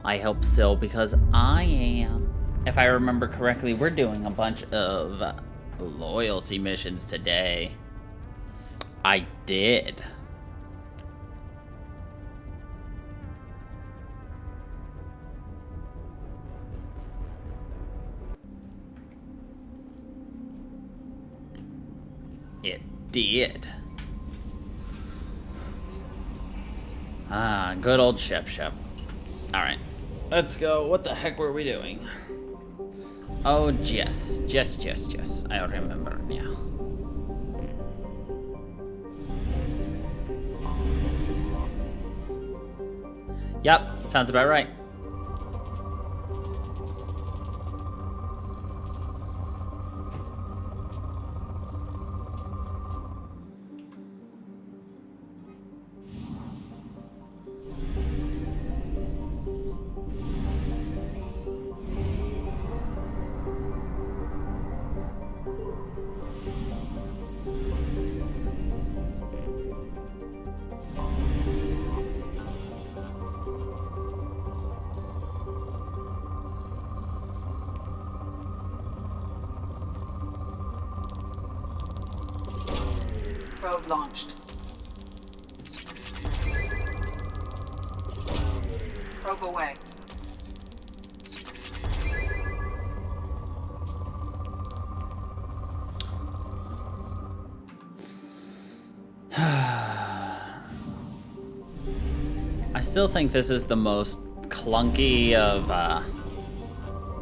I hope so, because I am. If I remember correctly, we're doing a bunch of loyalty missions today. I did. It did. Ah, good old Shep. Alright, let's go. What the heck were we doing? Oh, Jess. I remember now. Yep, sounds about right. Probe launched. Probe away. I still think this is the most clunky of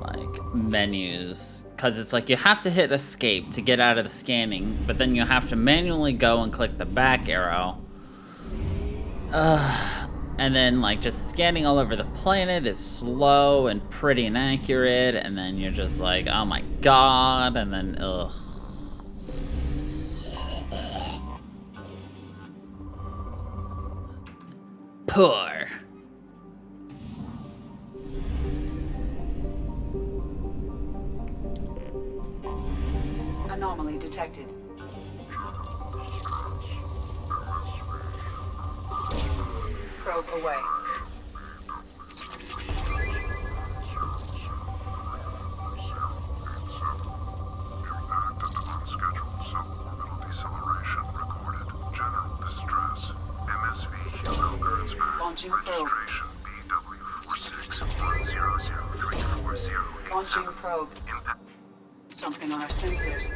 like menus, because it's like you have to hit escape to get out of the scanning, but then you have to manually go and click the back arrow. And then like just scanning all over the planet is slow and pretty inaccurate, and then you're just like, oh my god, and then ugh. Poor. Anomaly detected. Probe away. Launching probe. Launching probe. Something on our sensors.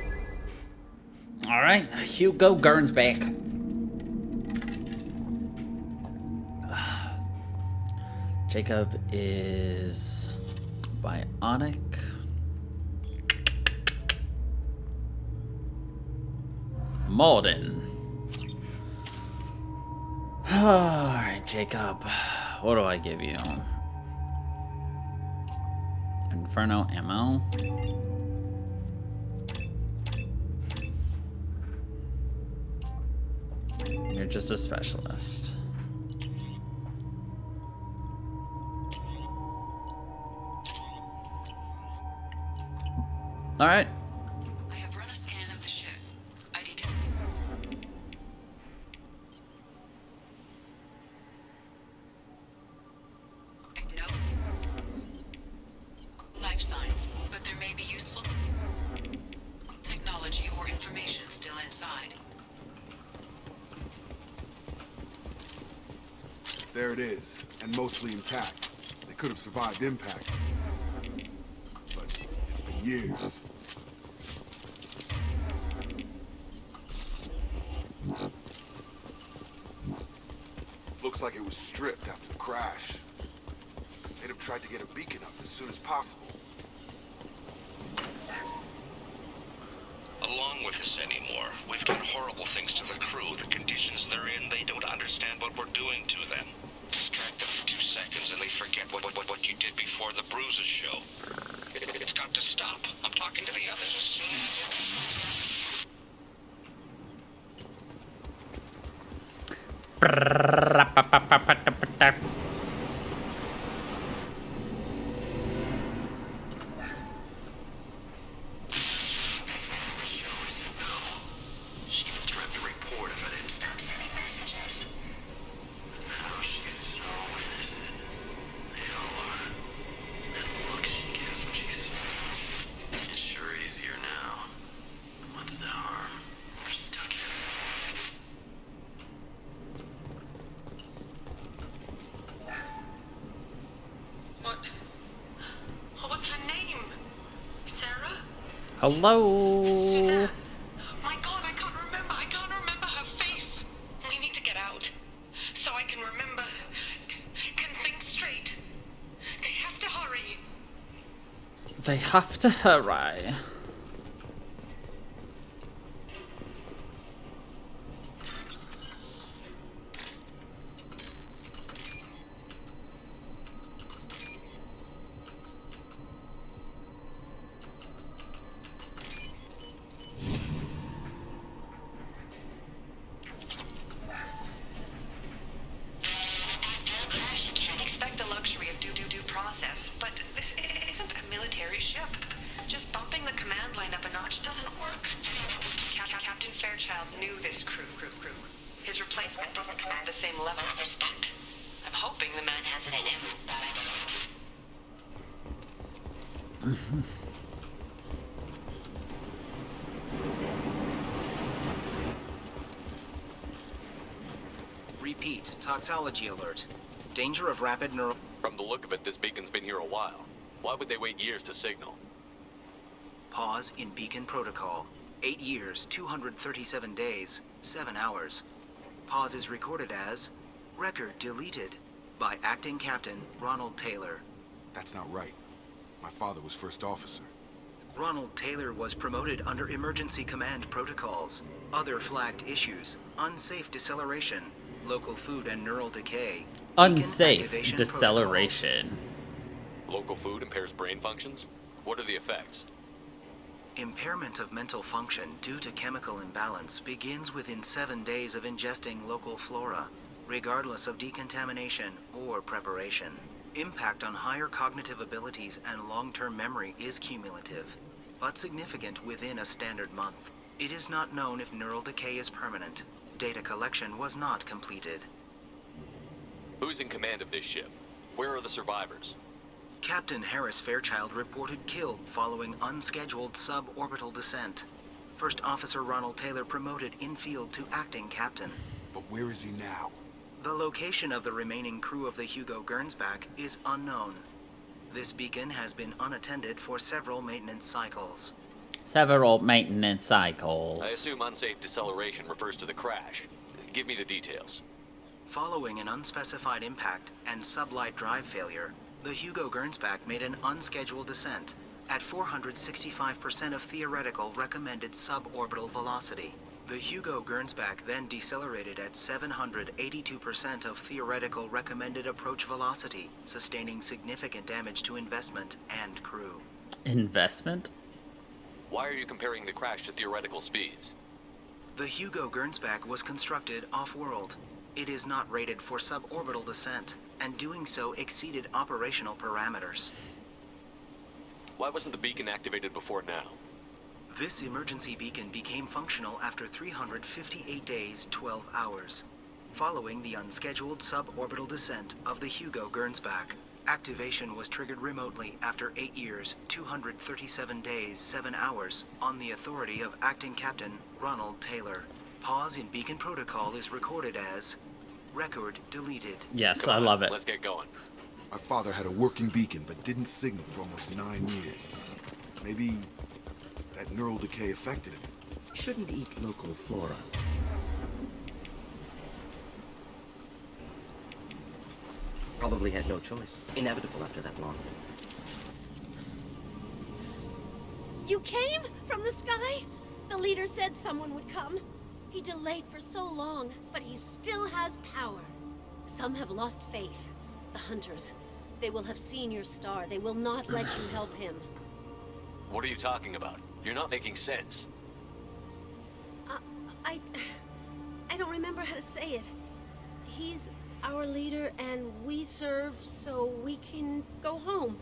Alright, Hugo Gurn's back. Jacob is bionic. Malden. Alright, Jacob. What do I give you? Inferno ammo. You're just a specialist. All right. I have run a scan of the ship. I detect. No. Life signs, but there may be useful technology or information still inside. There it is, and mostly intact. They could have survived impact. But it's been years. Looks like it was stripped after the crash. They'd have tried to get a beacon up as soon as possible. Along with this anymore. We've done horrible things to the crew. The conditions they're in, they don't understand what we're doing to them. Distract them for 2 seconds and they forget what you did before the bruises show. It's got to stop. I'm talking to the others as soon as... She even threatened to report if I didn't stop sending messages. Now she's so innocent. They all are. Hello. Suzanne! My God, I can't remember her face. We need to get out. So I can remember. Can think straight. They have to hurry. They have to hurry. Process, but this isn't a military ship. Just bumping the command line up a notch doesn't work. Captain Fairchild knew this crew. His replacement doesn't command the same level of respect. I'm hoping the man has it in him. Repeat, toxology alert. Danger of rapid neural... From the look of it, this beacon's been here a while. Why would they wait years to signal? Pause in beacon protocol. 8 years, 237 days, 7 hours. Pause is recorded as... Record deleted by Acting Captain Ronald Taylor. That's not right. My father was first officer. Ronald Taylor was promoted under emergency command protocols. Other flagged issues. Unsafe deceleration. Local food and neural decay. Unsafe deceleration. Local food impairs brain functions? What are the effects? Impairment of mental function due to chemical imbalance begins within 7 days of ingesting local flora, regardless of decontamination or preparation. Impact on higher cognitive abilities and long-term memory is cumulative, but significant within a standard month. It is not known if neural decay is permanent. Data collection was not completed. Who's in command of this ship? Where are the survivors? Captain Harris Fairchild reported killed following unscheduled suborbital descent. First Officer Ronald Taylor promoted in-field to acting captain. But where is he now? The location of the remaining crew of the Hugo Gernsback is unknown. This beacon has been unattended for several maintenance cycles. I assume unsafe deceleration refers to the crash. Give me the details. Following an unspecified impact and sublight drive failure, the Hugo Gernsback made an unscheduled descent at 465% of theoretical recommended suborbital velocity. The Hugo Gernsback then decelerated at 782% of theoretical recommended approach velocity, sustaining significant damage to investment and crew. Investment? Why are you comparing the crash to theoretical speeds? The Hugo Gernsback was constructed off-world. It is not rated for suborbital descent, and doing so exceeded operational parameters. Why wasn't the beacon activated before now? This emergency beacon became functional after 358 days, 12 hours. Following the unscheduled suborbital descent of the Hugo Gernsback, activation was triggered remotely after 8 years, 237 days, 7 hours, on the authority of Acting Captain Ronald Taylor. Pause in beacon protocol is recorded as record deleted. Yes, Come on, I love it. Let's get going. My father had a working beacon, but didn't signal for almost 9 years. Maybe that neural decay affected him. Shouldn't eat local flora. Probably had no choice. Inevitable after that long. You came? From the sky? The leader said someone would come. He delayed for so long, but he still has power. Some have lost faith. The hunters. They will have seen your star. They will not let you help him. What are you talking about? You're not making sense. I don't remember how to say it. He's our leader and we serve so we can go home.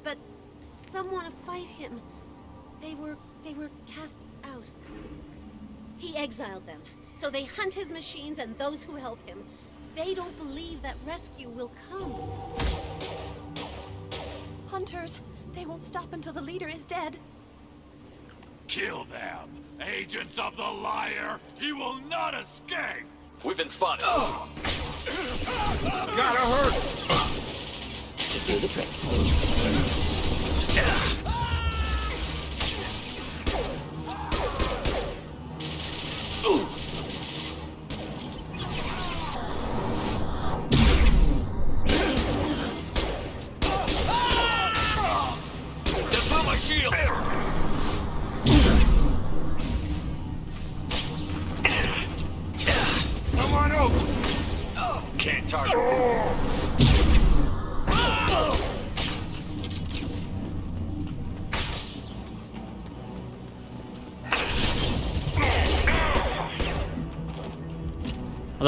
But some want to fight him. They were cast out. He exiled them, so they hunt his machines and those who help him. They don't believe that rescue will come. Hunters, they won't stop until the leader is dead. Kill them! Agents of the liar! He will not escape! We've been spotted. Gotta hurt! Should do the trick.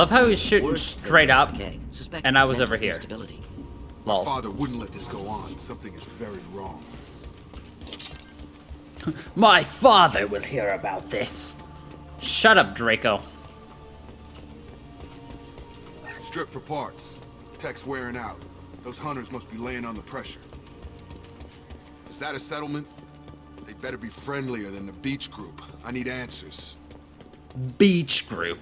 love how he's shooting Worse straight than up, decay. Suspect and I was mental over here. instability. Lol. Father wouldn't let this go on. Something is very wrong. My father will hear about this. Shut up, Draco. Strip for parts. Tech's wearing out. Those hunters must be laying under pressure. Is that a settlement? They better be friendlier than the beach group. I need answers. Beach group.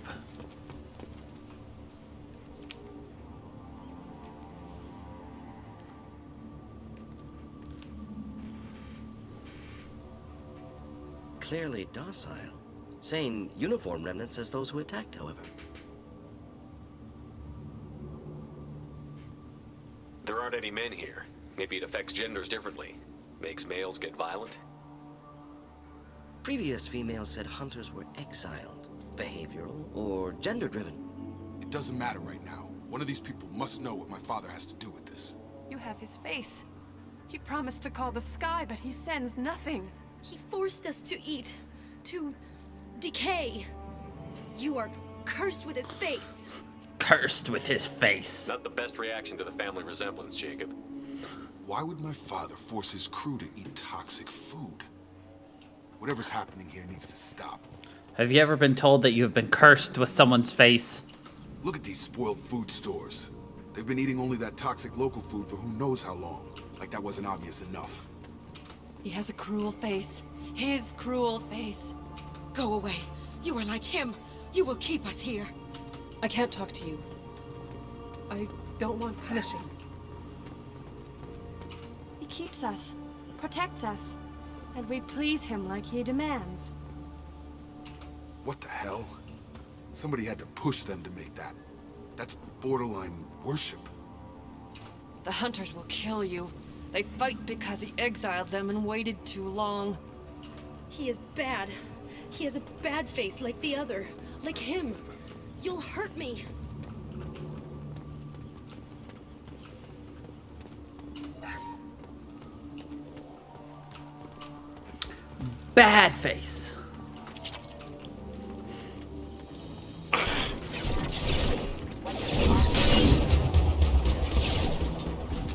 Clearly docile. Same uniform remnants as those who attacked, however. There aren't any men here. Maybe it affects genders differently. Makes males get violent? Previous females said hunters were exiled, behavioral, or gender-driven. It doesn't matter right now. One of these people must know what my father has to do with this. You have his face. He promised to call the sky, but he sends nothing. He forced us to eat, to decay. You are cursed with his face. Cursed with his face. Not the best reaction to the family resemblance, Jacob. Why would my father force his crew to eat toxic food? Whatever's happening here needs to stop. Have you ever been told that you have been cursed with someone's face? Look at these spoiled food stores. They've been eating only that toxic local food for who knows how long. Like that wasn't obvious enough. He has a cruel face. His cruel face. Go away. You are like him. You will keep us here. I can't talk to you. I don't want punishing. He keeps us, protects us, and we please him like he demands. What the hell? Somebody had to push them to make that. That's borderline worship. The hunters will kill you. They fight because he exiled them and waited too long. He is bad. He has a bad face like the other. Like him. You'll hurt me. Bad face.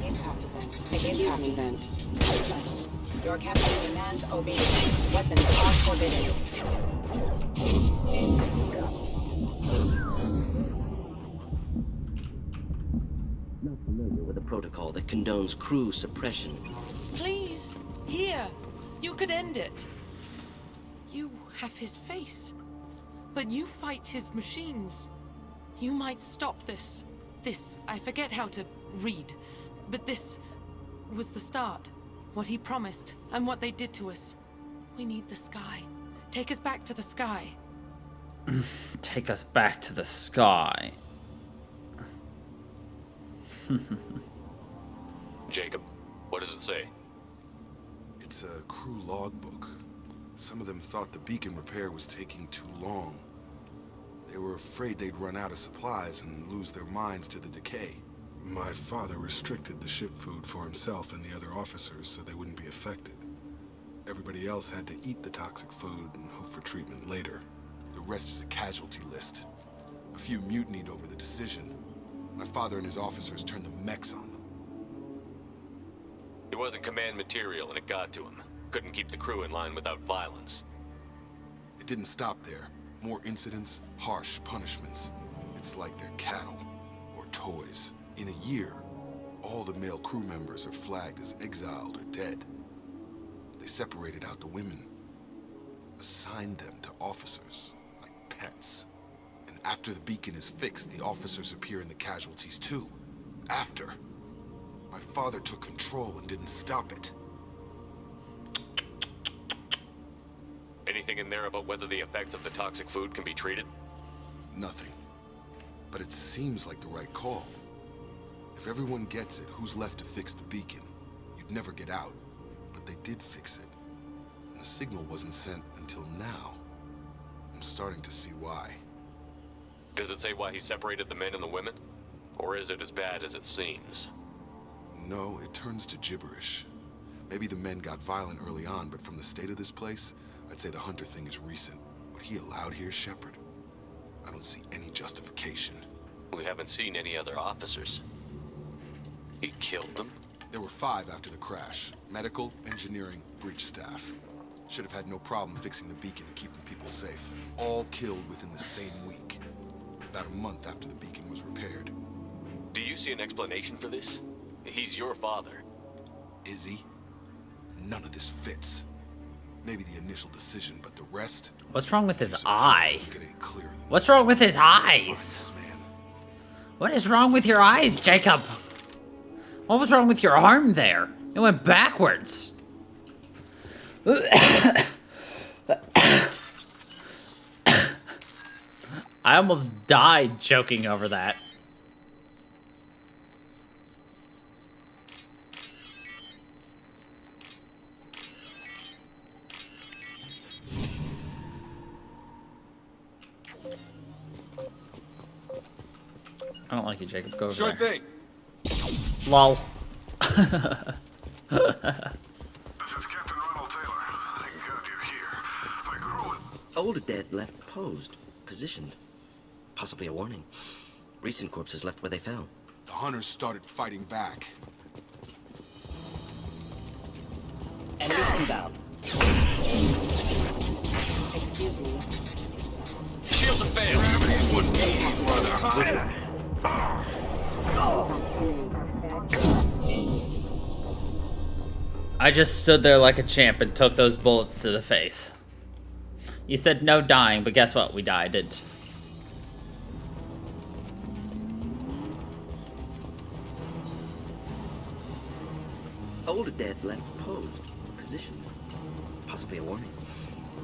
Impact event. Your captain demands obedience. Weapons are forbidden. Not familiar with a protocol that condones crew suppression. Please, here. You could end it. You have his face. But you fight his machines. You might stop this. This, I forget how to read. But this was the start. What he promised, and what they did to us. We need the sky. Take us back to the sky. Take us back to the sky. Jacob, what does it say? It's a crew logbook. Some of them thought the beacon repair was taking too long. They were afraid they'd run out of supplies and lose their minds to the decay. My father restricted the ship food for himself and the other officers so they wouldn't be affected. Everybody else had to eat the toxic food and hope for treatment later. The rest is a casualty list. A few mutinied over the decision. My father and his officers turned the mechs on them. It wasn't command material and it got to him. Couldn't keep the crew in line without violence. It didn't stop there. More incidents, harsh punishments. It's like they're cattle or toys. In a year, all the male crew members are flagged as exiled or dead. They separated out the women, assigned them to officers, like pets. And after the beacon is fixed, the officers appear in the casualties too. After. My father took control and didn't stop it. Anything in there about whether the effects of the toxic food can be treated? Nothing. But it seems like the right call. If everyone gets it, who's left to fix the beacon? You'd never get out. But they did fix it. And the signal wasn't sent until now. I'm starting to see why. Does it say why he separated the men and the women? Or is it as bad as it seems? No, it turns to gibberish. Maybe the men got violent early on, but from the state of this place, I'd say the hunter thing is recent. What he allowed here, Shepard? I don't see any justification. We haven't seen any other officers. He killed them? There were 5 after the crash. Medical, engineering, breach staff. Should have had no problem fixing the beacon and keeping people safe. All killed within the same week. About a month after the beacon was repaired. Do you see an explanation for this? He's your father. Is he? None of this fits. Maybe the initial decision, but the rest... What's wrong with his eye? It ain't clearer than What's this. wrong with his eyes? What is wrong with your eyes, Jacob? What was wrong with your arm there? It went backwards. I almost died choking over that. I don't like you, Jacob. Go over Sure there. thing. Lol. This is Captain Ronald Taylor. Thank God you're here. My crew... Older dead left posed, positioned. Possibly a warning. Recent corpses left where they fell. The hunters started fighting back. Enemies inbound. Excuse me. Shields have failed. Gravity's what me, brother, huh? I just stood there like a champ and took those bullets to the face. You said no dying, but guess what? We died, didn't you? Older dead left posed, positioned. Possibly a warning.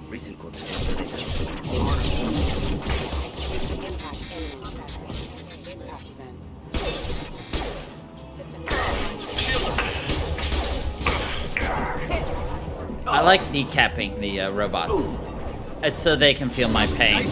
Recent corpses left where they fell. Impact enemy status. Impact event. System. I like kneecapping the robots. It's so they can feel my pain.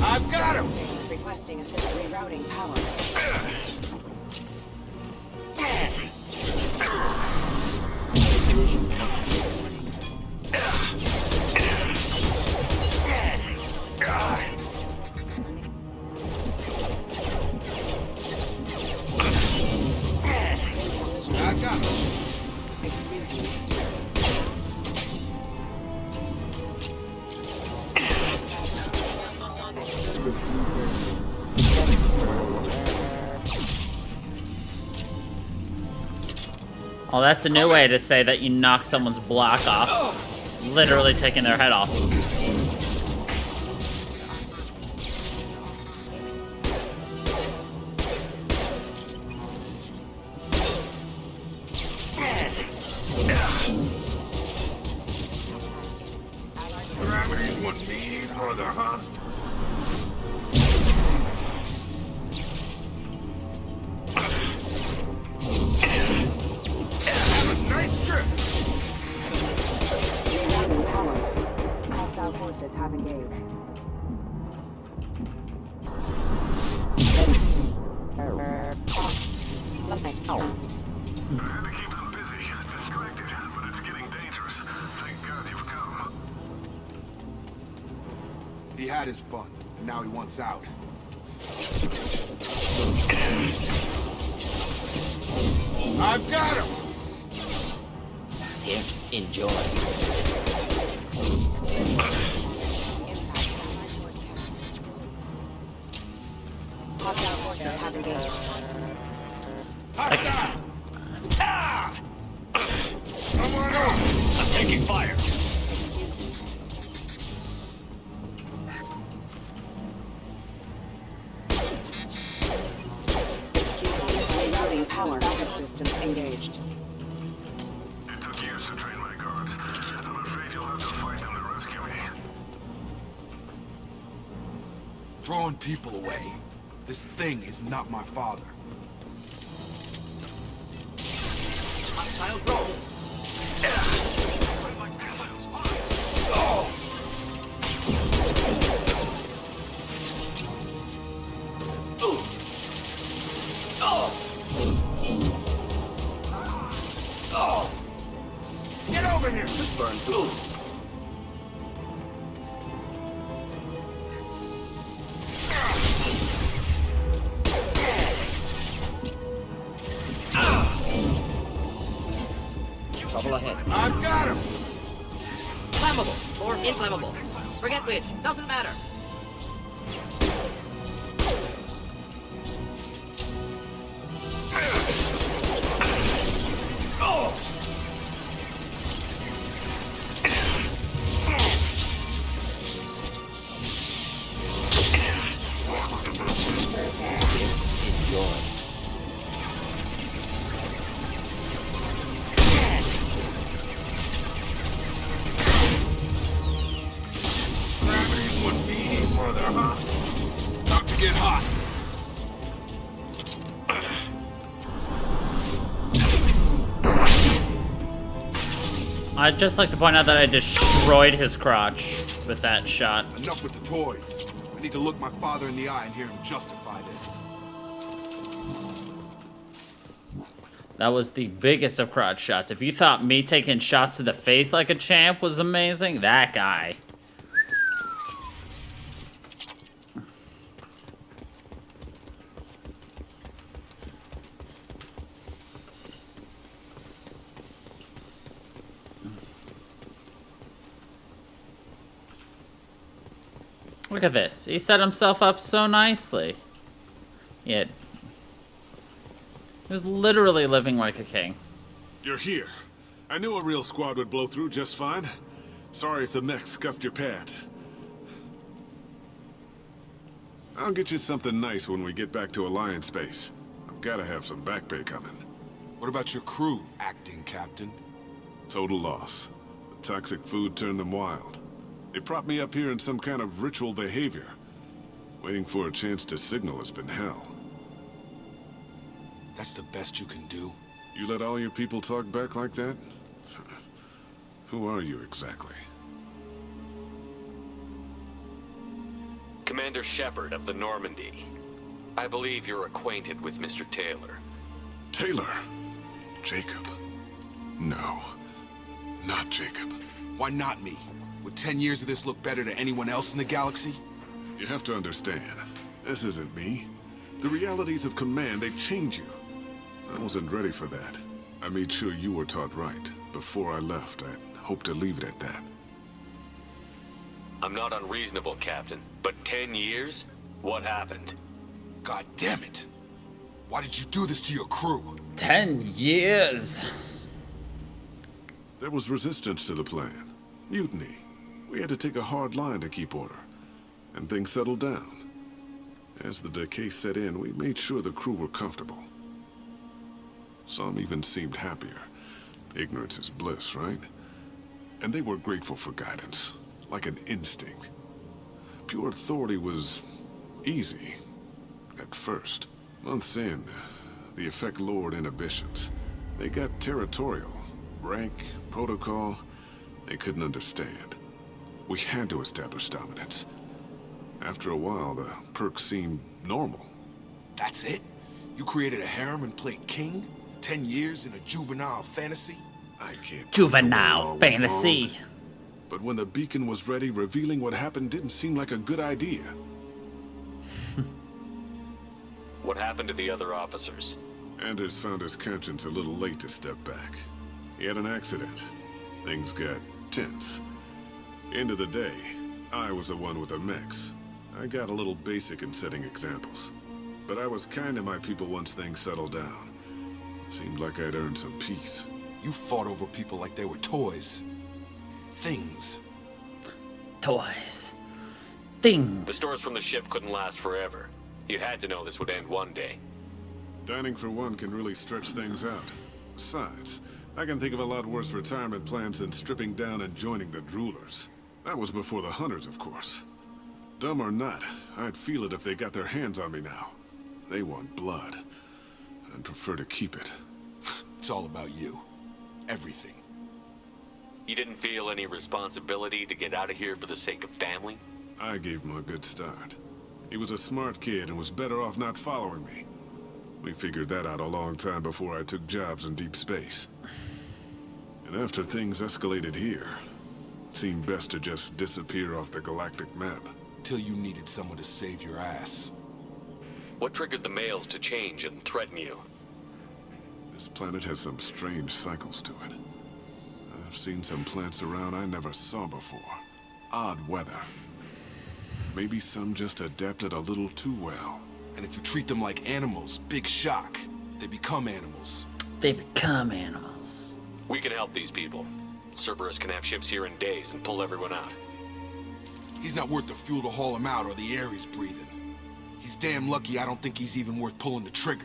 I've got him! Requesting assist rerouting power. I got him. Excuse me. Oh, that's a new way to say that you knock someone's block off. Literally taking their head off. Gravity's what me, brother, huh? Have a nice trip! Rerouting power. Hostile forces have engaged. I had to keep them busy, distracted, but it's getting dangerous. Thank God you've come. He had his fun, and now he wants out. I've got him! Here, enjoy. Hostile forces have engaged. Hostiles! Come on over! I'm taking fire. Rerouting power. Backup systems engaged. It took years to train my guards. I'm afraid you'll have to fight them to rescue me. Throwing people away. This thing is not my father. Hostile drone. burn through. Trouble ahead. I've got him! Flammable or inflammable. Forget which. Doesn't matter. I'd just like to point out that I destroyed his crotch with that shot. Enough with the toys. I need to look my father in the eye and hear him justify this. That was the biggest of crotch shots. If you thought me taking shots to the face like a champ was amazing, that guy. Look at this. He set himself up so nicely. Yet, he was literally living like a king. You're here. I knew a real squad would blow through just fine. Sorry if the mech scuffed your pads. I'll get you something nice when we get back to Alliance space. I've gotta have some back pay coming. What about your crew, acting captain? Total loss. The toxic food turned them wild. They propped me up here in some kind of ritual behavior. Waiting for a chance to signal has been hell. That's the best you can do? You let all your people talk back like that? Who are you exactly? Commander Shepard of the Normandy. I believe you're acquainted with Mr. Taylor. Taylor? Jacob? No. Not Jacob. Why not me? Would 10 years of this look better to anyone else in the galaxy? You have to understand, this isn't me. The realities of command, they change you. I wasn't ready for that. I made sure you were taught right. Before I left, I hoped to leave it at that. I'm not unreasonable, Captain, but 10 years? What happened? God damn it! Why did you do this to your crew? 10 years! There was resistance to the plan. Mutiny. We had to take a hard line to keep order. And things settled down. As the decay set in, we made sure the crew were comfortable. Some even seemed happier. Ignorance is bliss, right? And they were grateful for guidance, like an instinct. Pure authority was easy, at first. Months in, the effect lowered inhibitions. They got territorial. Rank, protocol, they couldn't understand. We had to establish dominance. After a while, the perks seemed normal. That's it? You created a harem and played king? 10 years in a juvenile fantasy? I can't. Juvenile fantasy. But when the beacon was ready, revealing what happened didn't seem like a good idea. What happened to the other officers? Anders found his conscience a little late to step back. He had an accident. Things got tense. End of the day, I was the one with the mechs. I got a little basic in setting examples. But I was kind to my people once things settled down. Seemed like I'd earned some peace. You fought over people like they were toys. Things. Toys. Things. The stores from the ship couldn't last forever. You had to know this would end one day. Dining for one can really stretch things out. Besides, I can think of a lot worse retirement plans than stripping down and joining the Droolers. That was before the Hunters, of course. Dumb or not, I'd feel it if they got their hands on me now. They want blood. I'd prefer to keep it. It's all about you. Everything. You didn't feel any responsibility to get out of here for the sake of family? I gave him a good start. He was a smart kid and was better off not following me. We figured that out a long time before I took jobs in deep space. And after things escalated here, it seemed best to just disappear off the galactic map. Till you needed someone to save your ass. What triggered the males to change and threaten you? This planet has some strange cycles to it. I've seen some plants around I never saw before. Odd weather. Maybe some just adapted a little too well. And if you treat them like animals, big shock. They become animals. They become animals. We can help these people. Cerberus can have ships here in days and pull everyone out. He's not worth the fuel to haul him out or the air he's breathing. He's damn lucky I don't think he's even worth pulling the trigger.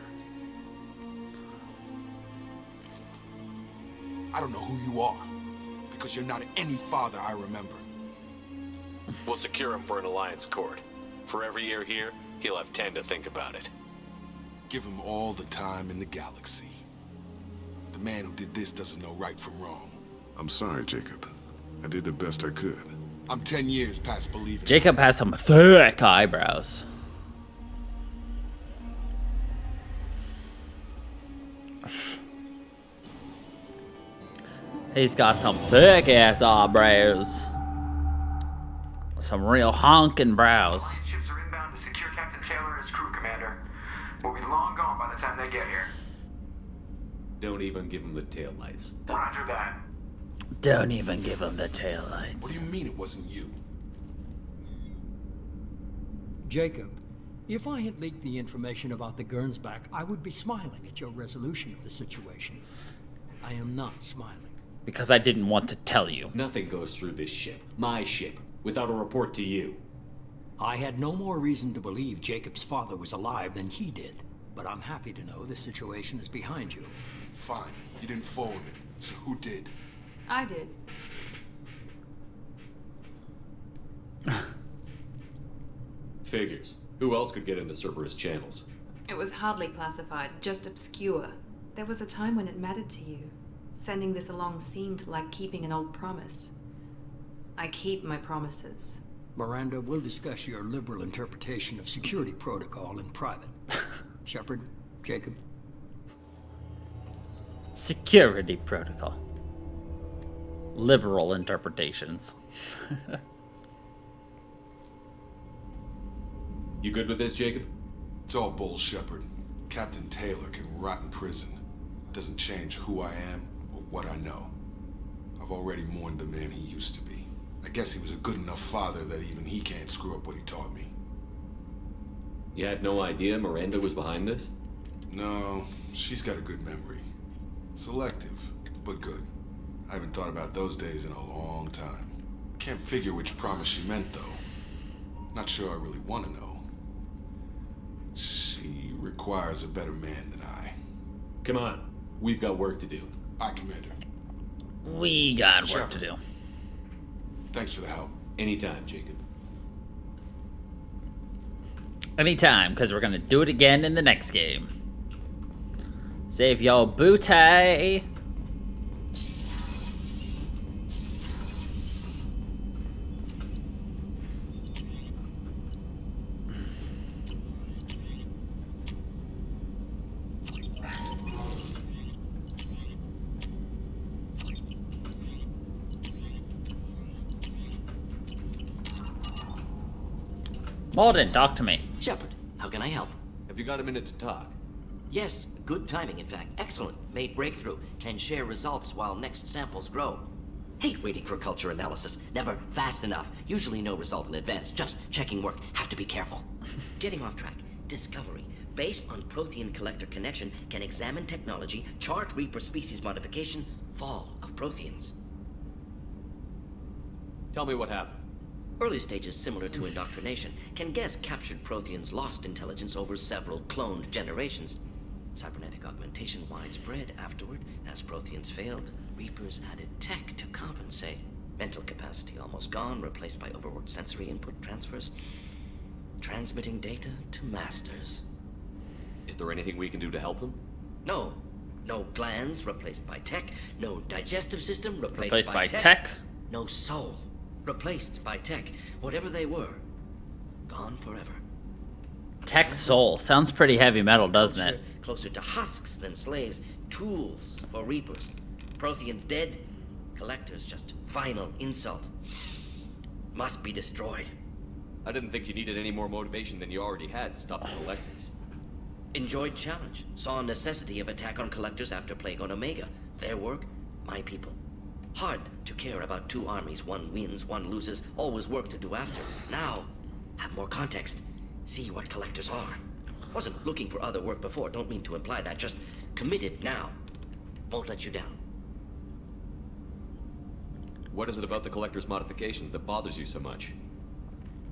I don't know who you are, because you're not any father I remember. We'll secure him for an alliance court. For every year here, he'll have 10 to think about it. Give him all the time in the galaxy. The man who did this doesn't know right from wrong. I'm sorry, Jacob. I did the best I could. I'm 10 years past believing. Jacob has some thick eyebrows. He's got some thick ass eyebrows. Some real honking brows. Ships are inbound to secure Captain Taylor and his crew, Commander. We'll be long gone by the time they get here. Don't even give him the taillights. Roger that. Don't even give him the taillights. What do you mean it wasn't you? Jacob, if I had leaked the information about the Gernsback, I would be smiling at your resolution of the situation. I am not smiling. Because I didn't want to tell you. Nothing goes through this ship, my ship, without a report to you. I had no more reason to believe Jacob's father was alive than he did. But I'm happy to know the situation is behind you. Fine. You didn't forward it. So who did? I did. Figures. Who else could get into Cerberus channels? It was hardly classified, just obscure. There was a time when it mattered to you. Sending this along seemed like keeping an old promise. I keep my promises. Miranda, we'll discuss your liberal interpretation of security protocol in private. Shepard, Jacob. Security protocol. Liberal interpretations. You good with this, Jacob? It's all bull, Shepard. Captain Taylor can rot in prison. Doesn't change who I am or what I know. I've already mourned the man he used to be. I guess he was a good enough father that even he can't screw up what he taught me. You had no idea Miranda was behind this? No, she's got a good memory. Selective, but good. I haven't thought about those days in a long time. Can't figure which promise she meant, though. Not sure I really want to know. She requires a better man than I. Come on, we've got work to do. Aye, Commander. We got work to do. Thanks for the help. Anytime, Jacob. Anytime, because we're gonna do it again in the next game. Save your booty. Malden, talk to me. Shepard, how can I help? Have you got a minute to talk? Yes, good timing, in fact. Excellent. Made breakthrough. Can share results while next samples grow. Hate waiting for culture analysis. Never fast enough. Usually no result in advance. Just checking work. Have to be careful. Getting off track. Discovery. Based on Prothean collector connection, can examine technology, chart Reaper species modification, fall of Protheans. Tell me what happened. Early stages similar to indoctrination. Can guess captured Protheans lost intelligence over several cloned generations. Cybernetic augmentation widespread afterward. As Protheans failed, Reapers added tech to compensate. Mental capacity almost gone, replaced by overworked sensory input transfers. Transmitting data to masters. Is there anything we can do to help them? No. No glands replaced by tech. No digestive system replaced by tech. No soul replaced by tech. Whatever they were, gone forever. Tech soul. Sounds pretty heavy metal, doesn't it? Closer to husks than slaves. Tools for Reapers. Protheans dead, Collectors, just final insult. Must be destroyed. I didn't think you needed any more motivation than you already had to stop the collectors. Enjoyed challenge. Saw necessity of attack on collectors after plague on Omega. Their work, my people. Hard to care about two armies. One wins, one loses. Always work to do after. Now, have more context. See what collectors are. Wasn't looking for other work before. Don't mean to imply that. Just committed now. Won't let you down. What is it about the collector's modifications that bothers you so much?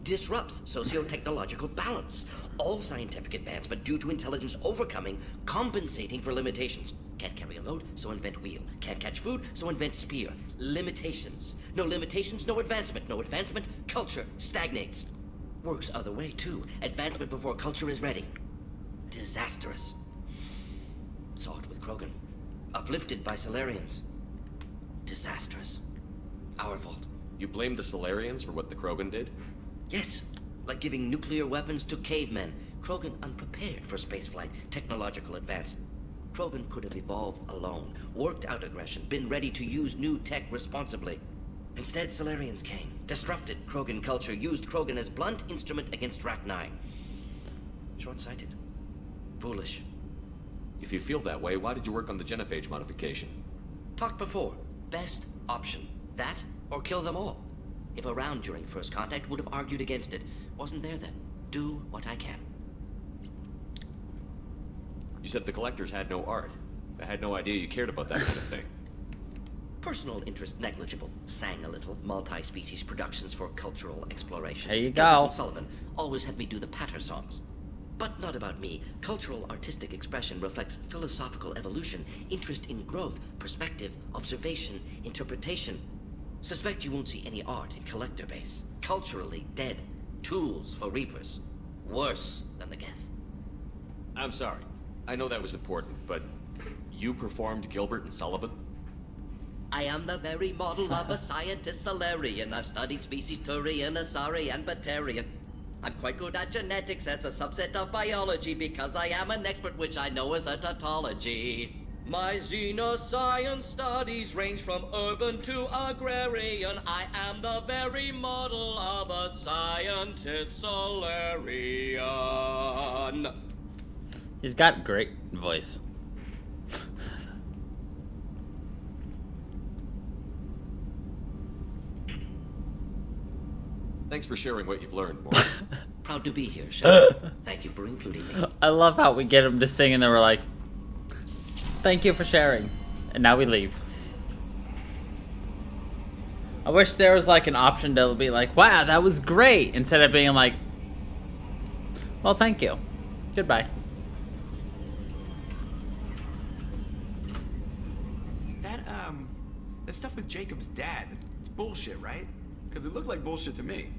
Disrupts socio-technological balance. All scientific advancement due to intelligence overcoming, compensating for limitations. Can't carry a load, so invent wheel. Can't catch food, so invent spear. Limitations. No limitations, no advancement. No advancement, culture stagnates. Works other way, too. Advancement before culture is ready. Disastrous. Saw it with Krogan. Uplifted by Solarians. Disastrous. Our fault. You blame the Solarians for what the Krogan did? Yes, like giving nuclear weapons to cavemen. Krogan unprepared for spaceflight, technological advance. Krogan could have evolved alone, worked out aggression, been ready to use new tech responsibly. Instead, Solarians came, disrupted Krogan culture, used Krogan as blunt instrument against Rachni. Short-sighted. Foolish. If you feel that way, why did you work on the genophage modification? Talked before. Best option. That, or kill them all. If around during first contact, would have argued against it. Wasn't there then. Do what I can. You said the collectors had no art. I had no idea you cared about that kind of thing. Personal interest negligible. Sang a little. Multi-species productions for cultural exploration. There you Gilbert go. and Sullivan always had me do the patter songs. But not about me. Cultural artistic expression reflects philosophical evolution, interest in growth, perspective, observation, interpretation. Suspect you won't see any art in collector base. Culturally dead. Tools for reapers. Worse than the Geth. I'm sorry. I know that was important, but you performed Gilbert and Sullivan? I am the very model of a scientist Solarian. I've studied species Turian, Asari, and Batarian. I'm quite good at genetics as a subset of biology because I am an expert, which I know is a tautology. My xenoscience studies range from urban to agrarian. I am the very model of a scientist Solarian. He's got great voice. Thanks for sharing what you've learned, Morgan. Proud to be here, Shepard. Thank you for including me. I love how we get him to sing and then we're like, thank you for sharing. And now we leave. I wish there was like an option to be like, wow, that was great. Instead of being like, well, thank you. Goodbye. That stuff with Jacob's dad, it's bullshit, right? Because it looked like bullshit to me.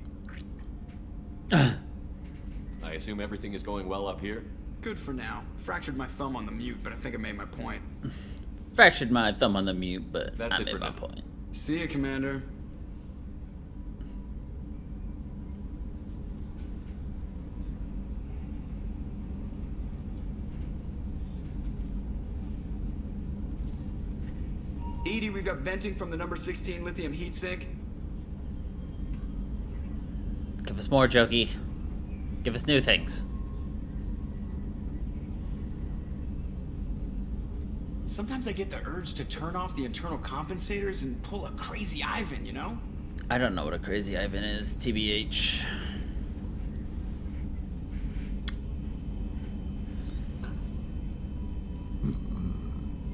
I assume everything is going well up here? Good for now. Fractured my thumb on the mute, but I think I made my point. Fractured my thumb on the mute, but That's I it made for my now. point. See ya, Commander. Edie, we've got venting from the number 16 lithium heatsink. Give us more, Jokey. Give us new things. Sometimes I get the urge to turn off the internal compensators and pull a crazy Ivan, you know? I don't know what a crazy Ivan is, TBH.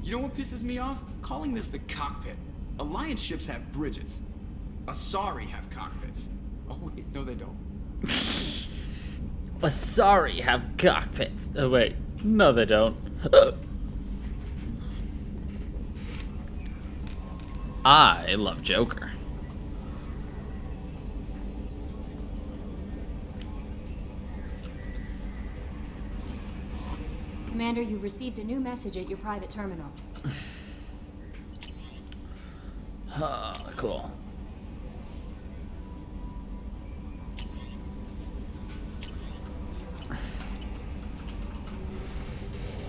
You know what pisses me off? Calling this the cockpit. Alliance ships have bridges. Asari have cockpits. Oh wait, no they don't. Asari have cockpits. Oh wait, no they don't. I love Joker. Commander, you've received a new message at your private terminal. Cool.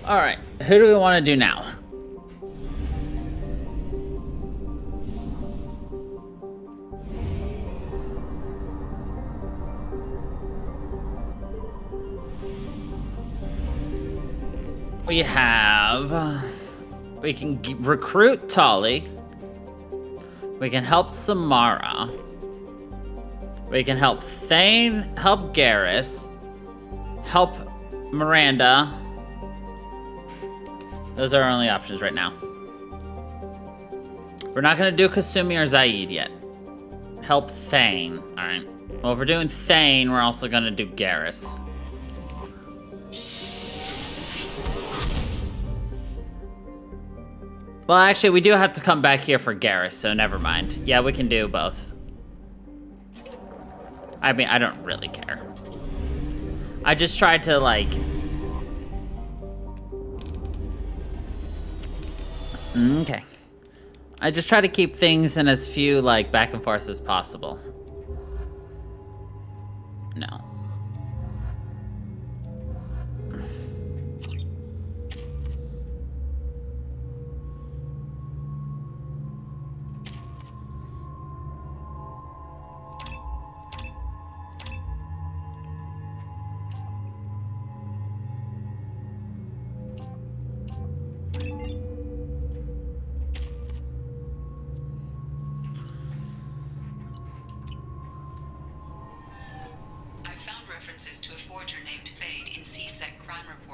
Alright, who do we want to do now? We have... we can recruit Tali. We can help Samara. We can help Thane, help Garrus, help Miranda. Those are our only options right now. We're not gonna do Kasumi or Zaid yet. Help Thane, alright. Well, if we're doing Thane, we're also gonna do Garrus. Well, actually, we do have to come back here for Garrus, so never mind. Yeah, we can do both. I mean, I don't really care. I just tried to, like... Okay. I just try to keep things in as few, like, back and forth as possible. No.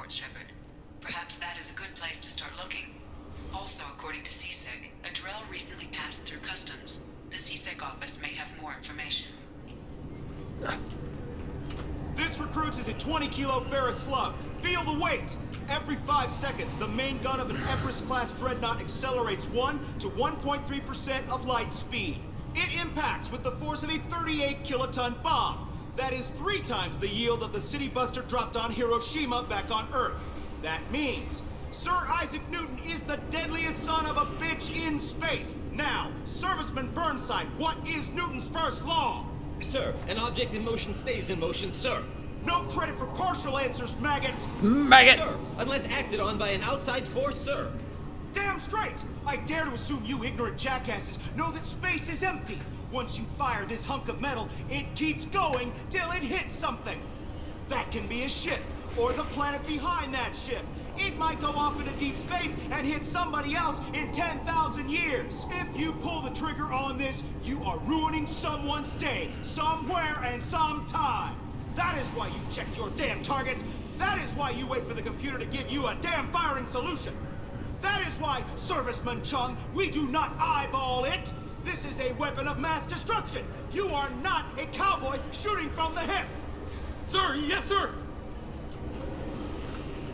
Shepard. Perhaps that is a good place to start looking. Also, according to CSEC, a Drell recently passed through customs. The CSEC office may have more information. This recruits is a 20-kilo ferrous slug. Feel the weight! Every 5 seconds, the main gun of an Empress-class dreadnought accelerates 1 to 1.3% of light speed. It impacts with the force of a 38-kiloton bomb. That is 3 times the yield of the city buster dropped on Hiroshima back on Earth. That means Sir Isaac Newton is the deadliest son of a bitch in space. Now, Serviceman Burnside, what is Newton's first law? Sir, an object in motion stays in motion, sir. No credit for partial answers, maggot! Maggot! Sir, unless acted on by an outside force, sir. Damn straight! I dare to assume you ignorant jackasses know that space is empty. Once you fire this hunk of metal, it keeps going till it hits something. That can be a ship, or the planet behind that ship. It might go off into deep space and hit somebody else in 10,000 years. If you pull the trigger on this, you are ruining someone's day, somewhere and sometime. That is why you check your damn targets. That is why you wait for the computer to give you a damn firing solution. That is why, Serviceman Chung, we do not eyeball it. This is a weapon of mass destruction. You are not a cowboy shooting from the hip. Sir, yes, sir.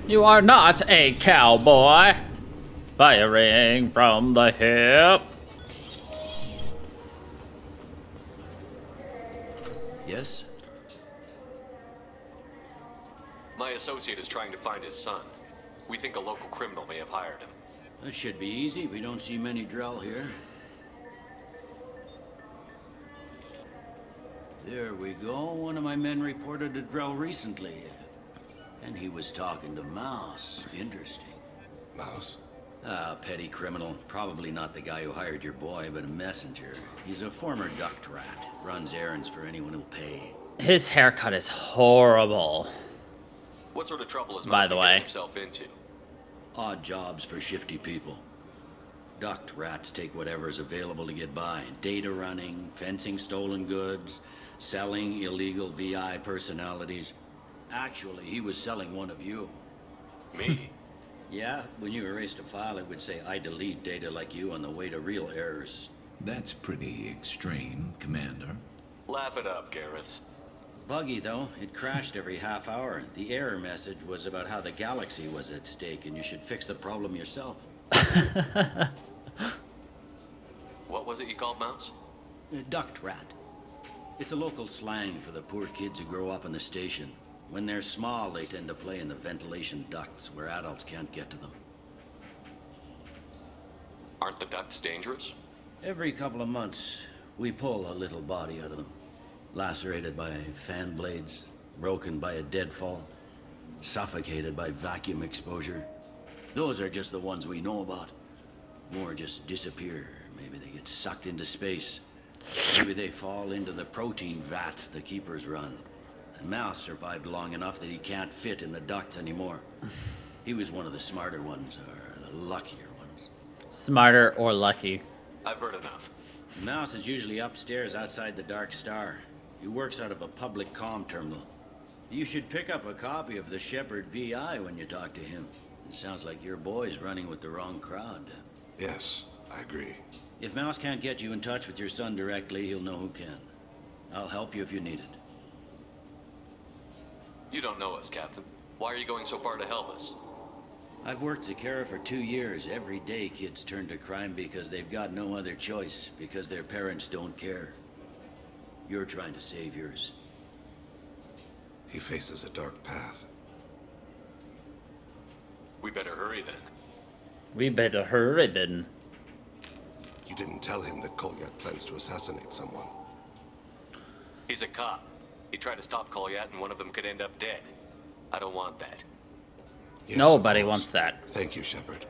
You are not a cowboy firing from the hip. Yes? My associate is trying to find his son. We think a local criminal may have hired him. That should be easy. We don't see many Drell here. There we go. One of my men reported a Drell recently. And he was talking to Mouse. Interesting. Mouse? Ah, petty criminal. Probably not the guy who hired your boy, but a messenger. He's a former duct rat. Runs errands for anyone who'll pay. His haircut is horrible. What sort of trouble is By the way, getting himself into? Odd jobs for shifty people. Duct rats take whatever's available to get by. Data running, fencing stolen goods, selling illegal VI personalities. Actually, he was selling one of you. Me? Yeah, when you erased a file, it would say, I delete data like you on the way to real errors. That's pretty extreme, Commander. Laugh it up, Garrus. Buggy, though. It crashed every half hour. The error message was about how the galaxy was at stake, and you should fix the problem yourself. What was it you called Mouse? A duct rat. It's a local slang for the poor kids who grow up in the station. When they're small, they tend to play in the ventilation ducts where adults can't get to them. Aren't the ducts dangerous? Every couple of months, we pull a little body out of them. Lacerated by fan blades, broken by a deadfall, suffocated by vacuum exposure. Those are just the ones we know about. More just disappear. Maybe they get sucked into space. Maybe they fall into the protein vats the keepers run. And Mouse survived long enough that he can't fit in the ducts anymore. He was one of the smarter ones, or the luckier ones. Smarter or lucky. I've heard enough. Mouse is usually upstairs outside the Dark Star. He works out of a public comm terminal. You should pick up a copy of the Shepard VI when you talk to him. It sounds like your boy's running with the wrong crowd. Yes, I agree. If Mouse can't get you in touch with your son directly, he'll know who can. I'll help you if you need it. You don't know us, Captain. Why are you going so far to help us? I've worked Zakara for 2 years. Every day kids turn to crime because they've got no other choice, because their parents don't care. You're trying to save yours. He faces a dark path. We better hurry then. We better hurry then. You didn't tell him that Kolyat plans to assassinate someone. He's a cop. He tried to stop Kolyat and one of them could end up dead. I don't want that. Yes, Nobody wants that. Thank you, Shepard.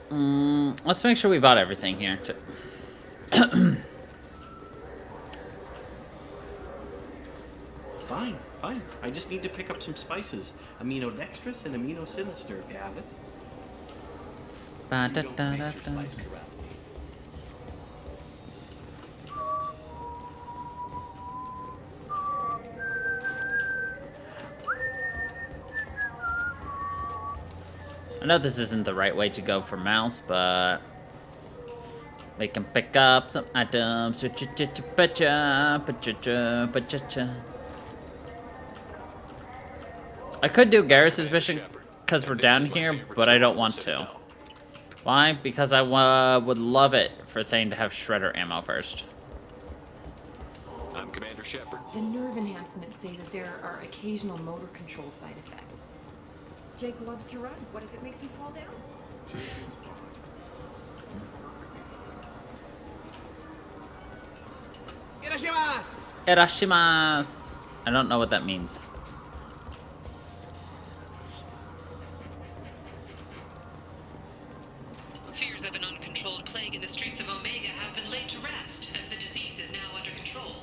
Let's make sure we bought everything here. Fine. I just need to pick up some spices. Aminodextrous and aminosinister if you have it. You don't mix your spice correctly. I know this isn't the right way to go for Mouse, but we can pick up some items. I could do Garrus's mission because we're down here, but I don't want to. Why? Because I would love it for Thane to have Shredder ammo first. I'm Commander Shepard. The nerve enhancements say that there are occasional motor control side effects. Jake loves to run. What if it makes him fall down? Jake is fine. Irashimasu! I don't know what that means. Fears of an uncontrolled plague in the streets of Omega have been laid to rest, as the disease is now under control.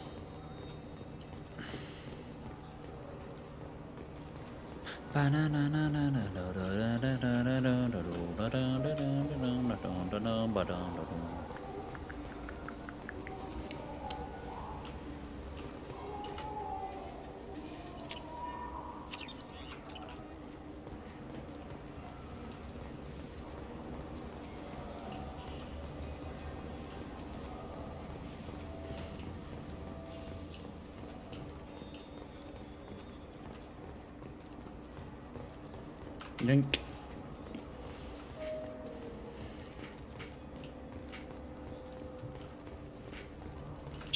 Link.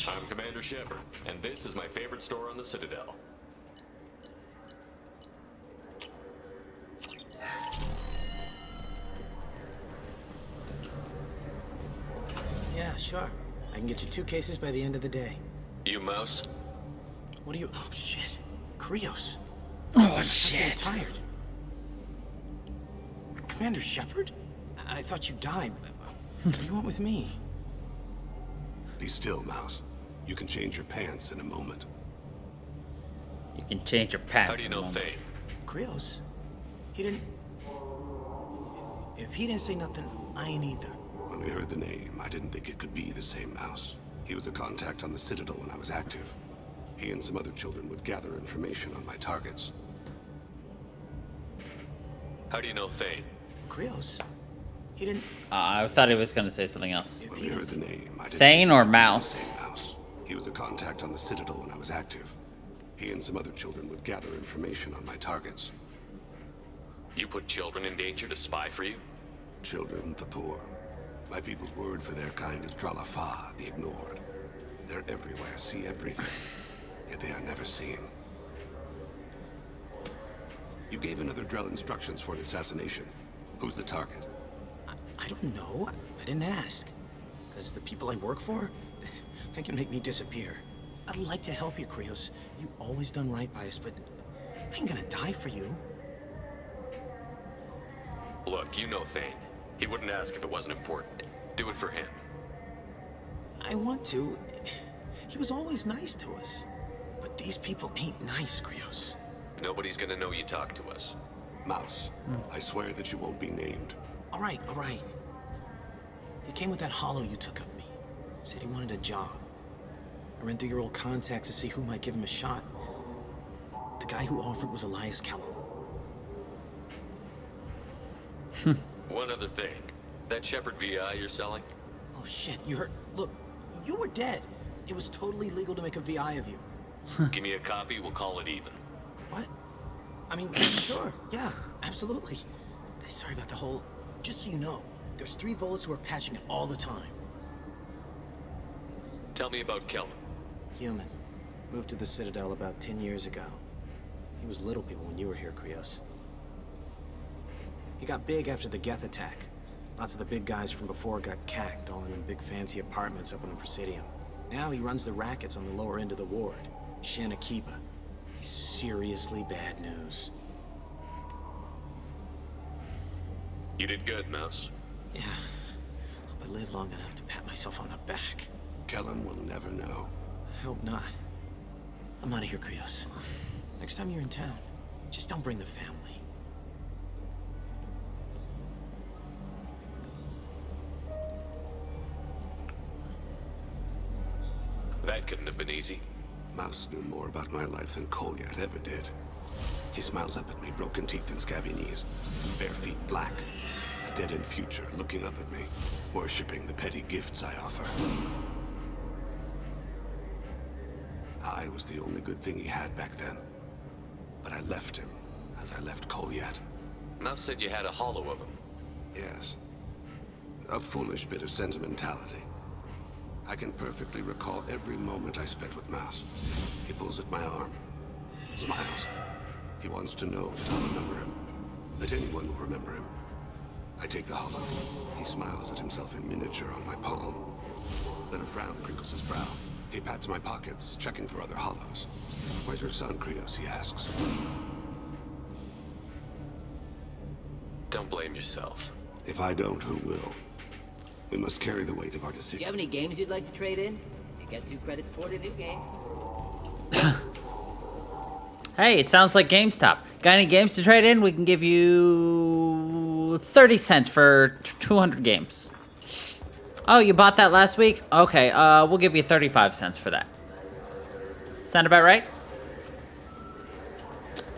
I'm Commander Shepard, and this is my favorite store on the Citadel. Yeah, sure. I can get you 2 cases by the end of the day. You Mouse? What are you... Oh, shit. Krios. Oh, I'm shit. getting tired. Commander Shepard? I thought you died. What do you want with me? Be still, Mouse. You can change your pants in a moment. You can change your pants. How do you know Thane? Krios? He didn't... If he didn't say nothing, I ain't either. When we heard the name, I didn't think it could be the same Mouse. He was a contact on the Citadel when I was active. He and some other children would gather information on my targets. How do you know Thane? Krios? He didn't... I thought he was going to say something else. When we heard the name, I didn't Thane think or it could be the Mouse? same Mouse. He was a contact on the Citadel when I was active. He and some other children would gather information on my targets. You put children in danger to spy for you? Children, the poor. My people's word for their kind is Dralafa, the ignored. They're everywhere, see everything, yet they are never seen. You gave another Drell instructions for an assassination. Who's the target? I don't know. I didn't ask. Because the people I work for, they can make me disappear. I'd like to help you, Krios. You've always done right by us, but I ain't gonna die for you. Look, you know Thane. He wouldn't ask if it wasn't important. Do it for him. I want to. He was always nice to us. But these people ain't nice, Krios. Nobody's gonna know you talked to us. Mouse, I swear that you won't be named. All right. He came with that hollow you took of me. Said he wanted a job. I ran through your old contacts to see who might give him a shot. The guy who offered was Elias Calum. One other thing. That Shepard VI you're selling? Oh shit, you heard? Look, you were dead. It was totally legal to make a VI of you. Give me a copy, we'll call it even. What? I mean, sure, yeah, absolutely. Sorry about the whole... Just so you know, there's 3 Volus who are patching it all the time. Tell me about Calum. Human. Moved to the Citadel about 10 years ago. He was little people when you were here, Krios. He got big after the Geth attack. Lots of the big guys from before got cacked, all in them big fancy apartments up on the Presidium. Now he runs the rackets on the lower end of the ward. Shin Akiba. He's seriously bad news. You did good, Mouse. Yeah. Hope I live long enough to pat myself on the back. Calum will never know. I hope not. I'm out of here, Krios. Next time you're in town, just don't bring the family. That couldn't have been easy. Mouse knew more about my life than Kolyat ever did. He smiles up at me, broken teeth and scabby knees. Bare feet black. A dead-end future looking up at me, worshipping the petty gifts I offer. I was the only good thing he had back then. But I left him, as I left Kolyat. Mouse said you had a hollow of him. Yes. A foolish bit of sentimentality. I can perfectly recall every moment I spent with Mouse. He pulls at my arm, smiles. He wants to know that I'll remember him, that anyone will remember him. I take the hollow. He smiles at himself in miniature on my palm. Then a frown crinkles his brow. He pats my pockets, checking for other hollows. Where's your son, Krios, he asks. Don't blame yourself. If I don't, who will? We must carry the weight of our Do decision. you have any games you'd like to trade in? You get 2 credits toward a new game. Hey, it sounds like GameStop. Got any games to trade in? We can give you 30 cents for 200 games. Oh, you bought that last week? Okay, we'll give you 35 cents for that. Sound about right?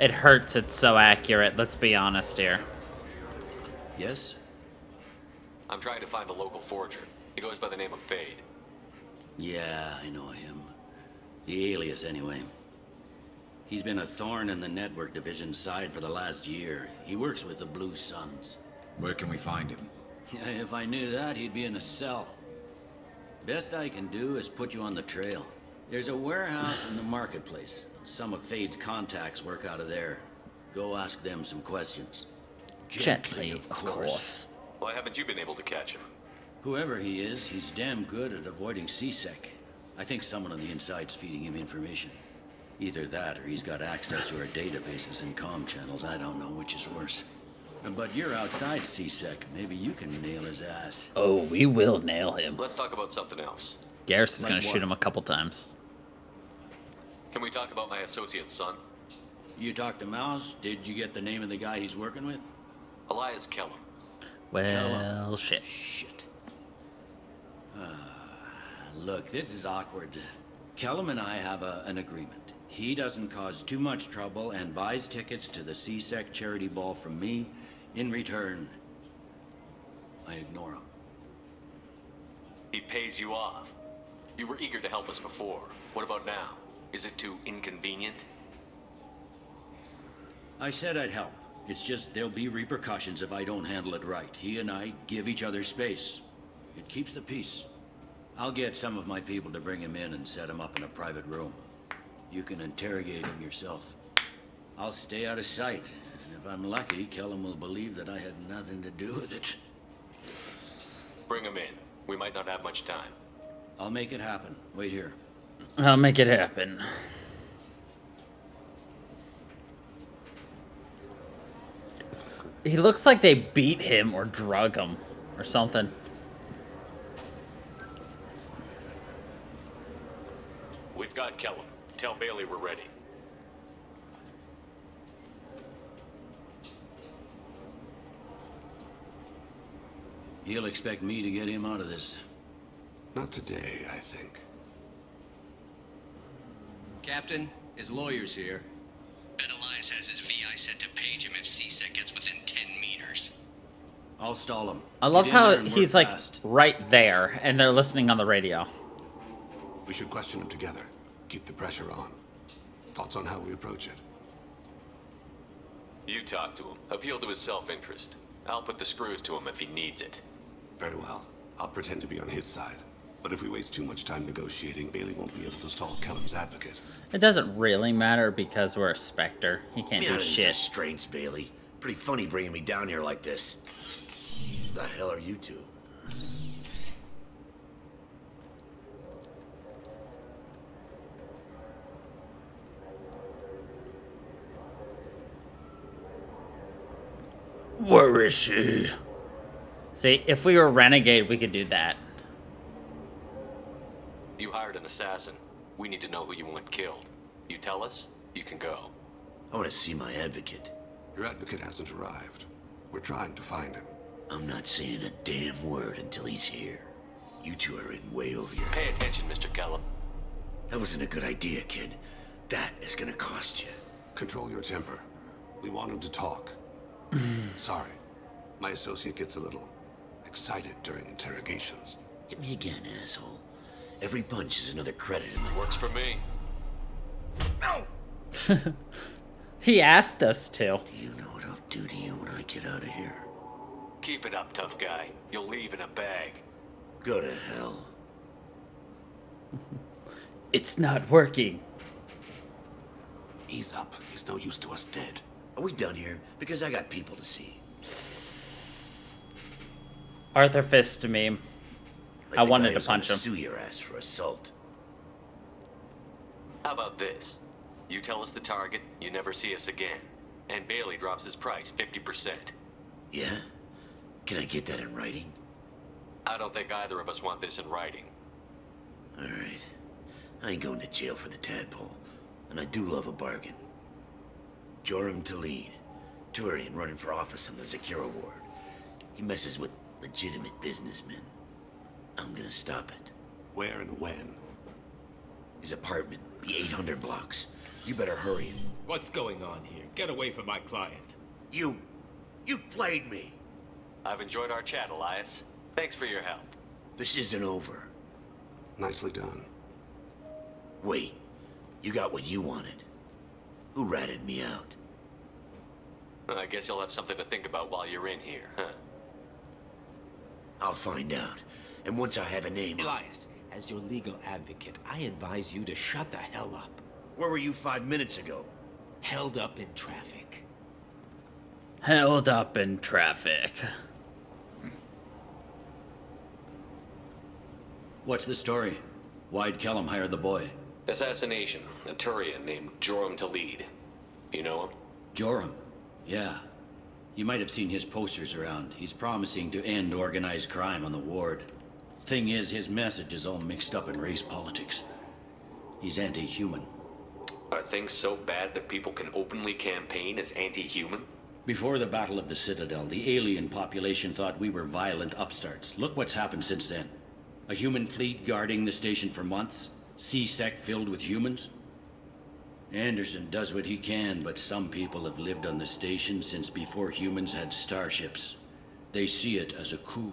It hurts, it's so accurate. Let's be honest here. Yes? I'm trying to find a local forger. He goes by the name of Fade. Yeah, I know him. The alias, anyway. He's been a thorn in the network division's side for the last year. He works with the Blue Suns. Where can we find him? If I knew that, he'd be in a cell. Best I can do is put you on the trail. There's a warehouse in the marketplace. Some of Fade's contacts work out of there. Go ask them some questions. Gently, of course. Why haven't you been able to catch him? Whoever he is, he's damn good at avoiding CSEC. I think someone on the inside's feeding him information. Either that, or he's got access to our databases and comm channels. I don't know which is worse. But you're outside CSEC. Maybe you can nail his ass. Oh, we will nail him. Let's talk about something else. Garrus is Like gonna shoot what? him a couple times. Can we talk about my associate's son? You talked to Mouse? Did you get the name of the guy he's working with? Elias Calum. Well, shit. Look, this is awkward. Calum and I have an agreement. He doesn't cause too much trouble and buys tickets to the CSEC charity ball from me. In return, I ignore him. He pays you off. You were eager to help us before. What about now? Is it too inconvenient? I said I'd help. It's just there'll be repercussions if I don't handle it right. He and I give each other space. It keeps the peace. I'll get some of my people to bring him in and set him up in a private room. You can interrogate him yourself. I'll stay out of sight. And if I'm lucky, Calum will believe that I had nothing to do with it. Bring him in. We might not have much time. I'll make it happen. Wait here. I'll make it happen. He looks like they beat him or drug him or something. We've got Calum. Tell Bailey we're ready. He'll expect me to get him out of this. Not today, I think. Captain, his lawyer's here. Bet Elias has his VI set to page him if CSEC gets within 10 meters. I'll stall him. I love Get in how there and work he's like fast. right there and they're listening on the radio. We should question him together. Keep the pressure on. Thoughts on how we approach it? You talk to him. Appeal to his self-interest. I'll put the screws to him if he needs it. Very well. I'll pretend to be on his side. But if we waste too much time negotiating, Bailey won't be able to stall Calum's advocate. It doesn't really matter because we're a Spectre. He can't do shit. Restraints, Bailey. Pretty funny bringing me down here like this. The hell are you two? Where is she? See, if we were Renegade, we could do that. You hired an assassin. We need to know who you want killed. You tell us, you can go. I want to see my advocate. Your advocate hasn't arrived. We're trying to find him. I'm not saying a damn word until he's here. You two are in way over your Pay attention, Mr. Calum. That wasn't a good idea, kid. That is gonna cost you. Control your temper. We want him to talk. Sorry. My associate gets a little excited during interrogations. Hit me again, asshole. Every punch is another credit in my... Works for me. He asked us to. Do you know what I'll do to you when I get out of here? Keep it up, tough guy. You'll leave in a bag. Go to hell. It's not working. Ease up. He's no use to us dead. Are we done here? Because I got people to see. Arthur Fist meme. I wanted to punch him. Sue your ass for assault. How about this? You tell us the target, you never see us again. And Bailey drops his price 50%. Yeah? Can I get that in writing? I don't think either of us want this in writing. Alright. I ain't going to jail for the tadpole. And I do love a bargain. Joram Talid, Turian running for office on the Zakira ward. He messes with legitimate businessmen. I'm gonna stop it. Where and when? His apartment, the 800 blocks. You better hurry him. What's going on here? Get away from my client. You played me. I've enjoyed our chat, Elias. Thanks for your help. This isn't over. Nicely done. Wait, you got what you wanted. Who ratted me out? I guess you'll have something to think about while you're in here, huh? I'll find out. And once I have a name... Elias, as your legal advocate, I advise you to shut the hell up. Where were you 5 minutes ago? Held up in traffic. Held up in traffic. What's the story? Why'd Calum hire the boy? Assassination. A Turian named Joram Talid. You know him? Joram? Yeah. You might have seen his posters around. He's promising to end organized crime on the ward. Thing is, his message is all mixed up in race politics. He's anti-human. Are things so bad that people can openly campaign as anti-human? Before the Battle of the Citadel, the alien population thought we were violent upstarts. Look what's happened since then. A human fleet guarding the station for months. C-Sec filled with humans. Anderson does what he can, but some people have lived on the station since before humans had starships. They see it as a coup.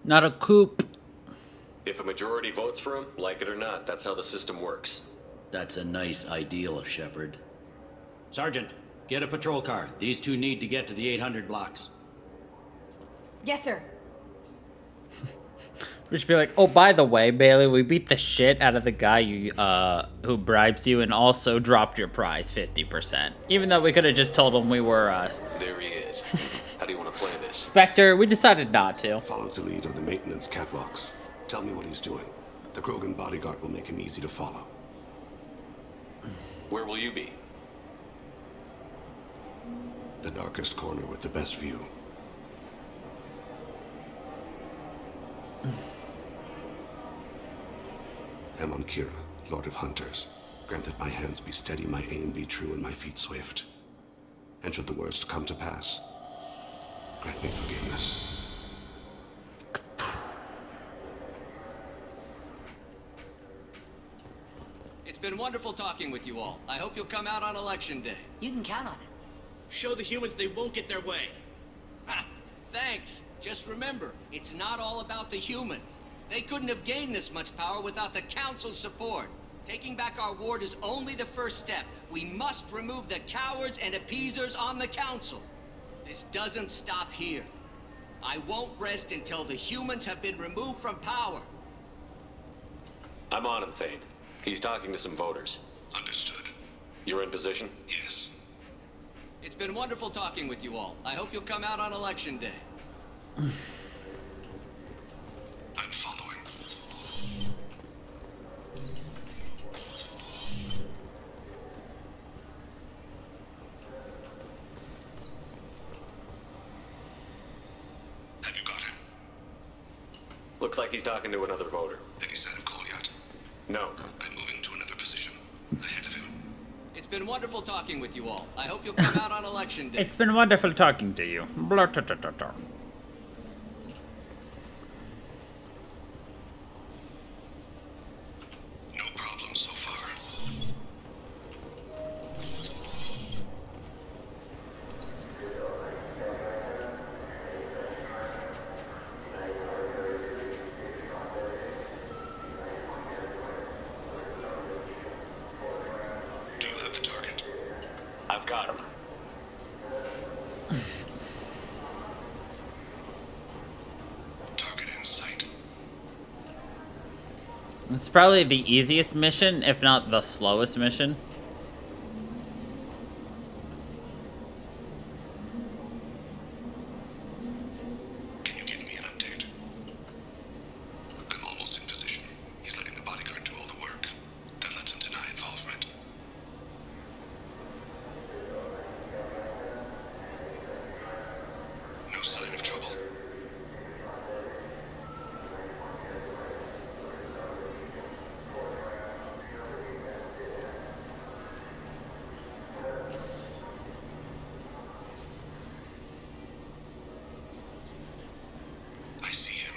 Not a coup. If a majority votes for him, like it or not, that's how the system works. That's a nice ideal, Shepard. Sergeant, get a patrol car. These two need to get to the 800 blocks. Yes, sir. We should be like, oh, by the way, Bailey, we beat the shit out of the guy who bribes you and also dropped your prize 50%. Even though we could have just told him we were, There he is. How do you want to play this? Spectre, we decided not to. Follow to lead on the maintenance catwalks. Tell me what he's doing. The Krogan bodyguard will make him easy to follow. Where will you be? The darkest corner with the best view. Amon Kira, Lord of Hunters. Grant that my hands be steady, my aim be true, and my feet swift. And should the worst come to pass, grant me forgiveness. It's been wonderful talking with you all. I hope you'll come out on election day. You can count on it. Show the humans they won't get their way. Ha! Thanks. Just remember, it's not all about the humans. They couldn't have gained this much power without the Council's support. Taking back our ward is only the first step. We must remove the cowards and appeasers on the Council. This doesn't stop here. I won't rest until the humans have been removed from power. I'm on him, Thane. He's talking to some voters. Understood. You're in position? Yes. It's been wonderful talking with you all. I hope you'll come out on election day. I'm following. Have you got him? Looks like he's talking to another voter. Any sign of Kolyat? No. I'm moving to another position. Ahead of him. It's been wonderful talking with you all. I hope you'll come out on election day. It's been wonderful talking to you. Blah, ta, ta, ta, ta. No problem so far. Do you have the target? I've got him. Target in sight. It's probably the easiest mission, if not the slowest mission. Can you give me an update? I'm almost in position. He's letting the bodyguard do all the work. That lets him deny involvement. No sign of trouble. I see him.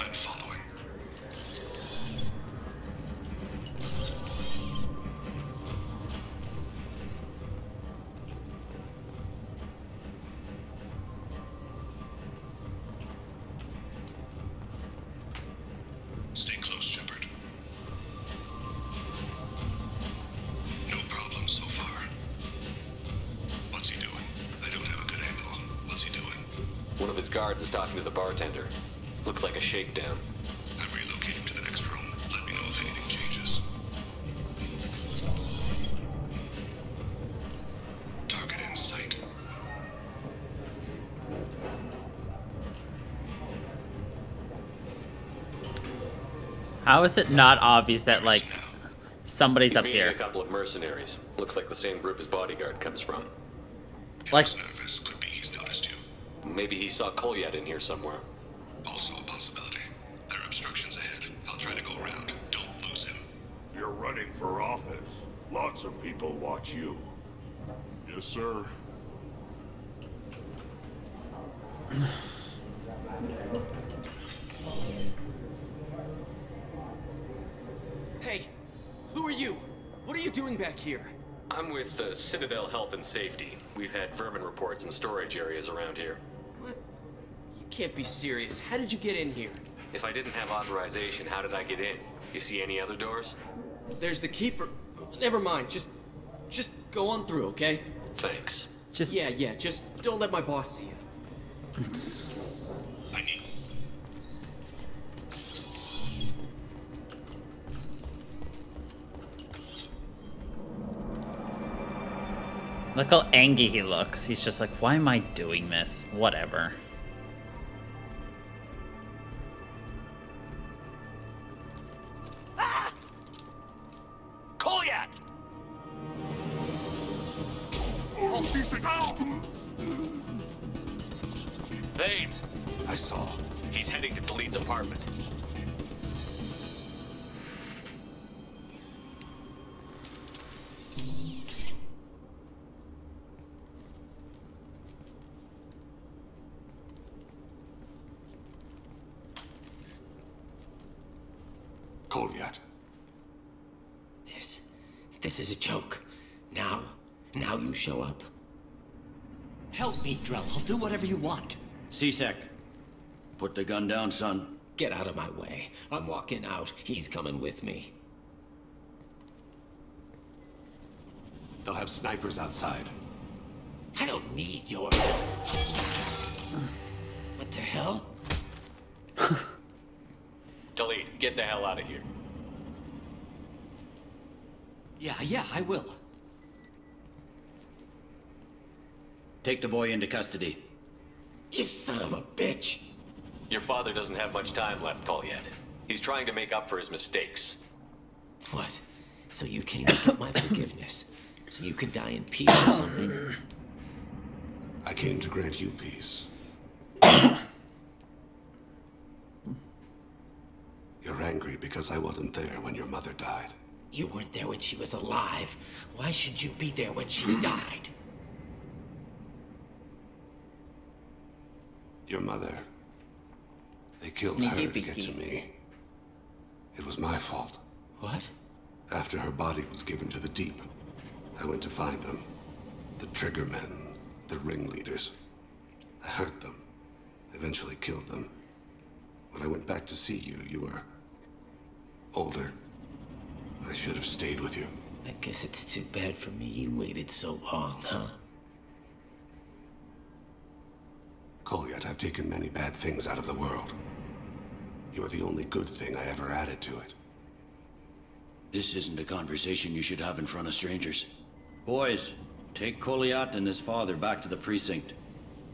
I'm following. Stay close, Shepard. No problem so far. What's he doing? I don't have a good angle. What's he doing? One of his guards is talking to the bartender. Looks like a shakedown. I'm relocating to the next room. Let me know if anything changes. Target in sight. How is it not obvious that, like, somebody's He's up meeting here? a couple of mercenaries. Looks like the same group his bodyguard comes from. Like, Nervous. Could be he's noticed you. Maybe he saw Kolyat in here somewhere. Also a possibility. There are obstructions ahead. I'll try to go around. Don't lose him. You're running for office. Lots of people watch you. Yes, sir. Hey, who are you? What are you doing back here? I'm with Citadel Health and Safety. We've had vermin reports in storage areas around here. What? You can't be serious. How did you get in here? If I didn't have authorization, how did I get in? You see any other doors? There's the keeper. Never mind. Just go on through, okay? Thanks. Yeah. Just don't let my boss see you. I need. look how angry he looks. He's just like, why am I doing this? Whatever. Kolyat! Thane! I saw. He's heading to Delete's apartment. Kolyat. This is a joke. Now you show up. Help me, Drell. I'll do whatever you want. CSEC, put the gun down, son. Get out of my way. I'm walking out. He's coming with me. They'll have snipers outside. I don't need your help. What the hell? Talid, get the hell out of here. Yeah, I will. Take the boy into custody. You son of a bitch! Your father doesn't have much time left, Kolyat. He's trying to make up for his mistakes. What? So you came to get my forgiveness? So you can die in peace or something? I came to grant you peace. You're angry because I wasn't there when your mother died. You weren't there when she was alive. Why should you be there when she died? Your mother. They killed her to get to me. It was my fault. What? After her body was given to the deep, I went to find them. The triggermen, the ringleaders. I hurt them. Eventually killed them. When I went back to see you, you were older. I should have stayed with you. I guess it's too bad for me you waited so long, huh? Kolyat, I've taken many bad things out of the world. You're the only good thing I ever added to it. This isn't a conversation you should have in front of strangers. Boys, take Kolyat and his father back to the precinct.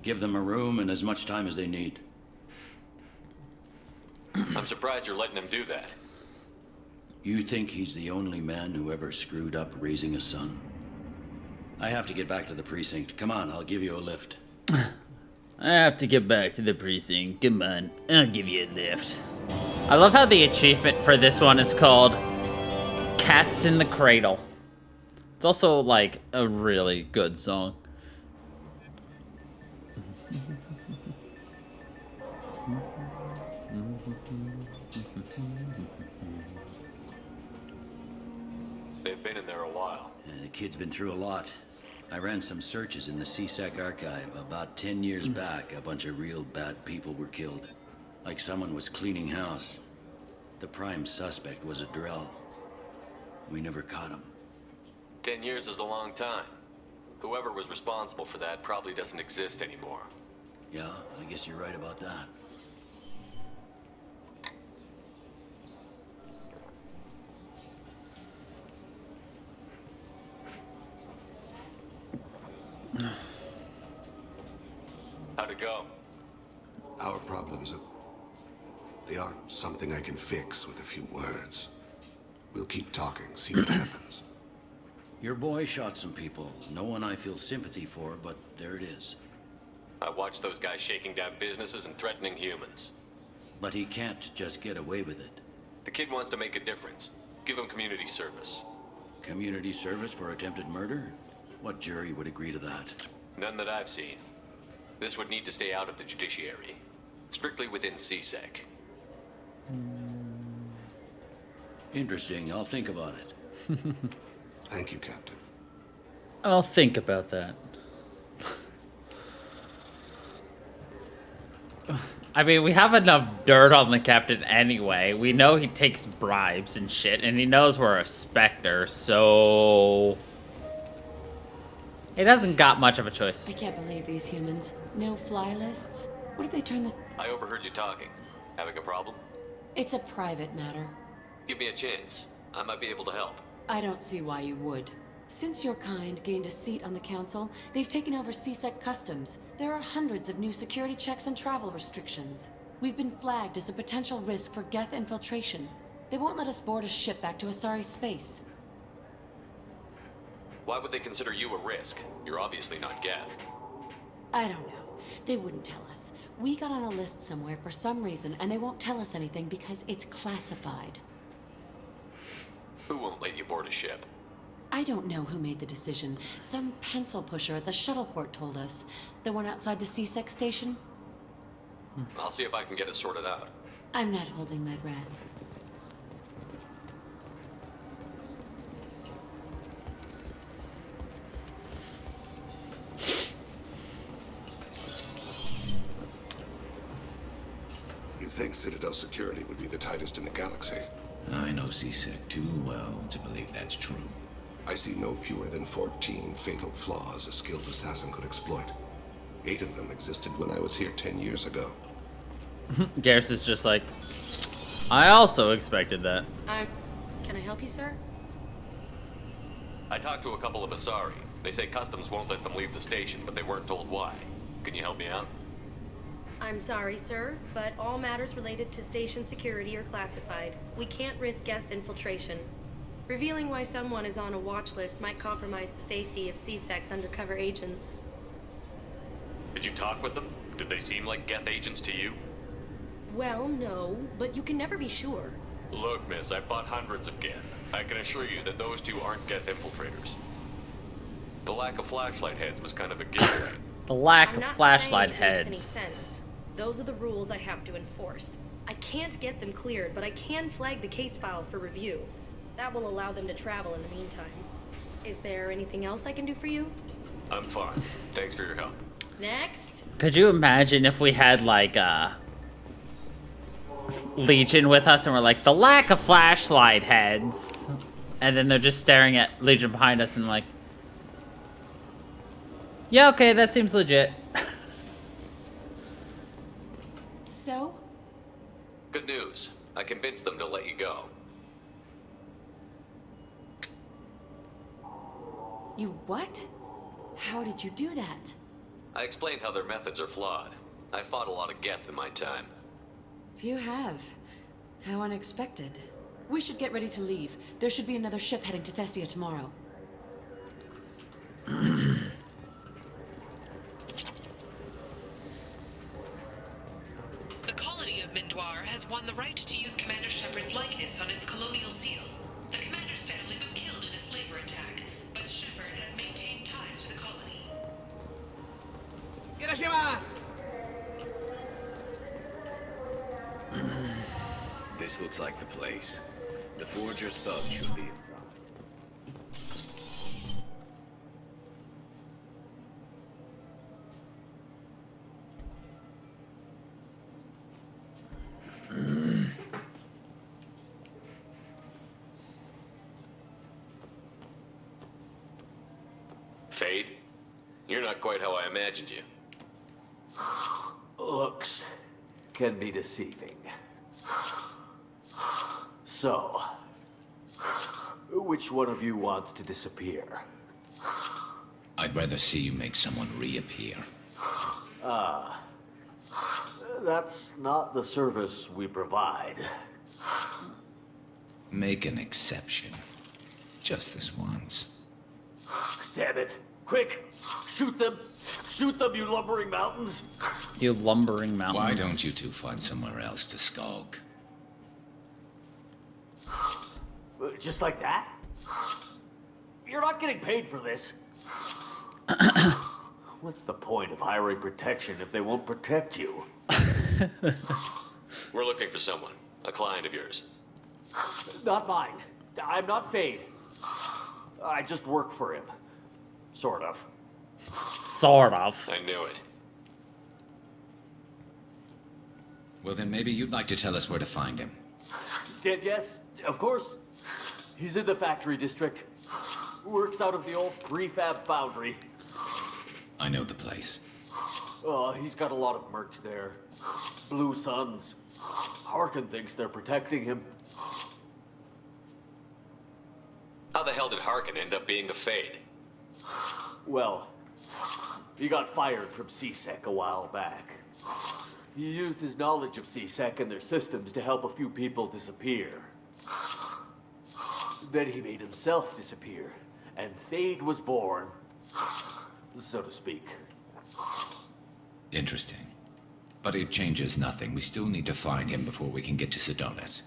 Give them a room and as much time as they need. I'm surprised you're letting him do that. You think he's the only man who ever screwed up raising a son? I have to get back to the precinct. Come on, I'll give you a lift. I have to get back to the precinct. Come on, I'll give you a lift. I love how the achievement for this one is called Cats in the Cradle. It's also like a really good song. They've been in there a while. The kid's been through a lot. I ran some searches in the CSEC archive. About 10 years back, a bunch of real bad people were killed. Like someone was cleaning house. The prime suspect was a Drell. We never caught him. 10 years is a long time. Whoever was responsible for that probably doesn't exist anymore. Yeah, I guess you're right about that. How'd it go? Our problems they aren't something I can fix with a few words. We'll keep talking, see what happens. Your boy shot some people. No one I feel sympathy for, but there it is. I watched those guys shaking down businesses and threatening humans. But he can't just get away with it. The kid wants to make a difference. Give him community service. Community service for attempted murder? What jury would agree to that? None that I've seen. This would need to stay out of the judiciary. Strictly within CSEC. Interesting. I'll think about it. Thank you, Captain. I'll think about that. I mean, we have enough dirt on the captain anyway. We know he takes bribes and shit, and he knows we're a Spectre, so... He doesn't got much of a choice. I can't believe these humans. No fly lists? What if they turn this... I overheard you talking. Having a problem? It's a private matter. Give me a chance. I might be able to help. I don't see why you would. Since your kind gained a seat on the council, they've taken over CSEC customs. There are hundreds of new security checks and travel restrictions. We've been flagged as a potential risk for Geth infiltration. They won't let us board a ship back to Asari space. Why would they consider you a risk? You're obviously not Geth. I don't know. They wouldn't tell us. We got on a list somewhere for some reason, and they won't tell us anything because it's classified. Who won't let you board a ship? I don't know who made the decision. Some pencil pusher at the shuttle port told us. The one outside the CSEC station? I'll see if I can get it sorted out. I'm not holding my breath. think Citadel security would be the tightest in the galaxy. I know CSEC too well to believe that's true. I see no fewer than 14 fatal flaws a skilled assassin could exploit. 8 of them existed when I was here 10 years ago. Garrus is just like, I also expected that. Can I help you, sir? I talked to a couple of Asari. They say customs won't let them leave the station, but they weren't told why. Can you help me out? I'm sorry, sir, but all matters related to station security are classified. We can't risk Geth infiltration. Revealing why someone is on a watch list might compromise the safety of CSEC's undercover agents. Did you talk with them? Did they seem like Geth agents to you? Well, no, but you can never be sure. Look, miss, I've fought hundreds of Geth. I can assure you that those two aren't Geth infiltrators. The lack of flashlight heads was kind of a giveaway. The lack I'm of not flashlight saying it makes heads. any sense. Those are the rules I have to enforce. I can't get them cleared, but I can flag the case file for review. That will allow them to travel in the meantime. Is there anything else I can do for you? I'm fine. Thanks for your help. Next. Could you imagine if we had like Legion with us and we're like, the lack of flashlight heads, and then they're just staring at Legion behind us and like, yeah, okay, that seems legit. So? Good news. I convinced them to let you go. You what? How did you do that? I explained how their methods are flawed. I fought a lot of Geth in my time. You have. How unexpected. We should get ready to leave. There should be another ship heading to Thessia tomorrow. The colony of Mindoir has won the right to use Commander Shepard's likeness on its colonial seal. The commander's family was killed in a slaver attack, but Shepard has maintained ties to the colony. This looks like the place. The Forger's thug should be. Fade? You're not quite how I imagined you. Looks can be deceiving. So, which one of you wants to disappear? I'd rather see you make someone reappear. That's not the service we provide. Make an exception. Just this once. Damn it. Quick! Shoot them! Shoot them, you lumbering mountains! You lumbering mountains. Why don't you two find somewhere else to skulk? Just like that? You're not getting paid for this. What's the point of hiring protection if they won't protect you? We're looking for someone. A client of yours. Not mine. I'm not Fade. I just work for him. Sort of. Sort of. I knew it. Well, then maybe you'd like to tell us where to find him. Yes, of course. He's in the factory district. Works out of the old prefab foundry. I know the place. He's got a lot of mercs there. Blue Suns. Harkin thinks they're protecting him. How the hell did Harkin end up being the Fade? Well, he got fired from CSEC a while back. He used his knowledge of CSEC and their systems to help a few people disappear. Then he made himself disappear, and Fade was born, so to speak. Interesting. But it changes nothing. We still need to find him before we can get to Sedonis.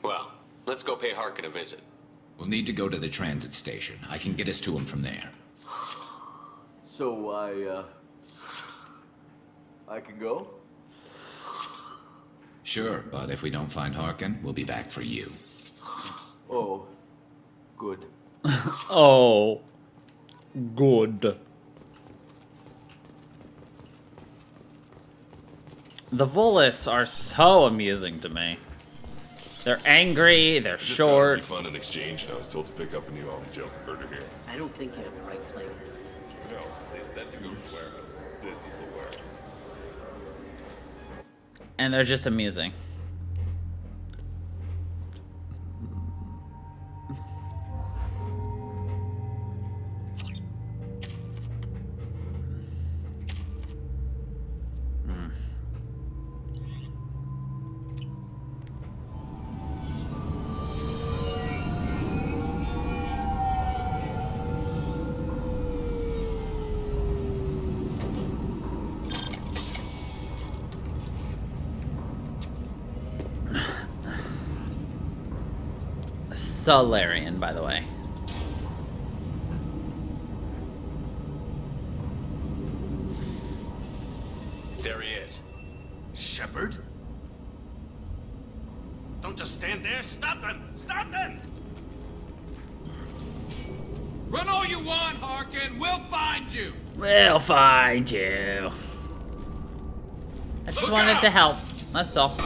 Well, let's go pay Harkin a visit. We'll need to go to the transit station. I can get us to him from there. So I can go? Sure, but if we don't find Harkin, we'll be back for you. Oh, good. Oh, good. The Volus are so amusing to me. They're angry, they're Just short. got a refund in exchange, and I was told to pick up a new Omni Gel converter here. I don't think you have the right place. No, they said to go to the warehouse. This is the warehouse. And they're just amusing. Solarian, by the way. There he is. Shepard? Don't just stand there. Stop them! Stop them! Run all you want, Harkin. We'll find you. We'll find you. I just wanted to help. That's all.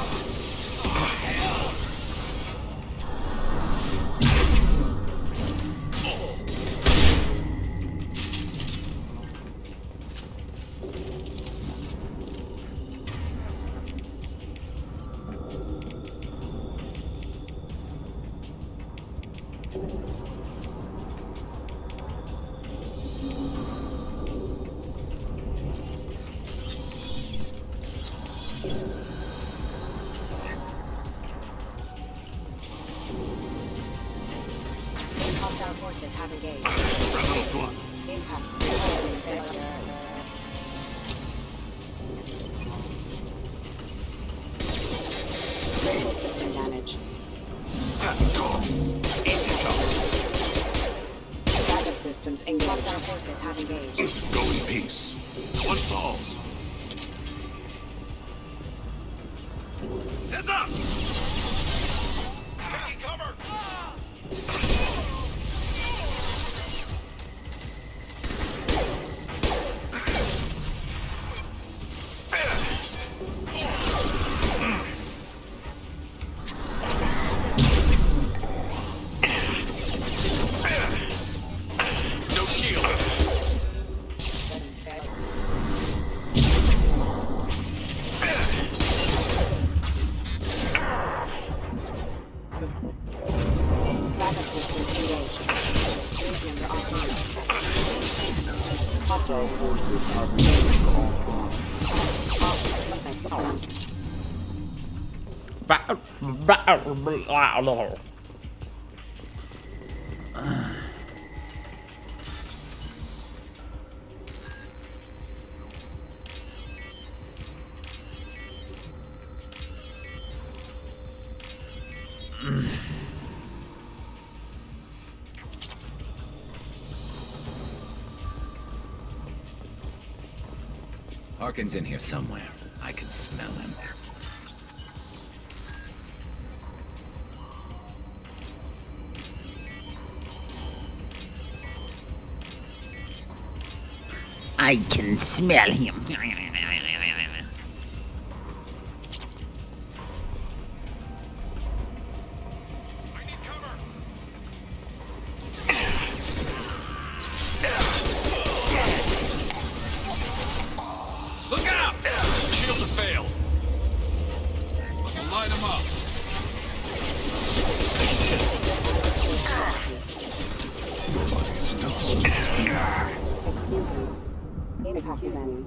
Hostile forces have engaged. Impact. System damage. Backup systems engaged. Hostile forces have engaged. Go in peace. One falls. Heads up! Taking cover! No shield. Backup systems engaged. Unit member offline. Hostile forces have Harkin's in here somewhere. I can smell him. I can smell him. Look out! Shields have failed. We'll light them up. Nobody is dust. Impact planning.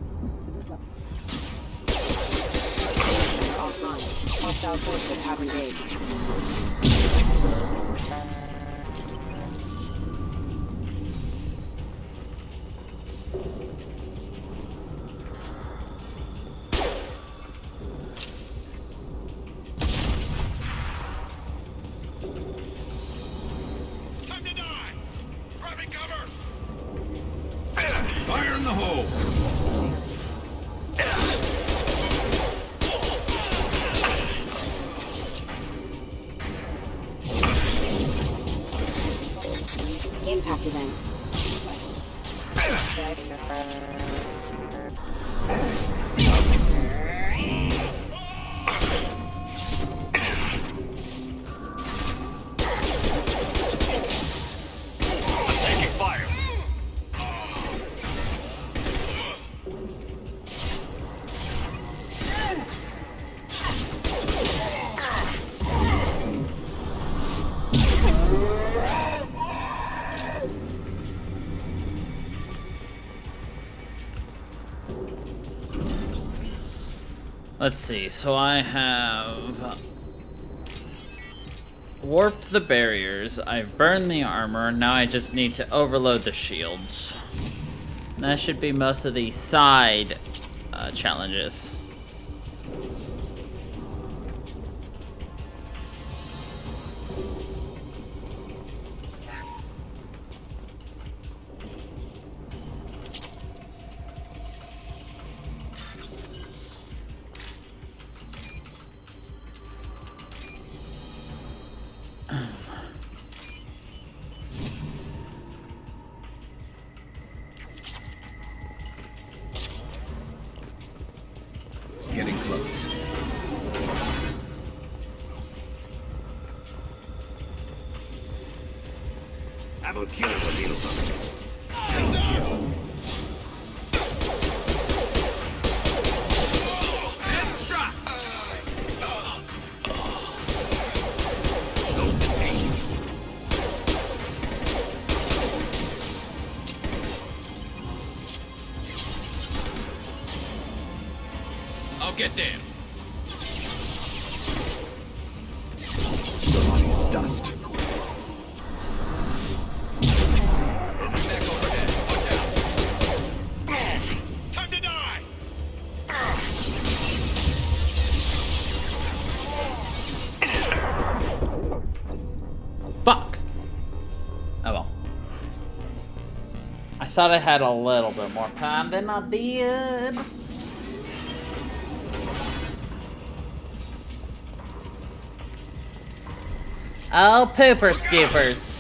Offline. Hostile forces have engaged. Time to die! Grabbing cover! Fire in the hole. Let's see, so I have warped the barriers, I've burned the armor, now I just need to overload the shields. That should be most of the side challenges. Getting close. I will kill the little fucker. I'll get there. The body is dust. Time to die! Fuck! Oh well. I thought I had a little bit more time than I did. Oh, pooper scoopers.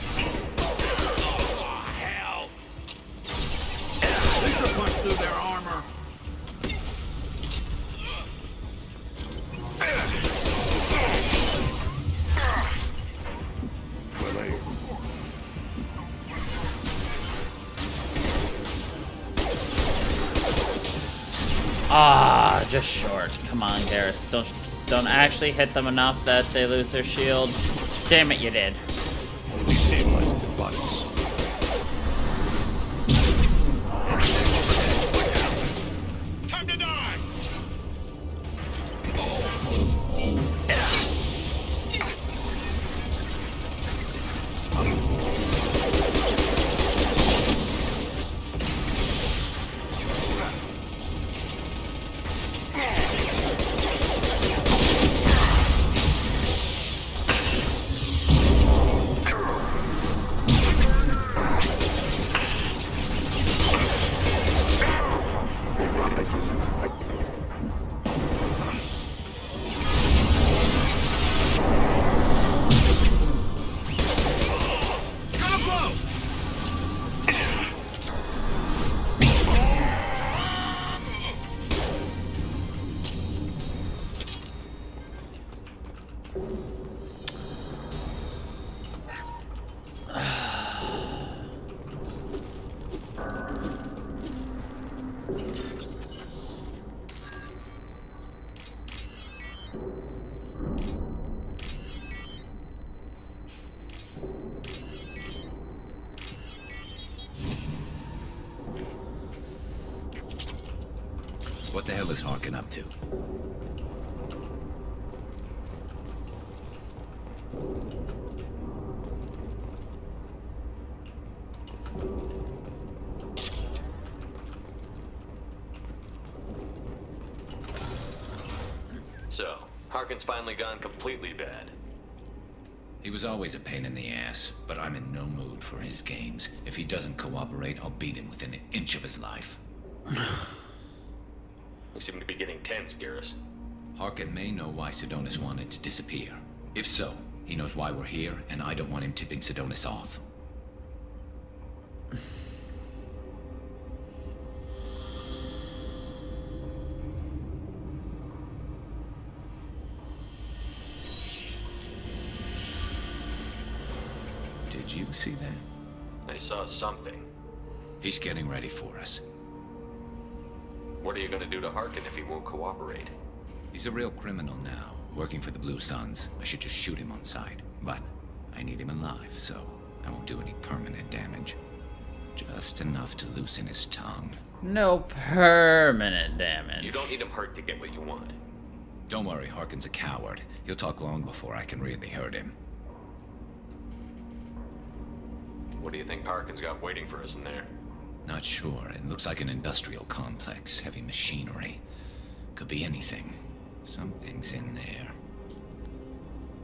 Hell! They should punch through their armor. Ah, just short. Come on, Garrus. Don't actually hit them enough that they lose their shield. Damn it, you did. Destabilize the bodies. Time to die! What the hell is Harkin up to? So, Harkin's finally gone completely bad. He was always a pain in the ass, but I'm in no mood for his games. If he doesn't cooperate, I'll beat him within an inch of his life. We seem to be getting tense, Garrus. Harkin may know why Sidonis wanted to disappear. If so, he knows why we're here, and I don't want him tipping Sidonis off. Did you see that? I saw something. He's getting ready for us. What are you gonna do to Harkin if he won't cooperate? He's a real criminal now, working for the Blue Suns. I should just shoot him on sight. But I need him alive, so I won't do any permanent damage. Just enough to loosen his tongue. No permanent damage. You don't need him hurt to get what you want. Don't worry, Harkin's a coward. He'll talk long before I can really hurt him. What do you think Harkin's got waiting for us in there? Not sure. It looks like an industrial complex. Heavy machinery. Could be anything. Something's in there.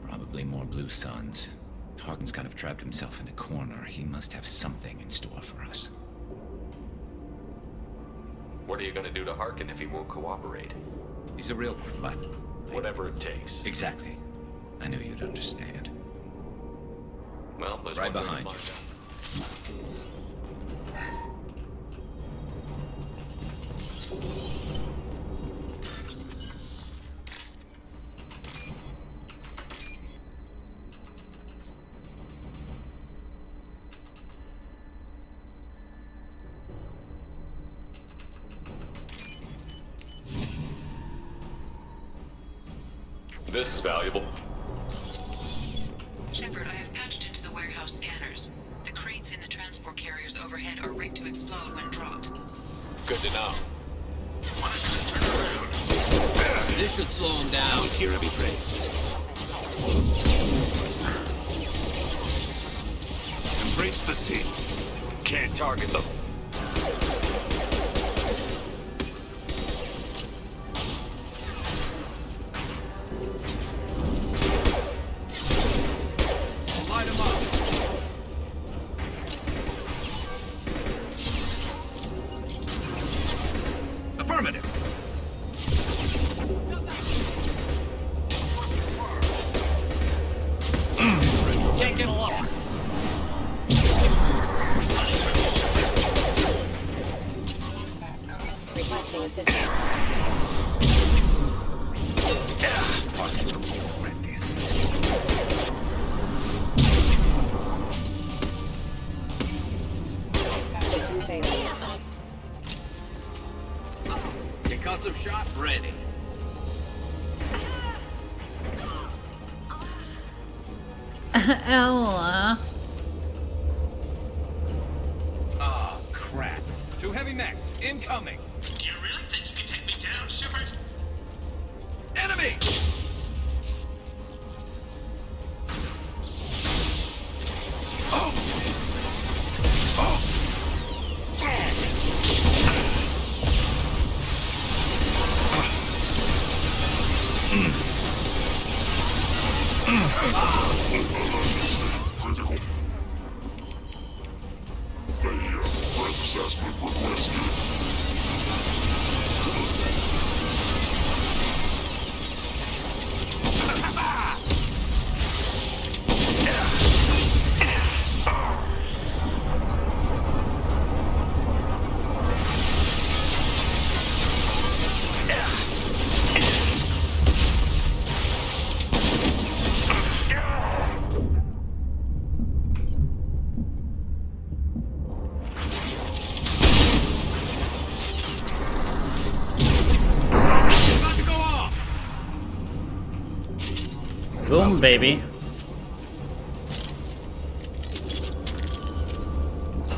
Probably more Blue Suns. Harkin's kind of trapped himself in a corner. He must have something in store for us. What are you gonna do to Harkin if he won't cooperate? He's a real one, but... Whatever it takes. Exactly. I knew you'd understand. Well, there's right one behind you. This is valuable. Shepard, I have patched into the warehouse scanners. The crates in the transport carriers overhead are rigged to explode when dropped. Good to know. This should slow him down. Hear every phrase. Embrace the scene. Can't target them. Light him up. Affirmative. Can't get along. Requesting assistance. Harkin's going to regret this. System failure. Concussive shot ready. Ella. Ah, crap. Two heavy mechs, incoming. Do you really think you can take me down, Shepard? Enemy! Critical. Failure. Threat assessment requested. Boom, baby.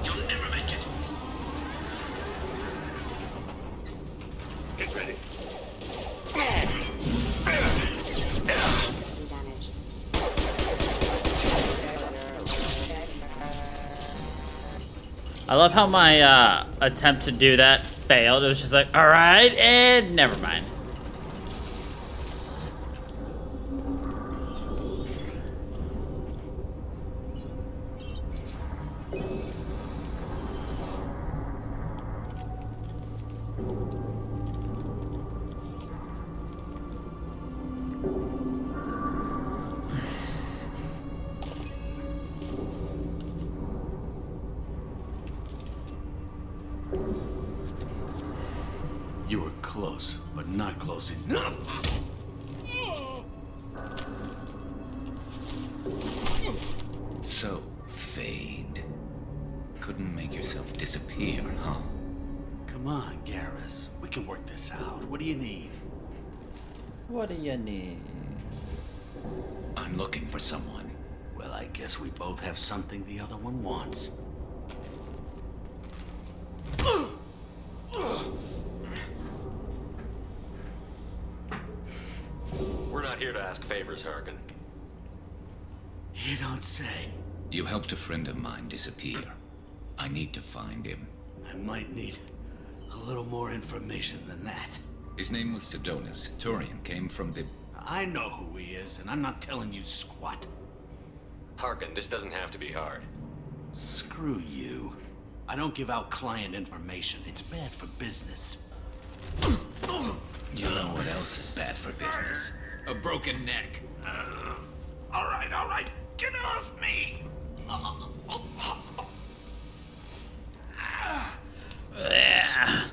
You'll never make it. Get ready. I love how my attempt to do that failed. It was just like, all right, and never mind. You were close, but not close enough. So, Fade. Couldn't make yourself disappear, huh? Come on, Garrus. We can work this out. What do you need? What do you need? I'm looking for someone. Well, I guess we both have something the other one wants. not here to ask favors, Harkin. You don't say. You helped a friend of mine disappear. I need to find him. I might need a little more information than that. His name was Sidonis. Turian came from the... I know who he is, and I'm not telling you squat. Harkin, this doesn't have to be hard. Screw you. I don't give out client information. It's bad for business. You know what else is bad for business? A broken neck. All right. Get off me!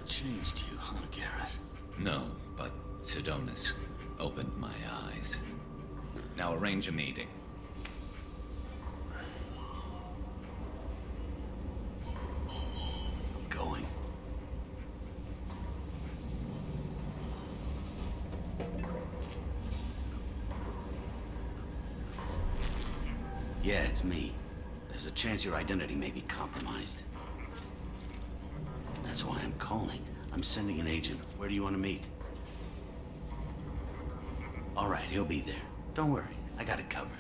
Changed you, huh, Garrett? No, but Sidonis opened my eyes. Now arrange a meeting. Going. Yeah, it's me. There's a chance your identity may be compromised. That's why I'm calling. I'm sending an agent. Where do you want to meet? All right, he'll be there. Don't worry, I got it covered.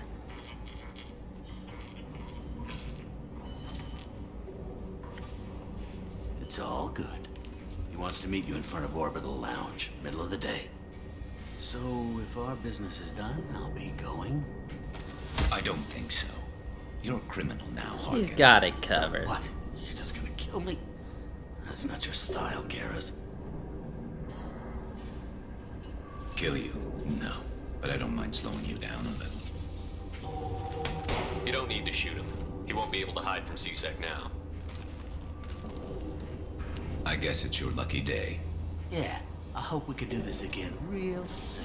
It's all good. He wants to meet you in front of Orbital Lounge, middle of the day. So, if our business is done, I'll be going. I don't think so. You're a criminal now, Harkin. He's got it covered. So what? You're just gonna kill me? That's not your style, Garrus. Kill you? No. But I don't mind slowing you down a little. You don't need to shoot him. He won't be able to hide from C-Sec now. I guess it's your lucky day. Yeah, I hope we can do this again real soon.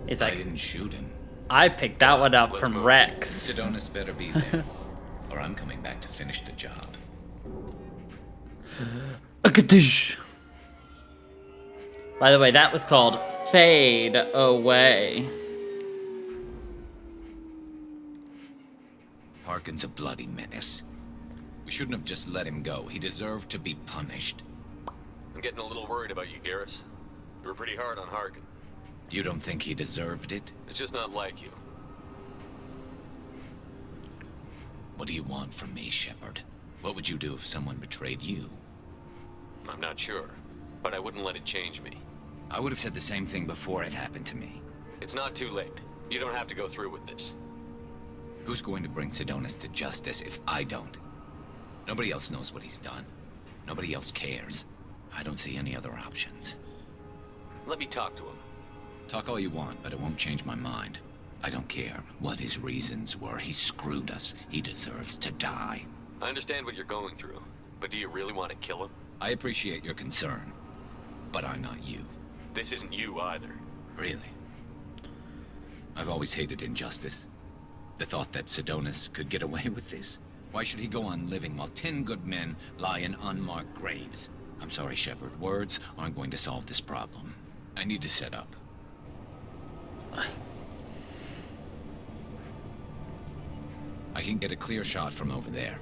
He's like, I didn't shoot him. I picked that one up from Rex. Sidonis better be there, or I'm coming back to finish the job. By the way, that was called Fade Away. Harkin's a bloody menace. We shouldn't have just let him go. He deserved to be punished. I'm getting a little worried about you, Garrus. You were pretty hard on Harkin. You don't think he deserved it? It's just not like you. What do you want from me, Shepard? What would you do if someone betrayed you? I'm not sure, but I wouldn't let it change me. I would have said the same thing before it happened to me. It's not too late. You don't have to go through with this. Who's going to bring Sidonis to justice if I don't? Nobody else knows what he's done. Nobody else cares. I don't see any other options. Let me talk to him. Talk all you want, but it won't change my mind. I don't care what his reasons were. He screwed us. He deserves to die. I understand what you're going through, but do you really want to kill him? I appreciate your concern, but I'm not you. This isn't you either. Really? I've always hated injustice. The thought that Sidonis could get away with this? Why should he go on living while 10 good men lie in unmarked graves? I'm sorry, Shepard. Words aren't going to solve this problem. I need to set up. I can get a clear shot from over there.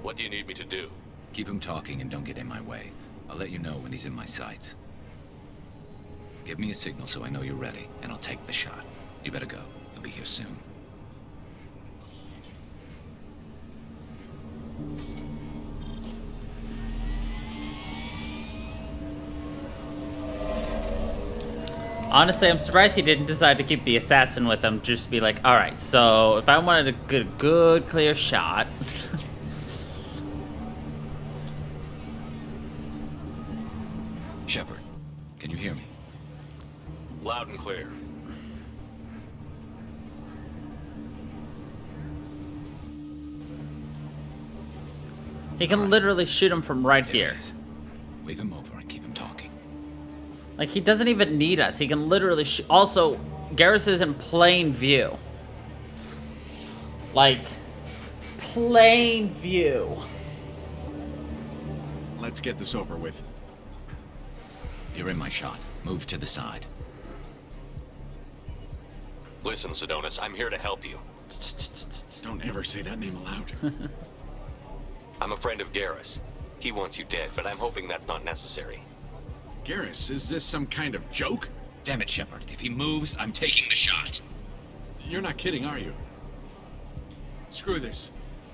What do you need me to do? Keep him talking and don't get in my way. I'll let you know when he's in my sights. Give me a signal so I know you're ready, and I'll take the shot. You better go. You'll be here soon. Honestly, I'm surprised he didn't decide to keep the assassin with him. Just be like, all right, so if I wanted a good clear shot. Shepard, can you hear me? Loud and clear. He can literally shoot him from right here. Wave him over and keep him talking. Like, he doesn't even need us. He can literally shoot. Also, Garrus is in plain view. Like, plain view. Let's get this over with. You're in my shot. Move to the side. Listen, Sidonis, I'm here to help you. Don't ever say that name aloud. I'm a friend of Garrus. He wants you dead, but I'm hoping that's not necessary. Garrus, is this some kind of joke? Damn it, Shepard. If he moves, I'm taking the shot. You're not kidding, are you? Screw this.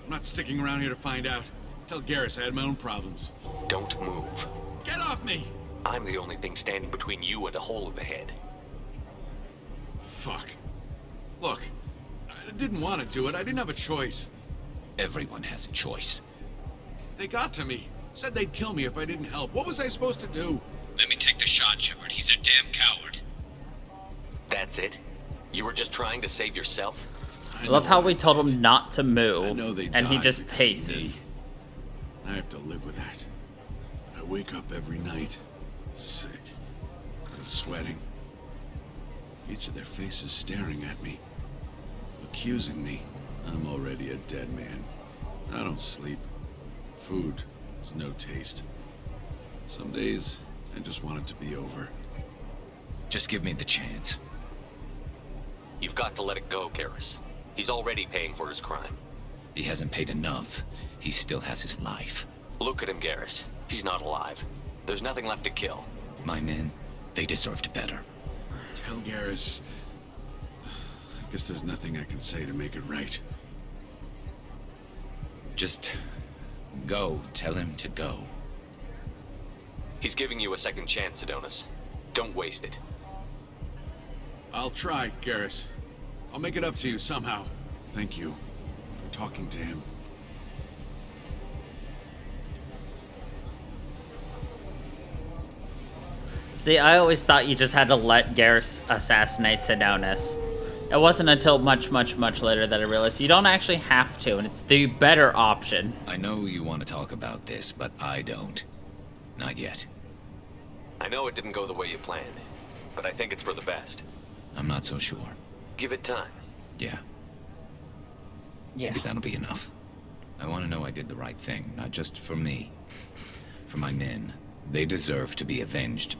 I'm not sticking around here to find out. Tell Garrus I had my own problems. Don't move. Get off me! I'm the only thing standing between you and a hole in the head. Fuck. Look, I didn't want to do it. I didn't have a choice. Everyone has a choice. They got to me. Said they'd kill me if I didn't help. What was I supposed to do? Let me take the shot, Shepard. He's a damn coward. That's it? You were just trying to save yourself? I love how we told him not to move, and he died just because of paces. me. I have to live with that. I wake up every night, sick and sweating. Each of their faces staring at me, accusing me. I'm already a dead man. I don't sleep. Food has no taste. Some days, I just want it to be over. Just give me the chance. You've got to let it go, Garrus. He's already paying for his crime. He hasn't paid enough. He still has his life. Look at him, Garrus. He's not alive. There's nothing left to kill. My men, they deserved better. Tell Garrus... I guess there's nothing I can say to make it right. Just go. Tell him to go. He's giving you a second chance, Adonis. Don't waste it. I'll try, Garrus. I'll make it up to you somehow. Thank you for talking to him. See, I always thought you just had to let Garrus assassinate Sedonis. It wasn't until much later that I realized you don't actually have to, and it's the better option. I know you want to talk about this, but I don't. Not yet. I know it didn't go the way you planned, but I think it's for the best. I'm not so sure. Give it time. Yeah. Maybe that'll be enough. I want to know I did the right thing, not just for me. For my men. They deserve to be avenged.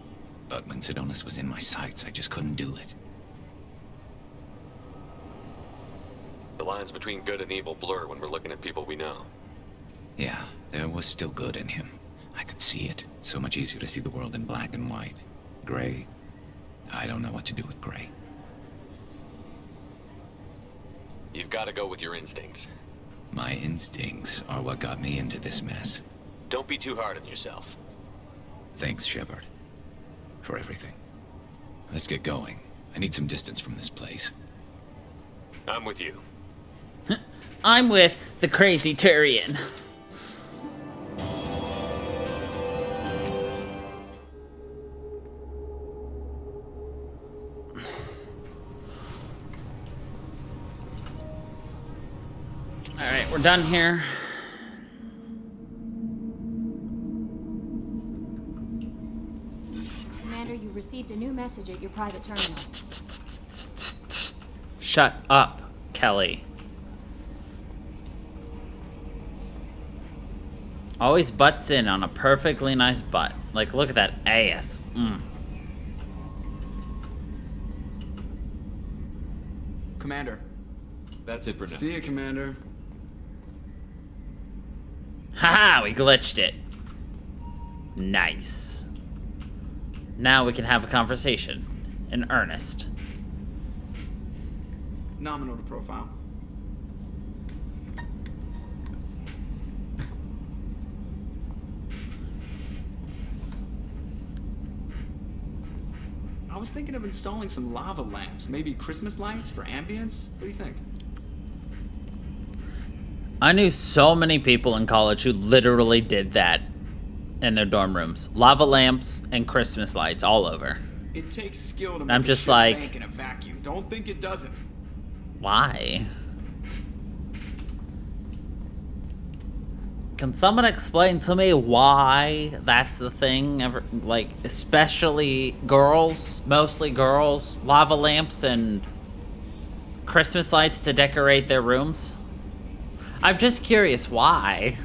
But when Sedonis was in my sights, I just couldn't do it. The lines between good and evil blur when we're looking at people we know. Yeah, there was still good in him. I could see it. So much easier to see the world in black and white. Gray. I don't know what to do with gray. You've got to go with your instincts. My instincts are what got me into this mess. Don't be too hard on yourself. Thanks, Shepard. For everything. Let's get going. I need some distance from this place. I'm with you. I'm with the crazy Turian. Alright, we're done here. Commander, you've received a new message at your private terminal. Shut up, Kelly. Always butts in on a perfectly nice butt. Like, look at that ass. Commander. That's it for now. See you, Commander. Haha, we glitched it. Nice. Now we can have a conversation. In earnest. Nominal to profile. I was thinking of installing some lava lamps, maybe Christmas lights for ambience. What do you think? I knew so many people in college who literally did that in their dorm rooms. Lava lamps and Christmas lights all over. It takes skill to And make I'm a just ship like, bank in a vacuum. Don't think it doesn't. why? Can someone explain to me why that's the thing? Like, especially girls, mostly girls, lava lamps and Christmas lights to decorate their rooms? I'm just curious why.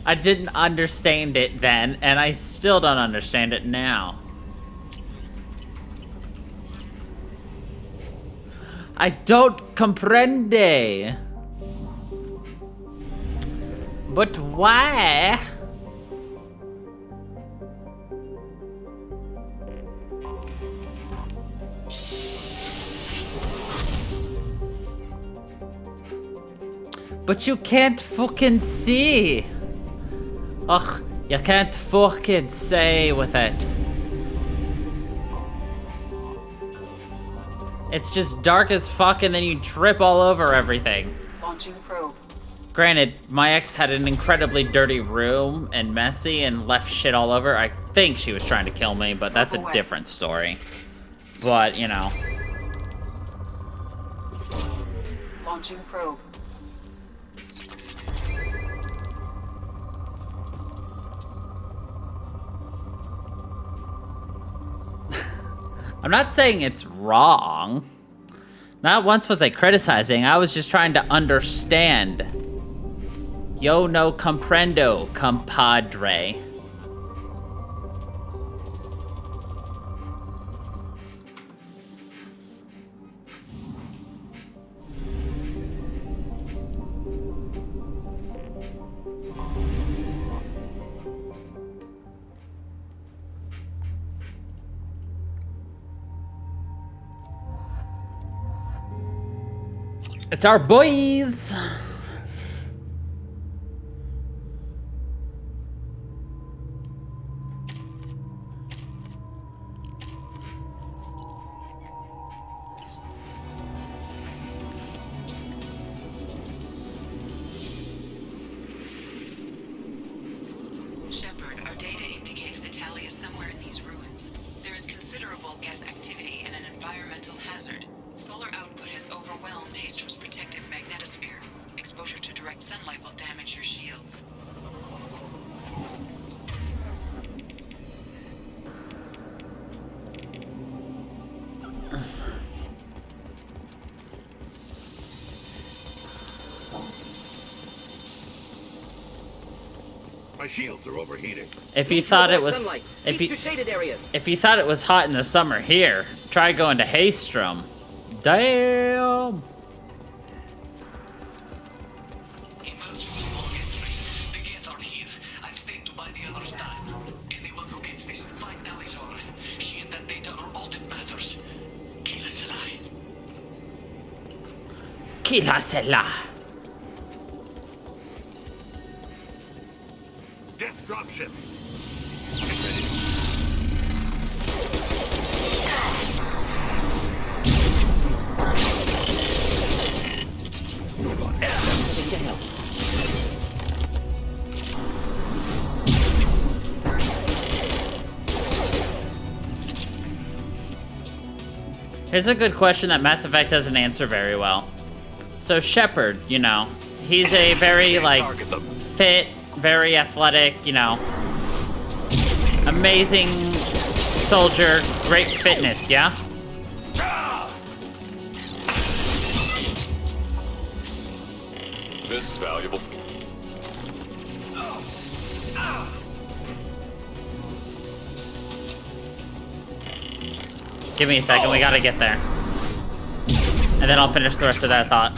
I didn't understand it then, and I still don't understand it now. I don't comprende. But why? But you can't fucking see. Ugh, you can't fucking say with it. It's just dark as fuck and then you trip all over everything. Launching probe. Granted, my ex had an incredibly dirty room and messy and left shit all over. I think she was trying to kill me, but that's a different story. But, you know. Launching probe. I'm not saying it's wrong. Not once was I criticizing, I was just trying to understand. Yo no comprendo, compadre. It's our boys! Shepard, our data indicates that Tali is somewhere in these ruins. There is considerable Geth activity and an environmental hazard. Solar output has overwhelmed Haystrom's protective magnetosphere. Exposure to direct sunlight will damage your shields. My shields are overheating. If you thought it was sunlight. if Keep you to shaded areas. if you thought it was hot in the summer here, try going to Haystrom. Damn. Kilasela. Death dropship. Here's a good question that Mass Effect doesn't answer very well. So Shepard, you know, he's a very, like, fit, very athletic, you know, amazing soldier, great fitness, yeah? This is valuable. Give me a second, we gotta get there. And then I'll finish the rest of that thought.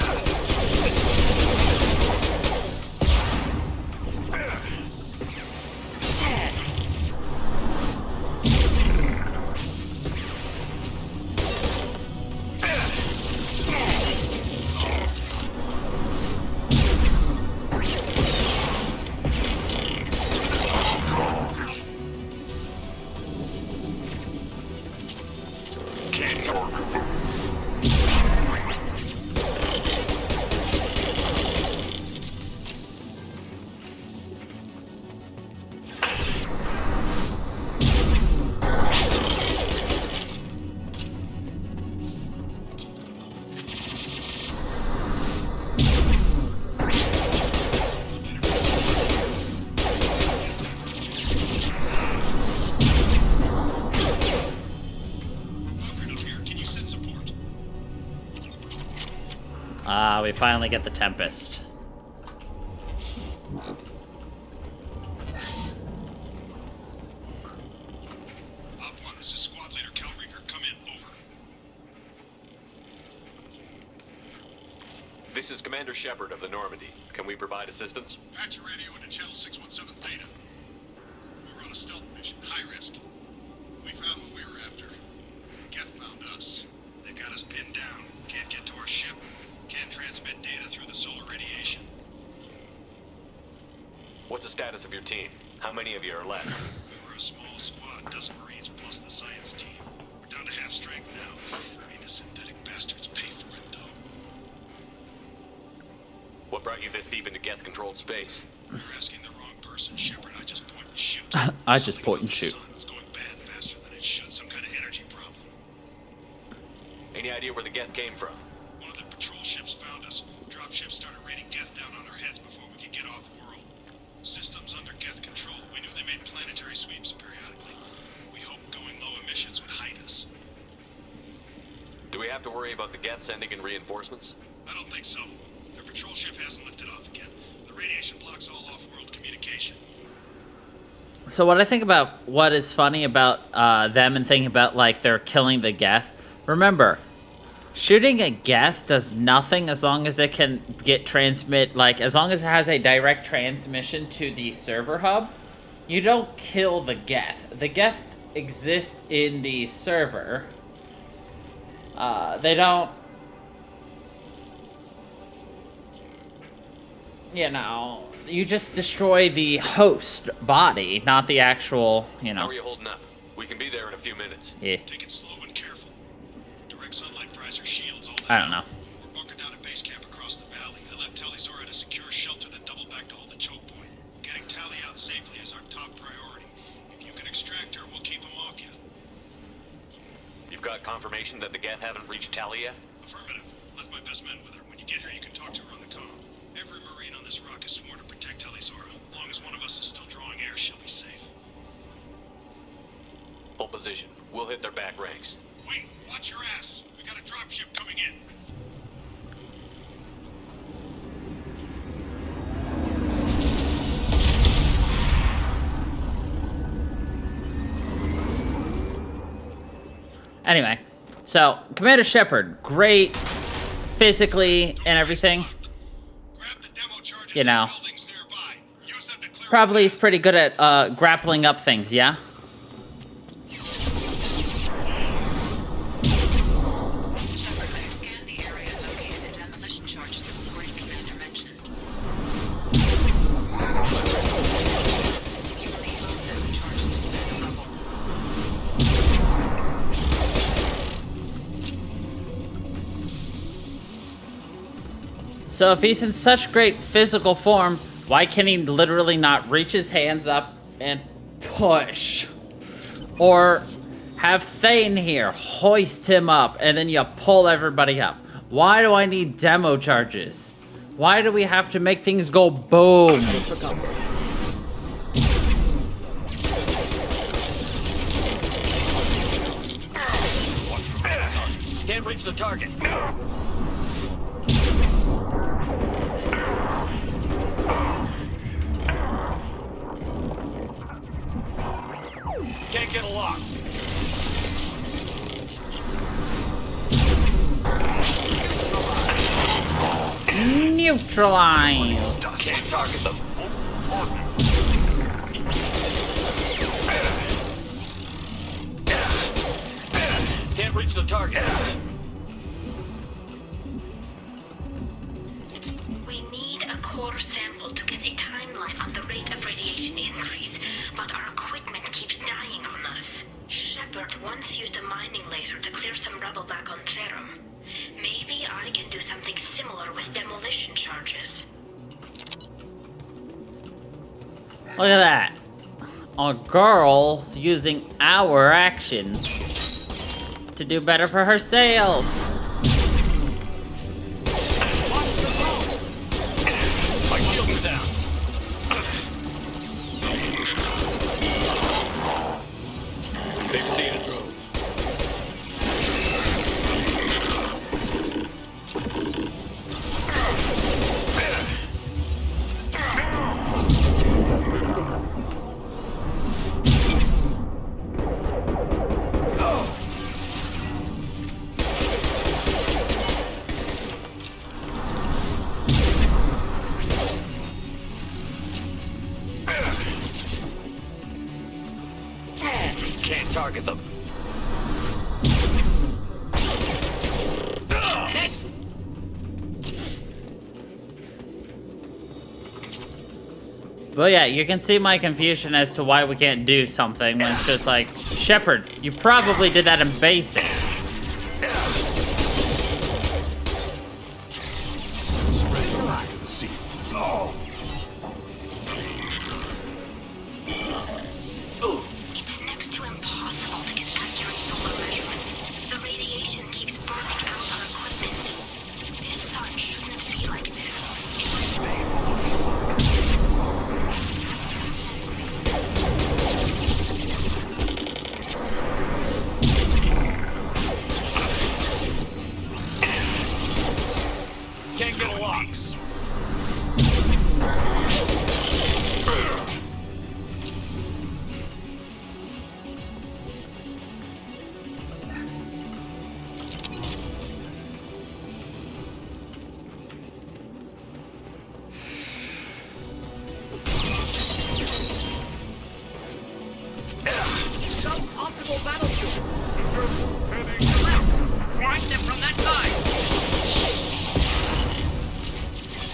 We finally get the Tempest. Op 1, this is Squad Leader Calum. Over. This is Commander Shepard of the Normandy. Can we provide assistance? Patch your radio into channel 617 Theta. We're on a stealth mission, high risk. We found what we were after. Geth found us. They got us pinned down. Can't get to our ship. Can't transmit data through the solar radiation. What's the status of your team? How many of you are left? We're a small squad, dozen Marines plus the science team. We're down to half strength now. May the synthetic bastards pay for it, though. What brought you this deep into Geth-controlled space? You're asking the wrong person, Shepard. I just point and shoot. I just point and shoot. It's going bad faster than it should. Some kind of energy problem. Any idea where the Geth came from? One of the patrol ships found us. Dropships started raining Geth down on our heads before we could get off world. Systems under Geth control. We knew they made planetary sweeps periodically. We hoped going low emissions would hide us. Do we have to worry about the Geth sending in reinforcements? I don't think so. Their patrol ship hasn't lifted off again. The radiation blocks all off-world communication. So what I think about what is funny about them and thinking about like they're killing the Geth. Remember, shooting a Geth does nothing as long as it can as long as it has a direct transmission to the server hub. You don't kill the Geth. The Geth exist in the server. They don't, you just destroy the host body, not the actual, How are you holding up? We can be there in a few minutes. Yeah. Take it slow and careful. Direct sunlight fries our shields all day. I don't know. We're bunkered down at base camp across the valley. I left Tali'Zorah at a secure shelter, then doubled back to hold the choke point. Getting Tali out safely is our top priority. If you can extract her, we'll keep him off you. You've got confirmation that the Geth haven't reached Tali yet? Affirmative. Left my best men with her. When you get here, you can talk to her on the comm. Every Marine on this rock is sworn to protect Tali'Zorah. As long as one of us is still drawing air, she'll be safe. Hold position. We'll hit their back ranks. Wait, watch your ass. We got a dropship coming in. Anyway, so Commander Shepard, great physically and everything. Probably is pretty good at grappling up things, yeah? So if he's in such great physical form, why can he literally not reach his hands up and push? Or have Thane here hoist him up and then you pull everybody up? Why do I need demo charges? Why do we have to make things go boom? Can't reach the target. Can't get a lock. Neutralized. Can't target them. Can't reach the target. We need a core sample to get a timeline on the rate of radiation increase, but our equipment keeps dying on us. Shepard once used a mining laser to clear some rubble back on Therum. Maybe I can do something similar with demolition charges. Look at that. A girl's using our actions to do better for herself. My shields are down. They've seen it. target them. Next! But yeah, you can see my confusion as to why we can't do something when it's just like, Shepard, you probably did that in basic. It's next to impossible to get accurate solar measurements. The radiation keeps burning out our equipment. This sun shouldn't be like this. Can't get a lock. Some optical battleship. Crush them from that side.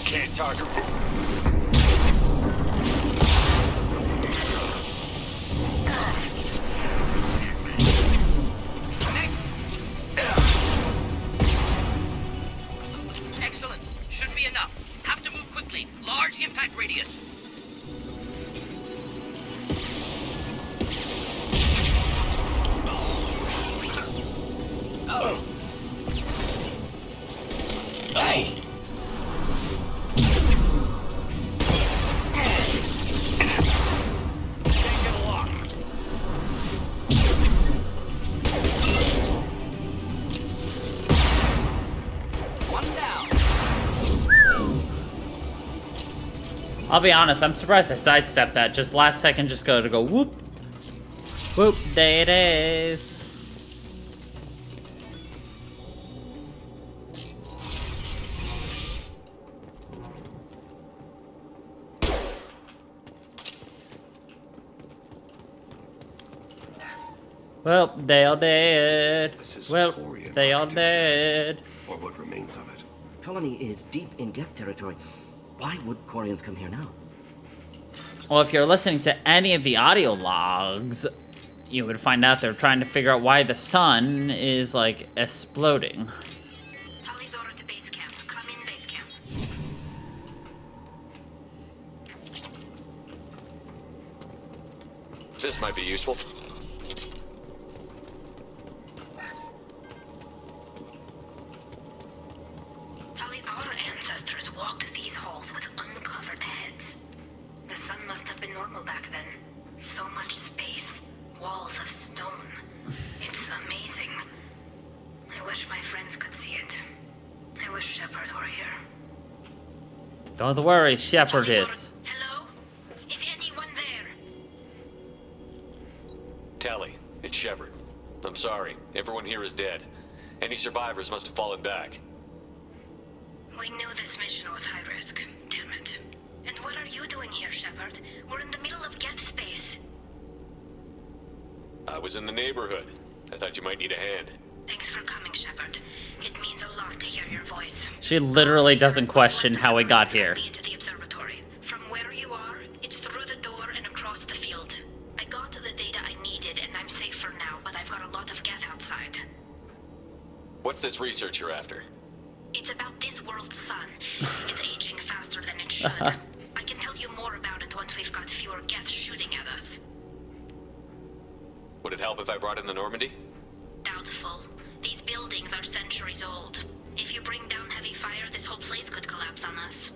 Can't target. Excellent. Should be enough. Have to move quickly. Large impact radius. Hey! Can't get a lock. One down. I'll be honest, I'm surprised I sidestepped that. Just last second, just go whoop. Whoop, there it is. Well, they all dead. Well, they all dead. Or what remains of it. Colony is deep in Geth territory. Why would Quarians come here now? Well, if you're listening to any of the audio logs, you would find out they're trying to figure out why the sun is, like, exploding. Tully's order to base camp. Come in base camp. This might be useful. Our ancestors walked these halls with uncovered heads. The sun must have been normal back then. So much space, walls of stone. It's amazing. I wish my friends could see it. I wish Shepard were here. Don't worry, Shepard is. Hello? Is anyone there? Tally, it's Shepard. I'm sorry. Everyone here is dead. Any survivors must have fallen back. We knew this mission was high risk. Damn it. And what are you doing here, Shepard? We're in the middle of Geth space. I was in the neighborhood. I thought you might need a hand. Thanks for coming, Shepard. It means a lot to hear your voice. She literally doesn't question how we got here. Into the observatory. From where you are, it's through the door and across the field. I got to the data I needed, and I'm safe for now, but I've got a lot of Geth outside. What's this research you're after? It's about this world's sun. It's aging faster than it should. I can tell you more about it once we've got fewer Geth shooting at us. Would it help if I brought in the Normandy? Doubtful. These buildings are centuries old. If you bring down heavy fire, this whole place could collapse on us.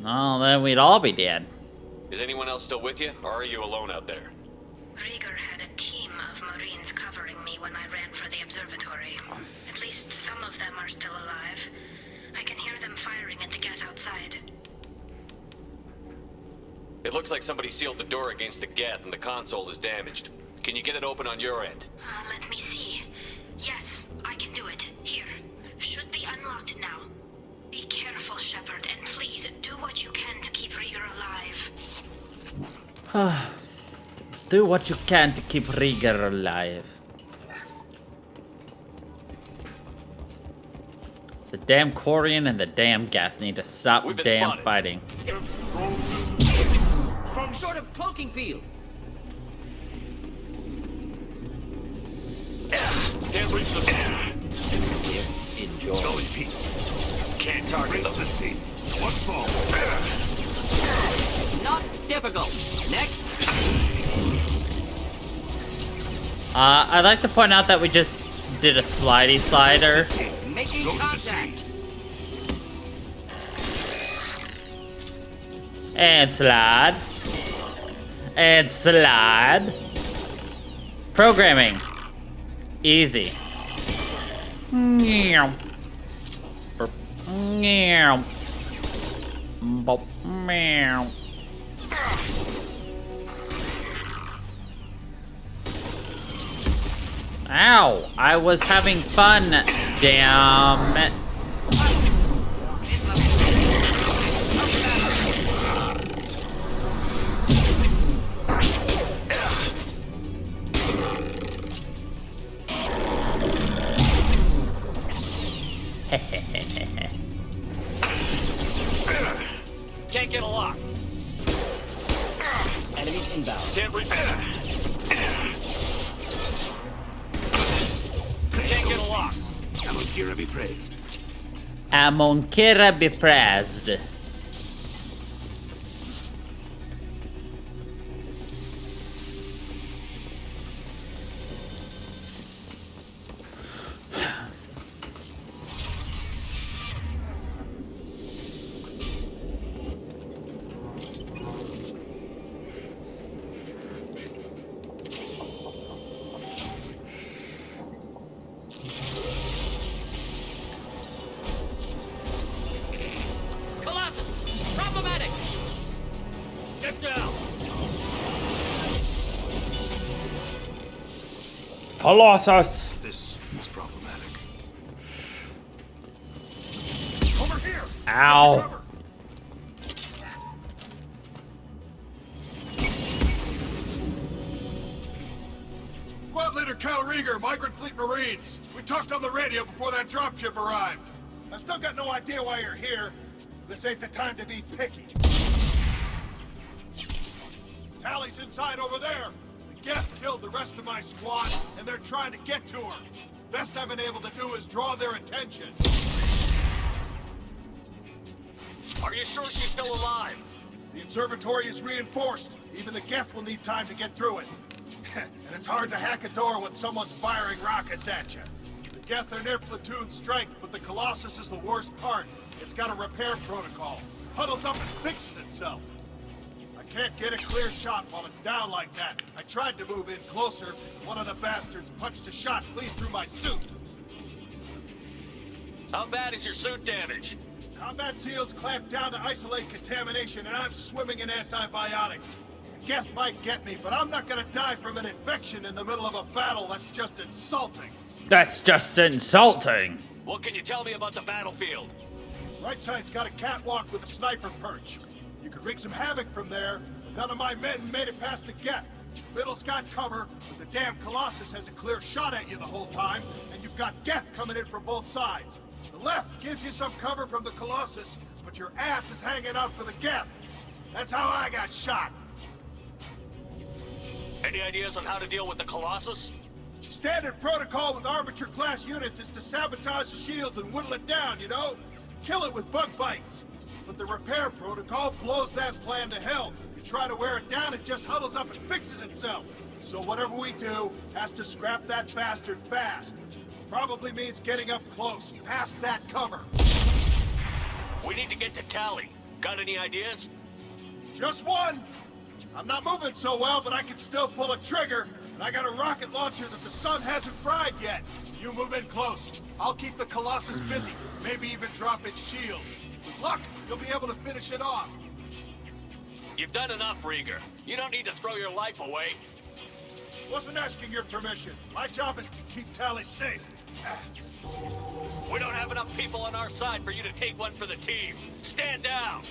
Oh, then we'd all be dead. Is anyone else still with you, or are you alone out there? Rieger had a team of Marines covering me when I ran for the observatory. At least some of them are still alive. I can hear them firing at the Geth outside. It looks like somebody sealed the door against the Geth and the console is damaged. Can you get it open on your end? Let me see. Yes, I can do it. Here. Should be unlocked now. Be careful, Shepard, and please do what you can to keep Rieger alive. Do what you can to keep Rieger alive. The damn Quarian and the damn Geth need to stop damn spotted. fighting. Some sort of cloaking field. Can't reach the enjoy. Go in peace. Can't target the scene. What fall? Not difficult. Next. I'd like to point out that we just did a slidey slider. Making contact. And slide. And slide. Programming. Easy. Meow. Meow. Meow. Ow! I was having fun. Damn it. Can't get a lock. Enemies inbound. Can't reach. Can't get a lock. Amonkira be praised. Amonkira be praised. Colossus! This is problematic. Over here! Ow! Squad leader Cal Rieger, Migrant Fleet Marines. We talked on the radio before that dropship arrived. I still got no idea why you're here. This ain't the time to be picky. Tally's inside over there. The Geth killed the rest of my squad, and they're trying to get to her. Best I've been able to do is draw their attention. Are you sure she's still alive? The observatory is reinforced. Even the Geth will need time to get through it. And it's hard to hack a door when someone's firing rockets at you. The Geth are near platoon strength, but the Colossus is the worst part. It's got a repair protocol. Huddles up and fixes itself. I can't get a clear shot while it's down like that. I tried to move in closer. One of the bastards punched a shot clean through my suit. How bad is your suit damaged? Combat seals clamped down to isolate contamination, and I'm swimming in antibiotics. The Geth might get me, but I'm not gonna die from an infection in the middle of a battle. That's just insulting. That's just insulting. What can you tell me about the battlefield? Right side's got a catwalk with a sniper perch. You could wreak some havoc from there, but none of my men made it past the Geth. Middle's got cover, but the damn Colossus has a clear shot at you the whole time, and you've got Geth coming in from both sides. The left gives you some cover from the Colossus, but your ass is hanging out for the Geth. That's how I got shot. Any ideas on how to deal with the Colossus? Standard protocol with armature-class units is to sabotage the shields and whittle it down, you know? Kill it with bug bites. But the repair protocol blows that plan to hell. You try to wear it down, it just huddles up and fixes itself. So whatever we do has to scrap that bastard fast. Probably means getting up close, past that cover. We need to get to Tally. Got any ideas? Just one. I'm not moving so well, but I can still pull a trigger. And I got a rocket launcher that the sun hasn't fried yet. You move in close. I'll keep the Colossus busy. Maybe even drop its shields. With luck, you'll be able to finish it off. You've done enough, Rieger. You don't need to throw your life away. Wasn't asking your permission. My job is to keep Tally safe. We don't have enough people on our side for you to take one for the team. Stand down.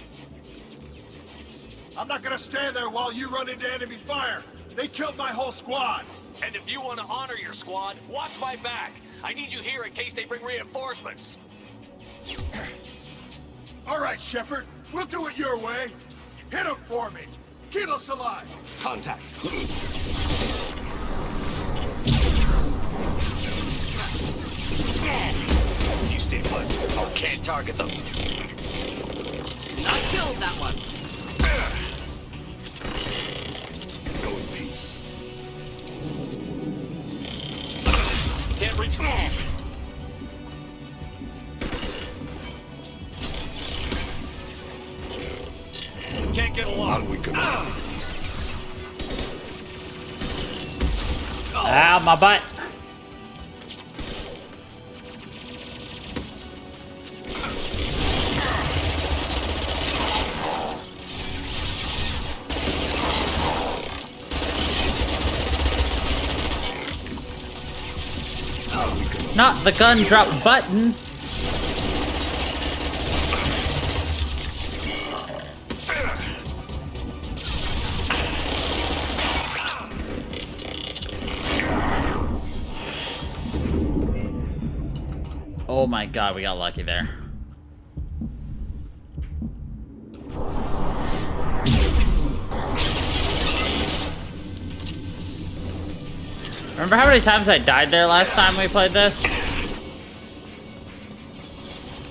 I'm not gonna stand there while you run into enemy fire. They killed my whole squad. And if you want to honor your squad, watch my back. I need you here in case they bring reinforcements. All right, Shepard. We'll do it your way. Hit him for me. Keep us alive. Contact. You stay put. I can't target them. Not killed, that one. Go in peace. Can't reach. Can't get along. Ow, my butt. Not the gun drop button. Oh my god, we got lucky there. Remember how many times I died there last time we played this?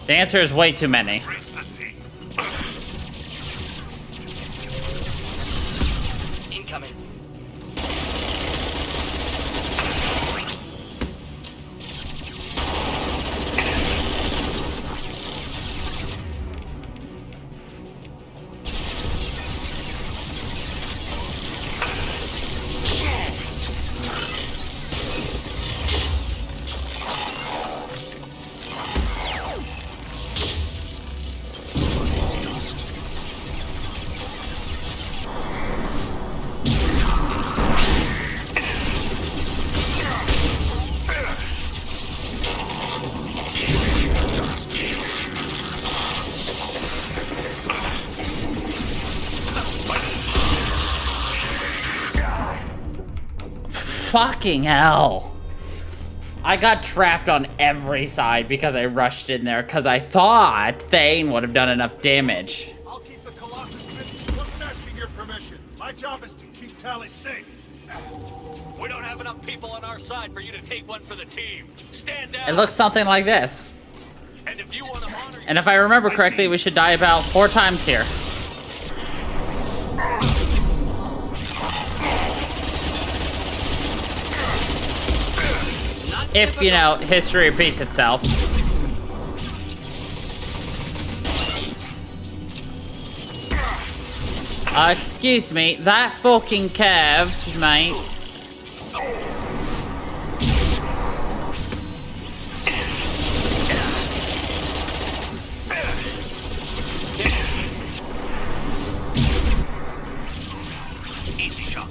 The answer is way too many. Incoming. Fucking hell. I got trapped on every side because I rushed in there because I thought Thane would have done enough damage. I'll keep the Colossus busy. Wasn't asking your permission. My job is to keep Tally safe. We don't have enough people on our side for you to take one for the team. Stand down. It looks something like this. And if you want to honor And if I remember correctly, we should die about 4 times here. If, you know, history repeats itself. Excuse me, that fucking curve, mate. easy shot.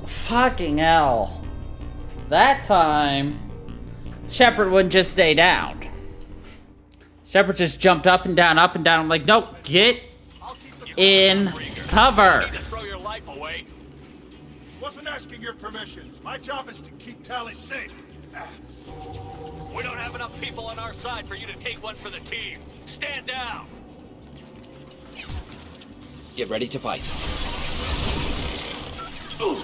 Fucking hell. That time, Shepard wouldn't just stay down. Shepard just jumped up and down, up and down. I'm like, nope, get in cover. Throw your life away. Wasn't asking your permission. My job is to keep Tally safe. We don't have enough people on our side for you to take one for the team. Stand down. Get ready to fight. Ooh.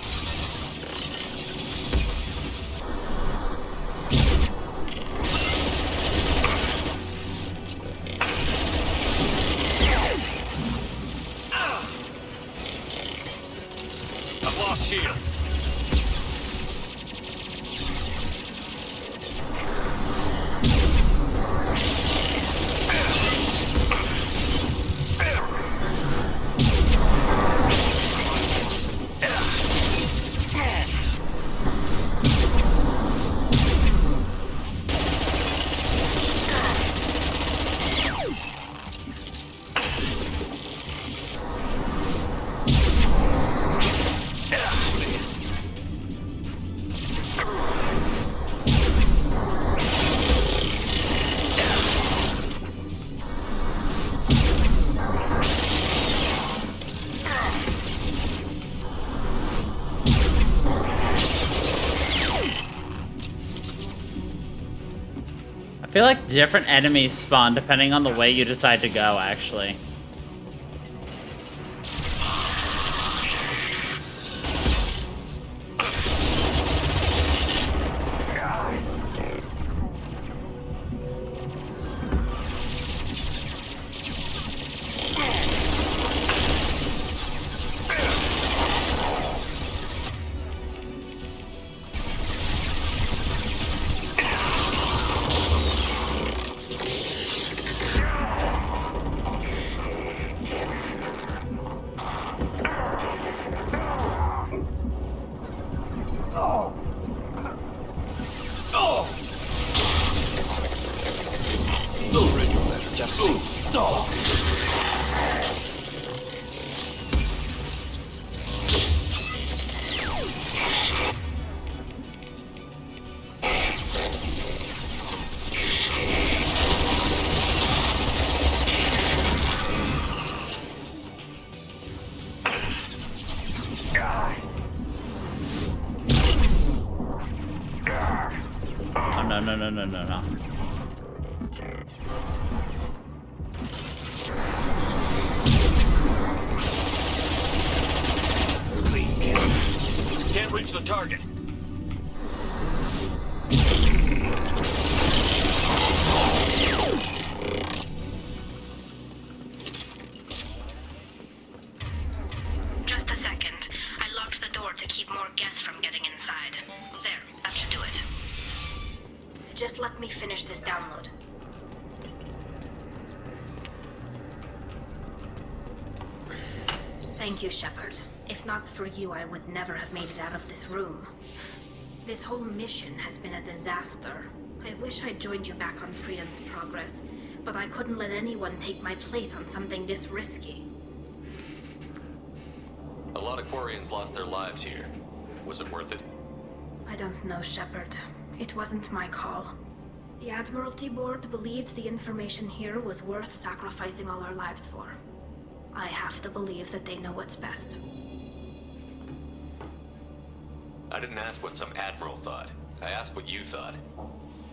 feel like different enemies spawn depending on the way you decide to go, actually. No. Can't reach the target. Just a second. I locked the door to keep more gas from getting inside. There, that should do it. Just let me finish this download. Thank you, Shepard. If not for you, I would never have made it out of this room. This whole mission has been a disaster. I wish I'd joined you back on Freedom's Progress, but I couldn't let anyone take my place on something this risky. A lot of Quarians lost their lives here. Was it worth it? I don't know, Shepard. It wasn't my call. The Admiralty Board believed the information here was worth sacrificing all our lives for. I have to believe that they know what's best. I didn't ask what some admiral thought. I asked what you thought.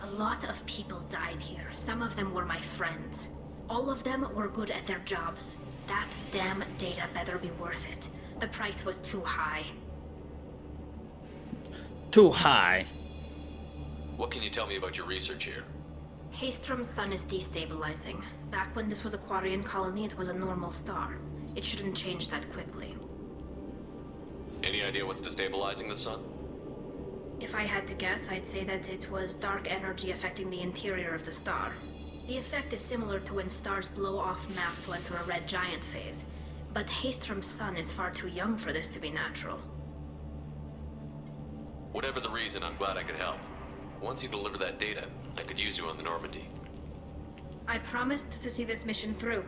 A lot of people died here. Some of them were my friends. All of them were good at their jobs. That damn data better be worth it. The price was too high. Too high. What can you tell me about your research here? Haystrom's sun is destabilizing. Back when this was a Quarian colony, it was a normal star. It shouldn't change that quickly. Any idea what's destabilizing the sun? If I had to guess, I'd say that it was dark energy affecting the interior of the star. The effect is similar to when stars blow off mass to enter a red giant phase. But Haystrom's sun is far too young for this to be natural. Whatever the reason, I'm glad I could help. Once you deliver that data, I could use you on the Normandy. I promised to see this mission through.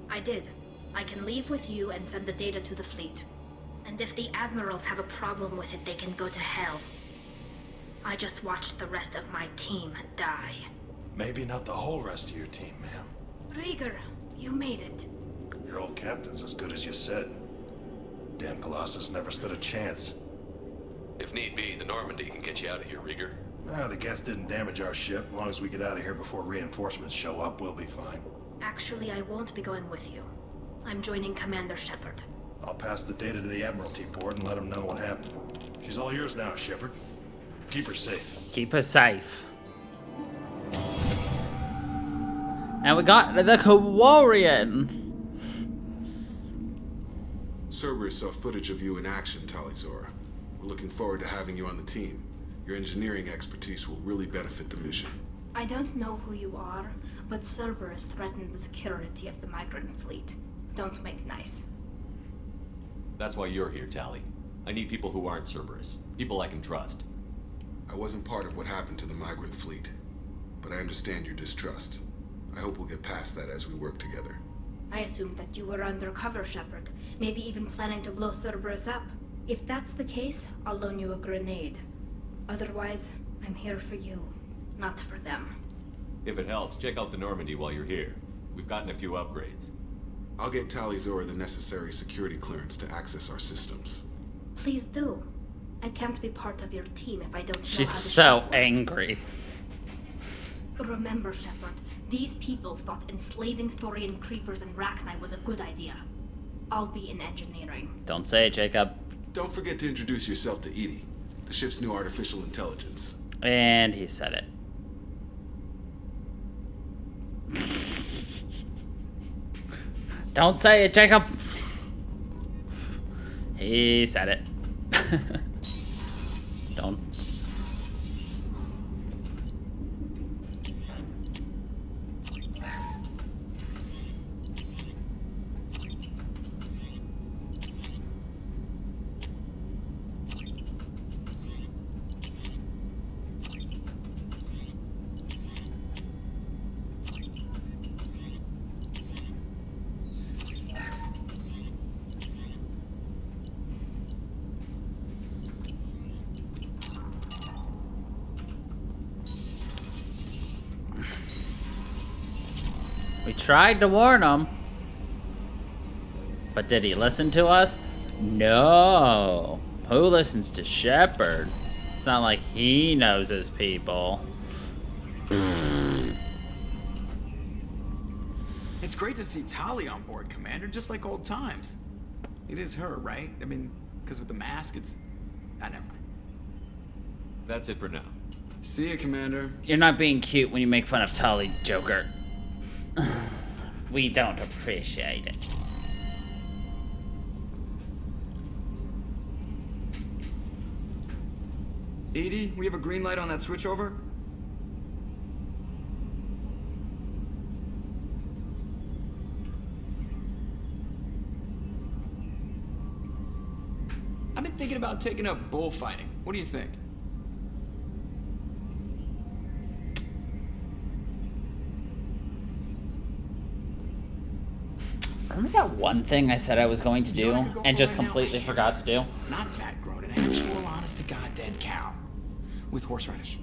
I did. I can leave with you and send the data to the fleet. And if the admirals have a problem with it, they can go to hell. I just watched the rest of my team die. Maybe not the whole rest of your team, ma'am. Rieger, you made it. Your old captain's as good as you said. Damn Colossus never stood a chance. If need be, the Normandy can get you out of here, Rieger. The Geth didn't damage our ship. As long as we get out of here before reinforcements show up, we'll be fine. Actually, I won't be going with you. I'm joining Commander Shepard. I'll pass the data to the Admiralty Board and let them know what happened. She's all yours now, Shepard. Keep her safe. Keep her safe. And we got the Quarian. Cerberus saw footage of you in action, Talizora. We're looking forward to having you on the team. Your engineering expertise will really benefit the mission. I don't know who you are, but Cerberus threatened the security of the migrant fleet. Don't make nice. That's why you're here, Tali. I need people who aren't Cerberus. People I can trust. I wasn't part of what happened to the migrant fleet, but I understand your distrust. I hope we'll get past that as we work together. I assumed that you were undercover, Shepard. Maybe even planning to blow Cerberus up. If that's the case, I'll loan you a grenade. Otherwise, I'm here for you, not for them. If it helps, check out the Normandy while you're here. We've gotten a few upgrades. I'll get Talizora the necessary security clearance to access our systems. Please do. I can't be part of your team if I don't know She's how the so ship works. angry. Remember, Shepard, these people thought enslaving Thorian creepers and Rachni was a good idea. I'll be in engineering. Don't say it, Jacob. Don't forget to introduce yourself to Edie, the ship's new artificial intelligence. And he said it. Don't say it, Jacob. He said it. Don't. We tried to warn him. But did he listen to us? No. Who listens to Shepard? It's not like he knows his people. It's great to see Tali on board, Commander, just like old times. It is her, right? I mean, because with the mask, it's... never mind. That's it for now. See ya, Commander. You're not being cute when you make fun of Tali, Joker. We don't appreciate it. Edie, we have a green light on that switchover? I've been thinking about taking up bullfighting. What do you think? Remember that one thing I said I was going to do and just completely forgot to do? Not fat grown, an actual honest-to-God dead cow. With horseradish.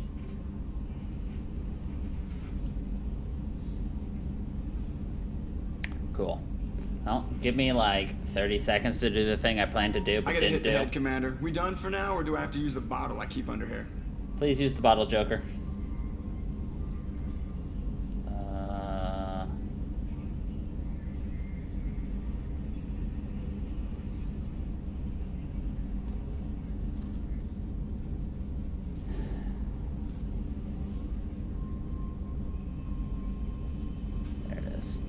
Cool. Well, give me like 30 seconds to do the thing I planned to do but I gotta didn't hit the do. head, Commander. We done for now, or do I have to use the bottle I keep under here? Please use the bottle, Joker. There it is.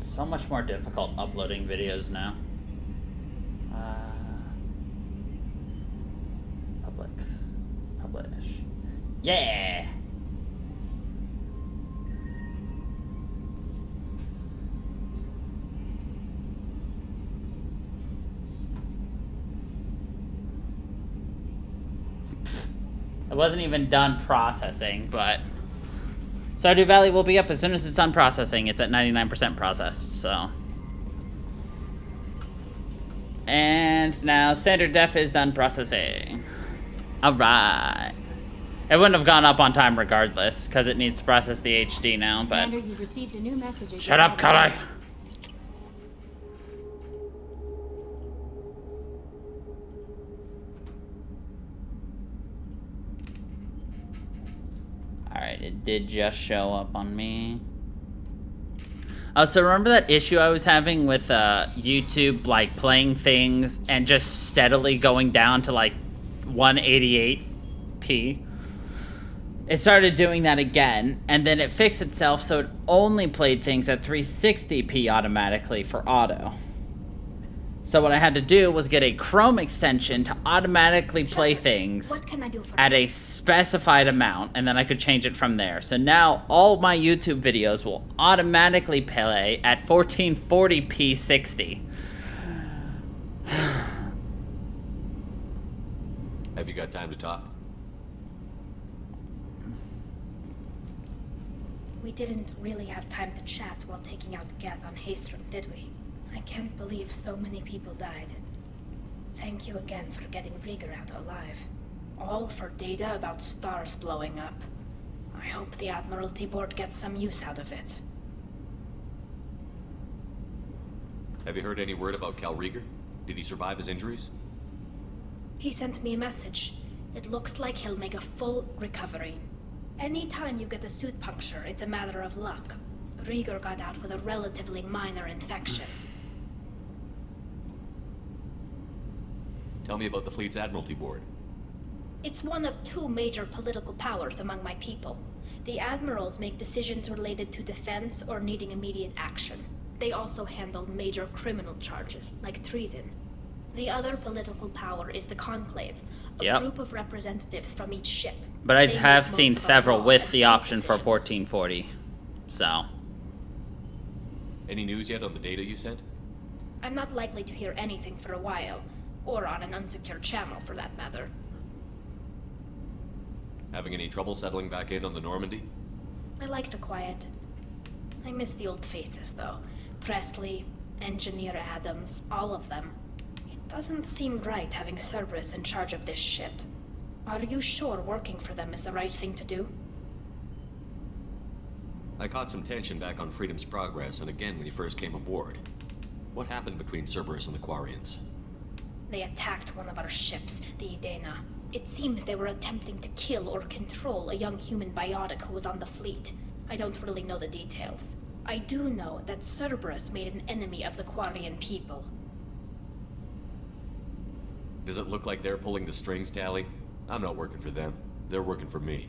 So much more difficult uploading videos now. Publish. Yeah! It wasn't even done processing, but Stardew Valley will be up as soon as it's done processing. It's at 99% processed, so. And now standard def is done processing. Alright. It wouldn't have gone up on time regardless, because it needs to process the HD now, but. Commander, you've received a new message. Shut up, Calum! Alright, it did just show up on me. So remember that issue I was having with YouTube, like, playing things and just steadily going down to, like, 188p? It started doing that again, and then it fixed itself so it only played things at 360p automatically for auto. So what I had to do was get a Chrome extension to automatically play things What can I do for at a specified amount, and then I could change it from there. So now all my YouTube videos will automatically play at 1440p 60. Have you got time to talk? We didn't really have time to chat while taking out Geth on Haystrom, did we? I can't believe so many people died. Thank you again for getting Rieger out alive. All for data about stars blowing up. I hope the Admiralty Board gets some use out of it. Have you heard any word about Cal Rieger? Did he survive his injuries? He sent me a message. It looks like he'll make a full recovery. Anytime you get a suit puncture, it's a matter of luck. Rieger got out with a relatively minor infection. Tell me about the fleet's Admiralty Board. It's one of two major political powers among my people. The admirals make decisions related to defense or needing immediate action. They also handle major criminal charges, like treason. The other political power is the Conclave, a group of representatives from each ship. But I They have make seen most of our several laws with and the make option for decisions. 1440. So. Any news yet on the data you sent? I'm not likely to hear anything for a while, or on an unsecured channel for that matter. Having any trouble settling back in on the Normandy? I like the quiet. I miss the old faces, though. Presley, Engineer Adams, all of them. It doesn't seem right having Cerberus in charge of this ship. Are you sure working for them is the right thing to do? I caught some tension back on Freedom's Progress and again when you first came aboard. What happened between Cerberus and the Quarians? They attacked one of our ships, the Edena. It seems they were attempting to kill or control a young human biotic who was on the fleet. I don't really know the details. I do know that Cerberus made an enemy of the Quarian people. Does it look like they're pulling the strings, Tally? I'm not working for them. They're working for me.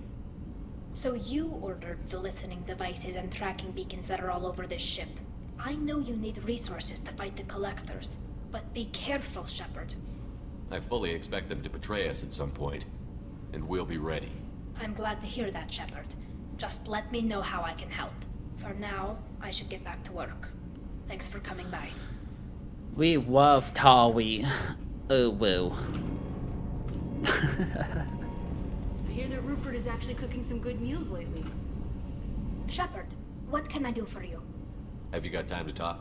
So you ordered the listening devices and tracking beacons that are all over this ship. I know you need resources to fight the Collectors, but be careful, Shepard. I fully expect them to betray us at some point, and we'll be ready. I'm glad to hear that, Shepard. Just let me know how I can help. For now, I should get back to work. Thanks for coming by. We love Tawi. Oh, woo. I hear that Rupert is actually cooking some good meals lately. Shepard, what can I do for you? Have you got time to talk?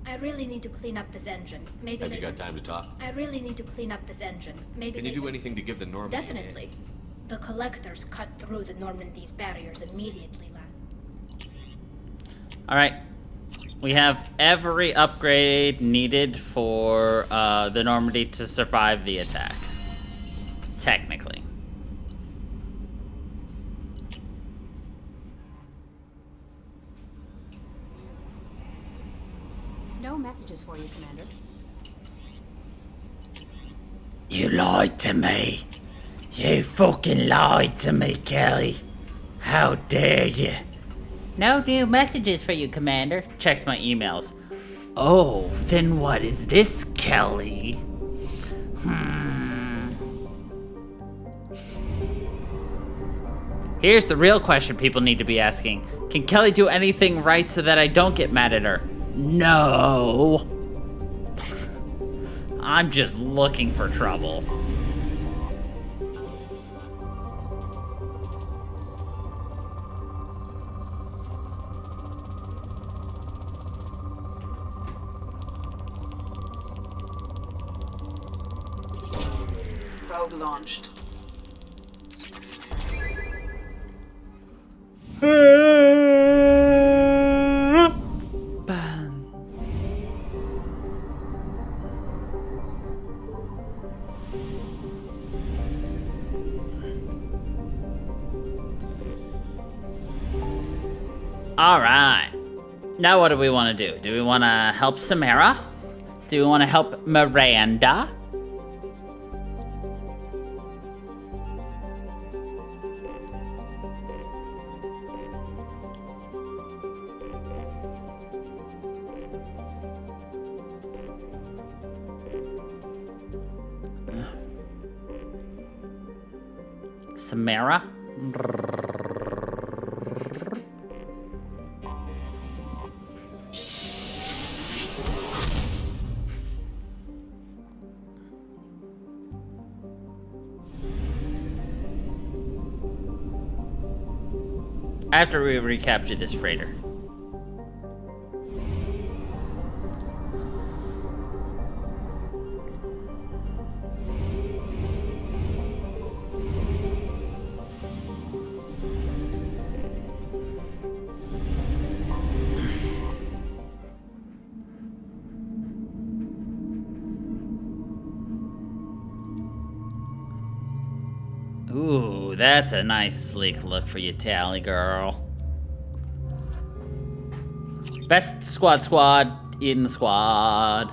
I really need to clean up this engine. Maybe Have you got time to talk? I really need to clean up this engine. Maybe Can you do anything to give the Normandy? Definitely. The Collectors cut through the Normandy's barriers immediately last. Alright. We have every upgrade needed for the Normandy to survive the attack. Technically. No messages for you, Commander. You lied to me. You fucking lied to me, Kelly. How dare you? No new messages for you, Commander. Checks my emails. Oh, then what is this, Kelly? Here's the real question people need to be asking. Can Kelly do anything right so that I don't get mad at her? No. I'm just looking for trouble. Probe launched. Alright. Now what do we want to do? Do we want to help Samara? Do we want to help Miranda? Samara. After we recapture this freighter. Ooh, that's a nice sleek look for you, Tally girl. Best squad in the squad.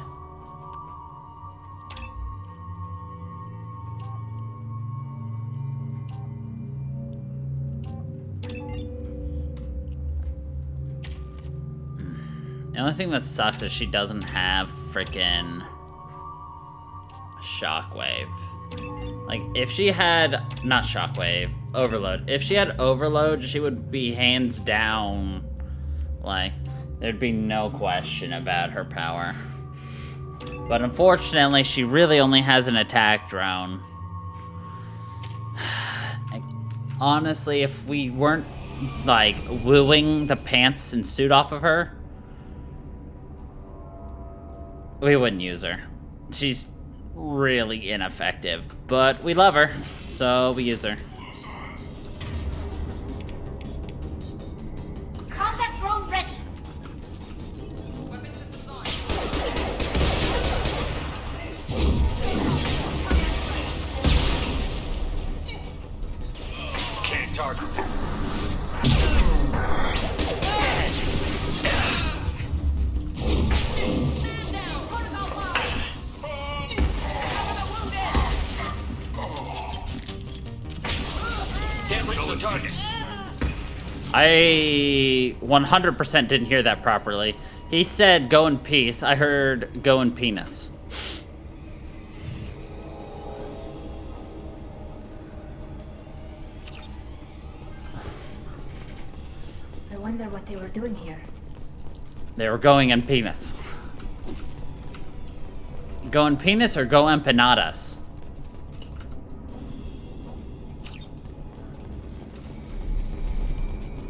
The only thing that sucks is she doesn't have freaking shockwave. Like, if she had, not shockwave, overload. If she had overload, she would be hands down, like, there'd be no question about her power. But unfortunately, she really only has an attack drone. Honestly, if we weren't, like, wooing the pants and suit off of her, we wouldn't use her. She's really ineffective, but we love her, so we use her. Combat drone ready. Can't target. Target. I 100% didn't hear that properly. He said go in peace. I heard go in penis. I wonder what they were doing here. They were going in penis. Go in penis or go empanadas?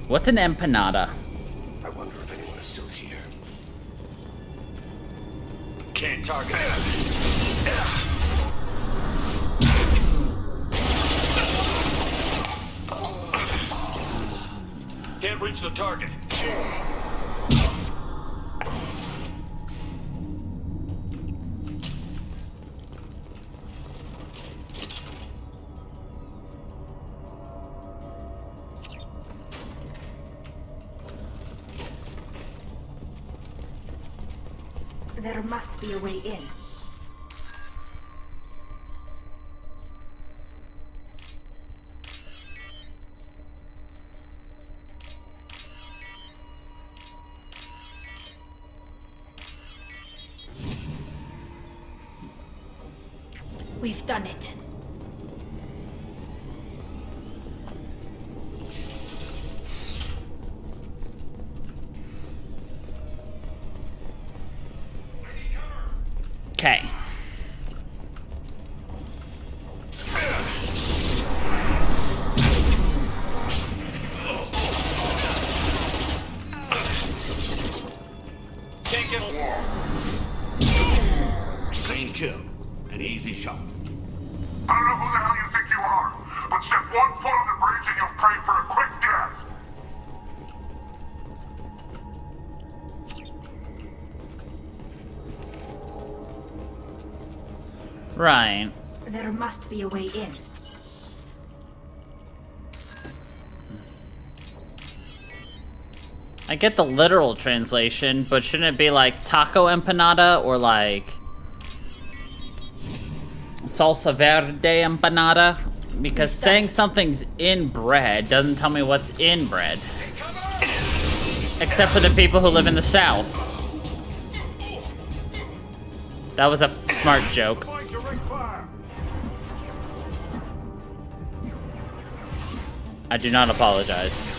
What's an empanada? I wonder if anyone is still here. Can't target. Can't reach the target. There must be a way in. We've done it. Okay. Can't get a Clean kill. An easy shot. I don't know who the hell you think you are, but step 1 foot on the bridge and you'll pray for a quick death. Right. There must be a way in. I get the literal translation, but shouldn't it be like taco empanada or like salsa verde empanada? Because saying something's in bread doesn't tell me what's in bread. Except for the people who live in the South. That was a smart joke. I do not apologize.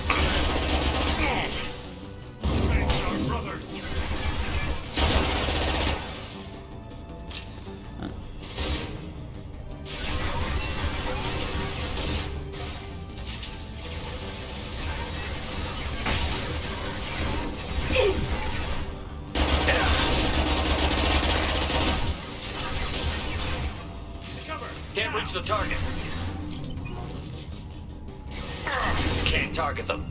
Can't reach the target. Can't target them.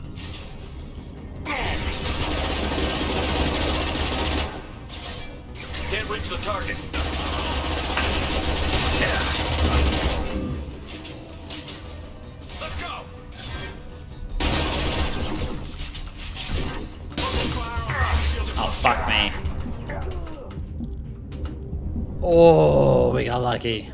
Can't reach the target. Let's go. Oh, fuck me. Oh, we got lucky.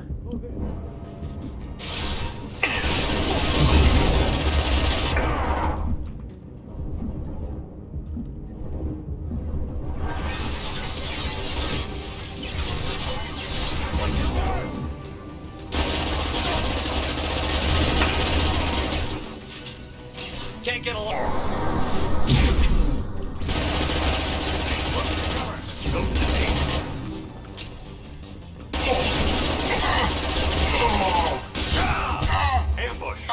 Can't get along. Ambush.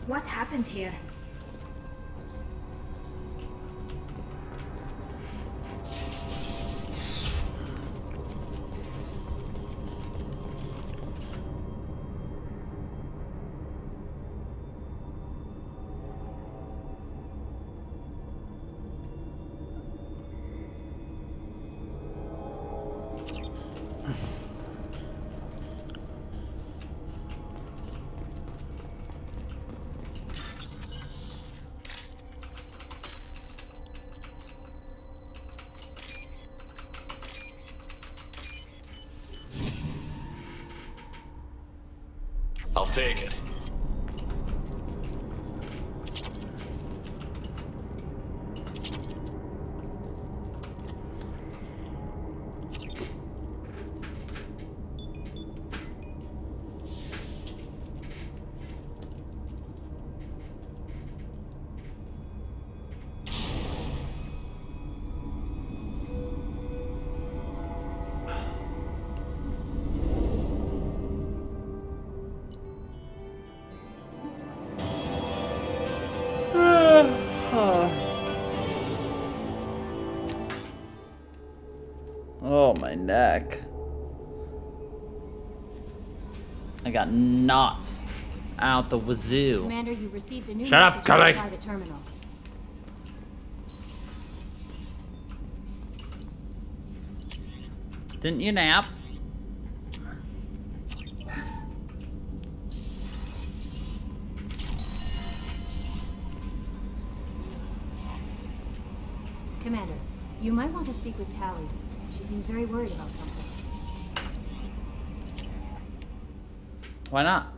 What happened here? I'll take it. Oh, my neck. I got knots out the wazoo. Commander, you've received a new Shut up, message from the Cully. private terminal. Didn't you nap? Commander, you might want to speak with Tally. She seems very worried about something. Why not?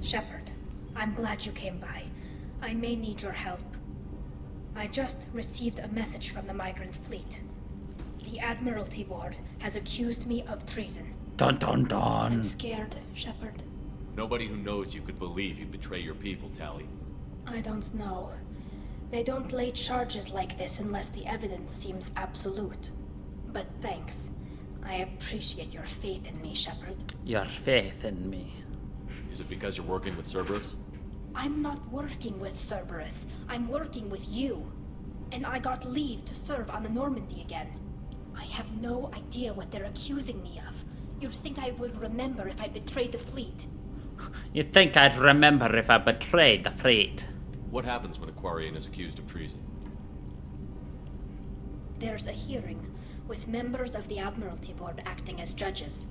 Shepard, I'm glad you came by. I may need your help. I just received a message from the migrant fleet. The Admiralty Board has accused me of treason. Dun dun I'm dun. scared, Shepard. Nobody who knows you could believe you betray your people, Tali. I don't know. They don't lay charges like this unless the evidence seems absolute. But thanks. I appreciate your faith in me, Shepard. Your faith in me. Is it because you're working with Cerberus? I'm not working with Cerberus. I'm working with you. And I got leave to serve on the Normandy again. I have no idea what they're accusing me of. You'd think I would remember if I betrayed the fleet. You'd think I'd remember if I betrayed the fleet. What happens when a Quarian is accused of treason? There's a hearing, with members of the Admiralty Board acting as judges.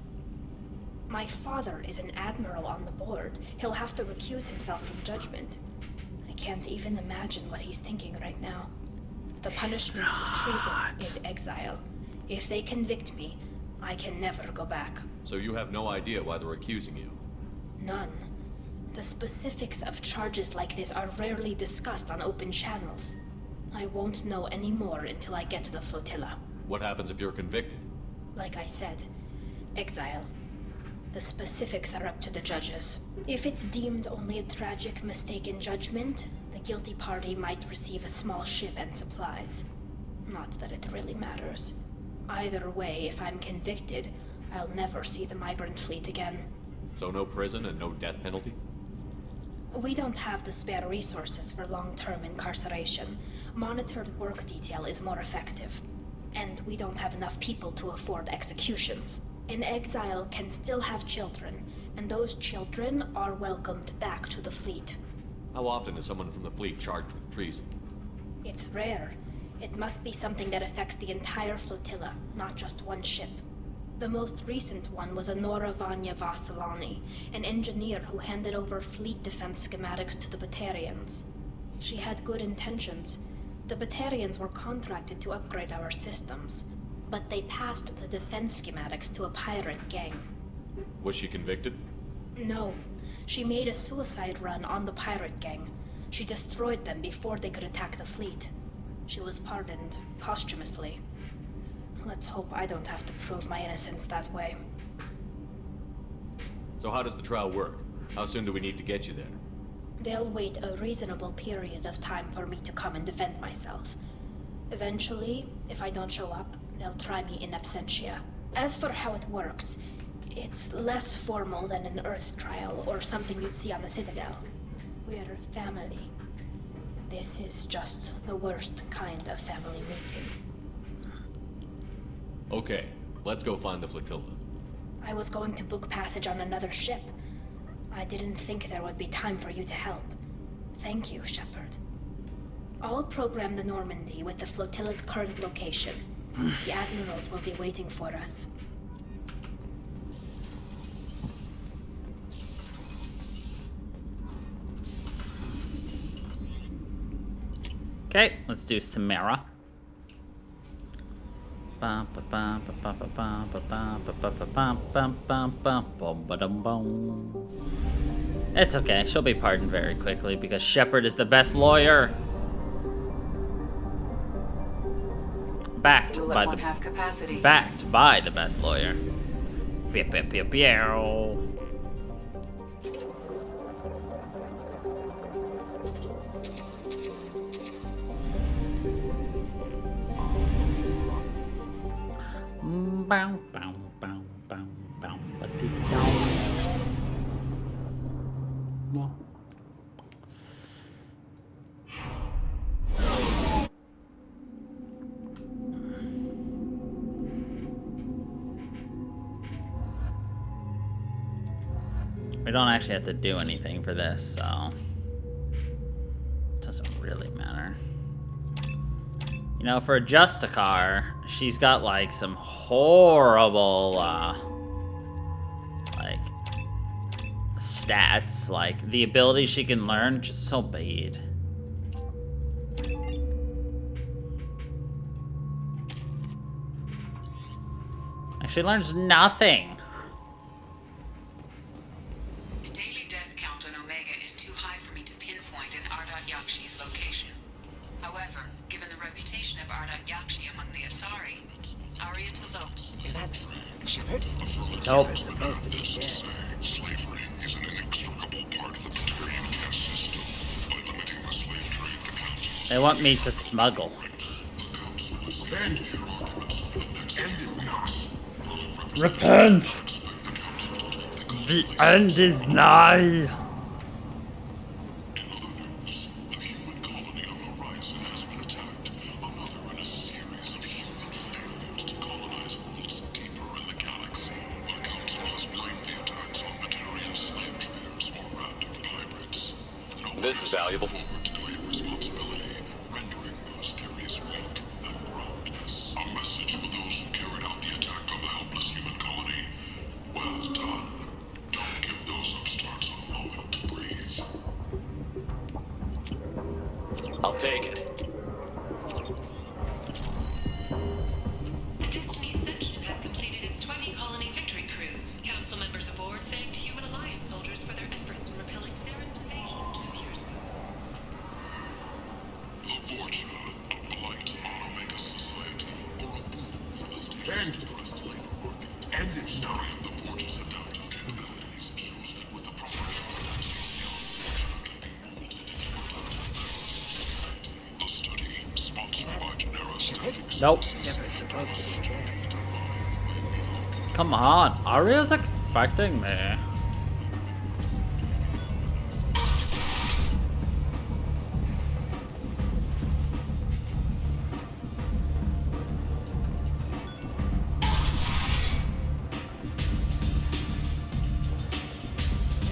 My father is an admiral on the board. He'll have to recuse himself from judgment. I can't even imagine what he's thinking right now. The punishment for treason is exile. If they convict me, I can never go back. So you have no idea why they're accusing you? None. The specifics of charges like this are rarely discussed on open channels. I won't know any more until I get to the flotilla. What happens if you're convicted? Like I said, exile. The specifics are up to the judges. If it's deemed only a tragic mistake in judgment, the guilty party might receive a small ship and supplies. Not that it really matters. Either way, if I'm convicted, I'll never see the migrant fleet again. So no prison and no death penalty? We don't have the spare resources for long-term incarceration. Monitored work detail is more effective. And we don't have enough people to afford executions. An exile can still have children, and those children are welcomed back to the fleet. How often is someone from the fleet charged with treason? It's rare. It must be something that affects the entire flotilla, not just one ship. The most recent one was Honora Vanya Vassilani, an engineer who handed over fleet defense schematics to the Batarians. She had good intentions. The Batarians were contracted to upgrade our systems, but they passed the defense schematics to a pirate gang. Was she convicted? No. She made a suicide run on the pirate gang. She destroyed them before they could attack the fleet. She was pardoned posthumously. Let's hope I don't have to prove my innocence that way. So how does the trial work? How soon do we need to get you there? They'll wait a reasonable period of time for me to come and defend myself. Eventually, if I don't show up, they'll try me in absentia. As for how it works, it's less formal than an Earth trial or something you'd see on the Citadel. We're family. This is just the worst kind of family meeting. Okay, let's go find the flotilla. I was going to book passage on another ship. I didn't think there would be time for you to help. Thank you, Shepard. I'll program the Normandy with the flotilla's current location. The admirals will be waiting for us. Okay, let's do Samara. It's okay, she'll be pardoned very quickly because Shepard is the best lawyer. Backed by the capacity. Backed by the best lawyer. Pew, pew, pew, pew. Bow, bow, bow, bow, bow, ba-dee-dow. We don't actually have to do anything for this, so it doesn't really matter. You know, for a Justicar, she's got like some horrible like stats, like the ability she can learn, just so bad. And she learns nothing. The daily death count on Omega is too high for me to pinpoint an Ardat Yakshi's location. However, given the reputation of Ardat Yakshi among the Asari, Aria to low. Is that Shepard? Nope. Shepard's supposed to be dead. Slavery is an inextricable part of the Batarian caste system. By limiting the slave trade, the council... They want me to smuggle. End is not. Repent! The end is nigh! This is valuable. A message for those who carried out the attack on the helpless human colony. Well done. Don't give those upstarts a moment to breathe. I'll take it. Destiny Ascension has completed its 20-colony victory cruise. Council members aboard thanked Human Alliance soldiers for their efforts in repelling Saren's invasion 2 years ago. The fortune of blight on Omega society, or a boon for the state. End is nigh. The forge's adaptive capabilities shows that with the proper the study, sponsored by Genera Static. Nope. Shepard's supposed to be dead. Come on, Aria's expecting me.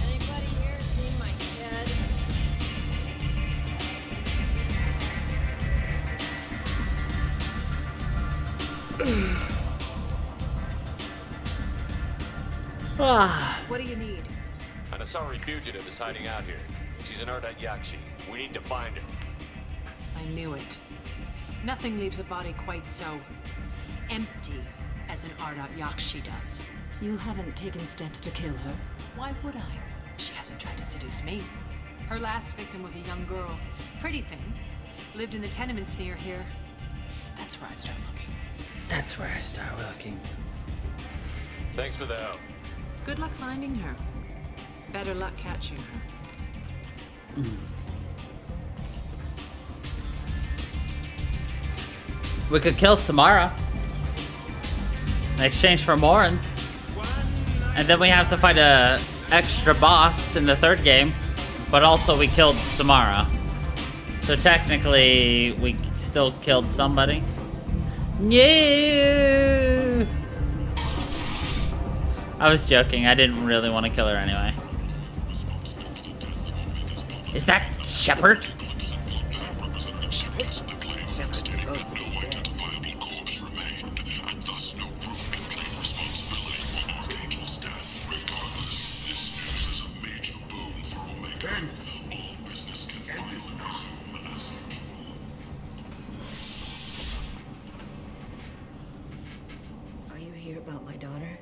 Anybody here seen my dad? What do you need? An Asari fugitive is hiding out here. She's an Ardat Yakshi. We need to find her. I knew it. Nothing leaves a body quite so empty as an Ardat Yakshi does. You haven't taken steps to kill her? Why would I? She hasn't tried to seduce me. Her last victim was a young girl. Pretty thing. Lived in the tenements near here. That's where I start looking. That's where I start looking. Thanks for the help. Good luck finding her. Better luck catching her. We could kill Samara in exchange for Morin. And then we have to fight a extra boss in the third game. But also we killed Samara. So technically we still killed somebody. Yeah. I was joking. I didn't really want to kill her anyway. Is that Shepard? Shepard's supposed to be dead. Are you here about my daughter?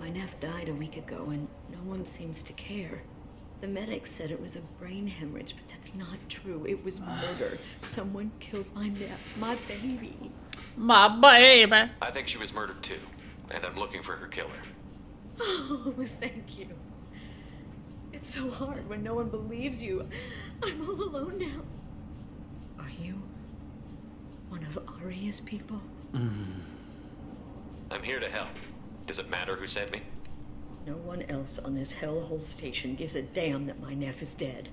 My nephew died a week ago and no one seems to care. The medics said it was a brain hemorrhage, but that's not true. It was murder. Someone killed my nephew, my baby. My baby. I think she was murdered too, and I'm looking for her killer. Oh, thank you. It's so hard when no one believes you. I'm all alone now. Are you one of Aria's people? I'm here to help. Does it matter who sent me? No one else on this hellhole station gives a damn that my nephew is dead.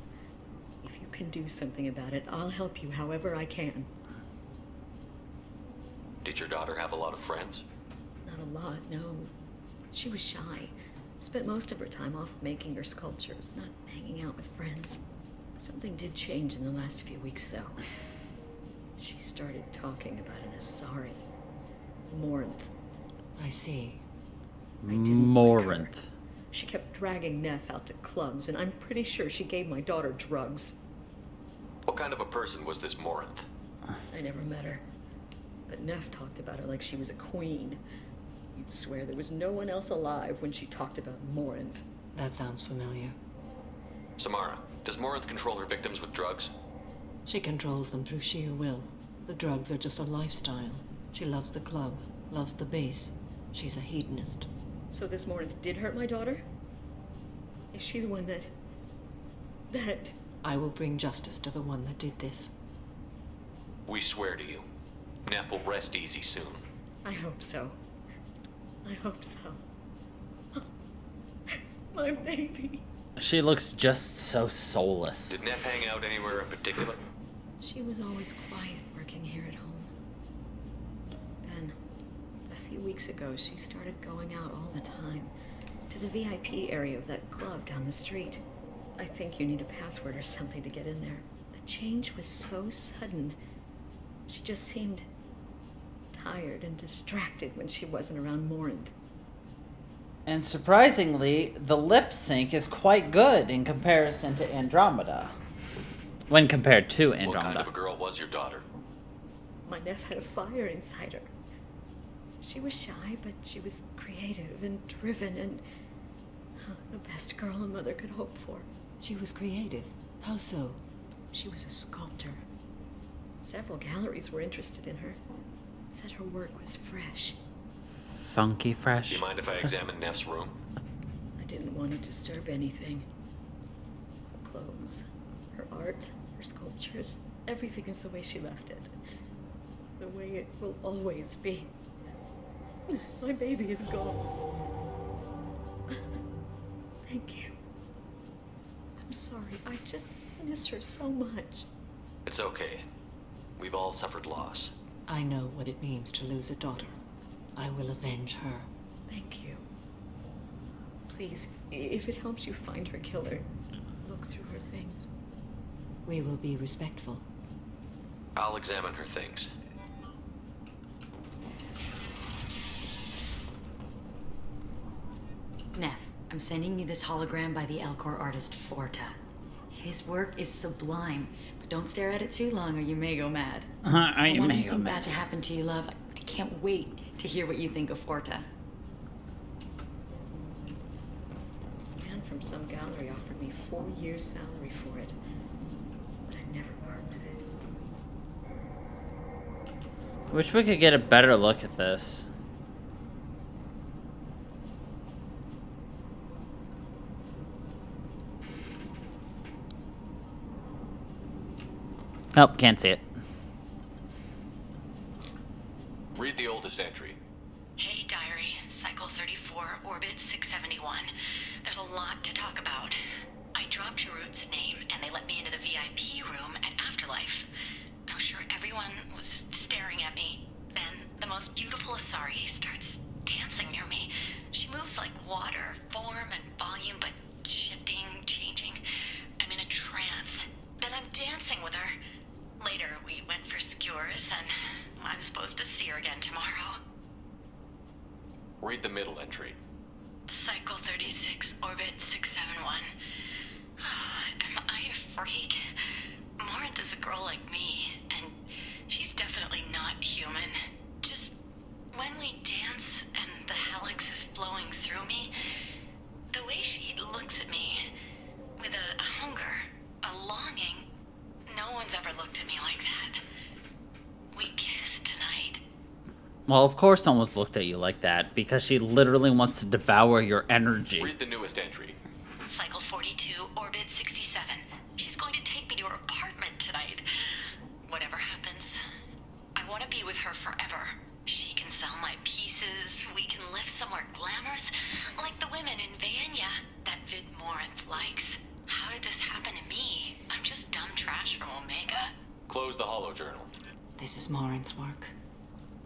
If you can do something about it, I'll help you however I can. Did your daughter have a lot of friends? Not a lot, no. She was shy. Spent most of her time off making her sculptures, not hanging out with friends. Something did change in the last few weeks, though. She started talking about an Asari. Morinth. I see. Morinth. She kept dragging Neff out to clubs, and I'm pretty sure she gave my daughter drugs. What kind of a person was this Morinth? I never met her. But Neff talked about her like she was a queen. You'd swear there was no one else alive when she talked about Morinth. That sounds familiar. Samara, does Morinth control her victims with drugs? She controls them through sheer will. The drugs are just a lifestyle. She loves the club, loves the base. She's a hedonist. So this Morinth did hurt my daughter? Is she the one that... I will bring justice to the one that did this. We swear to you. Neff will rest easy soon. I hope so. I hope so. My baby. She looks just so soulless. Did Neff hang out anywhere in particular? She was always quiet working here at home. Then, a few weeks ago, she started going out all the time to the VIP area of that club down the street. I think you need a password or something to get in there. The change was so sudden. She just seemed tired and distracted when she wasn't around Morinth. And surprisingly, the lip sync is quite good in comparison to Andromeda. When compared to Andromeda. What kind of a girl was your daughter? My Neff had a fire inside her. She was shy, but she was creative and driven and the best girl a mother could hope for. She was creative. How so? She was a sculptor. Several galleries were interested in her. Said her work was fresh. Funky fresh. Do you mind if I examine Neff's room? I didn't want to disturb anything. Her clothes, her art, her sculptures, everything is the way she left it. The way it will always be. My baby is gone. Thank you. I'm sorry. I just miss her so much. It's okay. We've all suffered loss. I know what it means to lose a daughter. I will avenge her. Thank you. Please, if it helps you find her killer, look through her things. We will be respectful. I'll examine her things. Neff, I'm sending you this hologram by the Alcor artist Forta. His work is sublime, but don't stare at it too long or you may go mad. You I don't want may anything go bad mad. to happen to you, love. I can't wait to hear what you think of Forta. A man from some gallery offered me 4 years' salary for it, but I never part with it. Wish we could get a better look at this. Oh, can't see it. Read the oldest entry. Hey, diary. Cycle 34, orbit 671. There's a lot to talk about. I dropped Jarut's name, and they let me into the VIP room at Afterlife. I'm sure everyone was staring at me. Then the most beautiful Asari starts dancing near me. She moves like water, form and volume, but shifting, changing. I'm in a trance. Then I'm dancing with her. Later, we went for skewers, and I'm supposed to see her again tomorrow. Read the middle entry. Cycle 36, orbit 671. Am I a freak? Morinth is a girl like me, and she's definitely not human. Just when we dance and the helix is flowing through me, the way she looks at me, with a hunger, a longing, no one's ever looked at me like that. We kissed tonight. Well, of course no one's looked at you like that, because she literally wants to devour your energy. Read the newest entry. Cycle 42, orbit 67. She's going to take me to her apartment tonight. Whatever happens, I want to be with her forever. She can sell my pieces, we can live somewhere glamorous, like the women in Vanya that Vid Morinth likes. How did this happen to me? I'm just dumb trash from Omega. Close the holo journal. This is Morinth's work.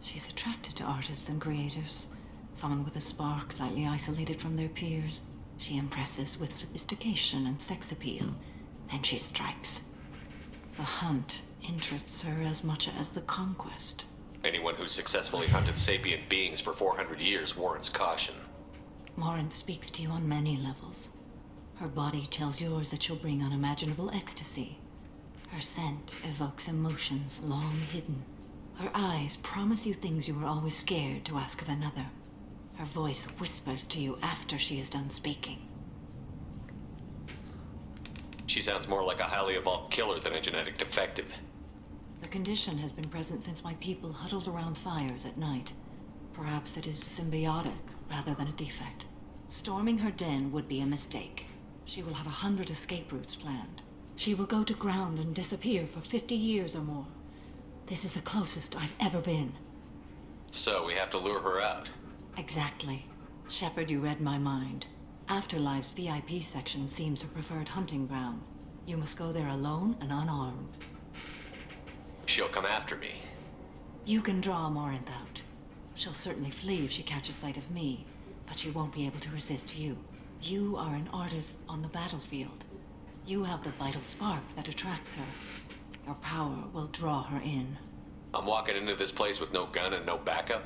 She's attracted to artists and creators. Someone with a spark, slightly isolated from their peers. She impresses with sophistication and sex appeal. Then she strikes. The hunt interests her as much as the conquest. Anyone who's successfully hunted sapient beings for 400 years warrants caution. Morinth speaks to you on many levels. Her body tells yours that she'll bring unimaginable ecstasy. Her scent evokes emotions long hidden. Her eyes promise you things you were always scared to ask of another. Her voice whispers to you after she is done speaking. She sounds more like a highly evolved killer than a genetic defective. The condition has been present since my people huddled around fires at night. Perhaps it is symbiotic rather than a defect. Storming her den would be a mistake. She will have 100 escape routes planned. She will go to ground and disappear for 50 years or more. This is the closest I've ever been. So we have to lure her out. Exactly. Shepard, you read my mind. Afterlife's VIP section seems her preferred hunting ground. You must go there alone and unarmed. She'll come after me. You can draw Morinth out. She'll certainly flee if she catches sight of me, but she won't be able to resist you. You are an artist on the battlefield. You have the vital spark that attracts her. Your power will draw her in. I'm walking into this place with no gun and no backup?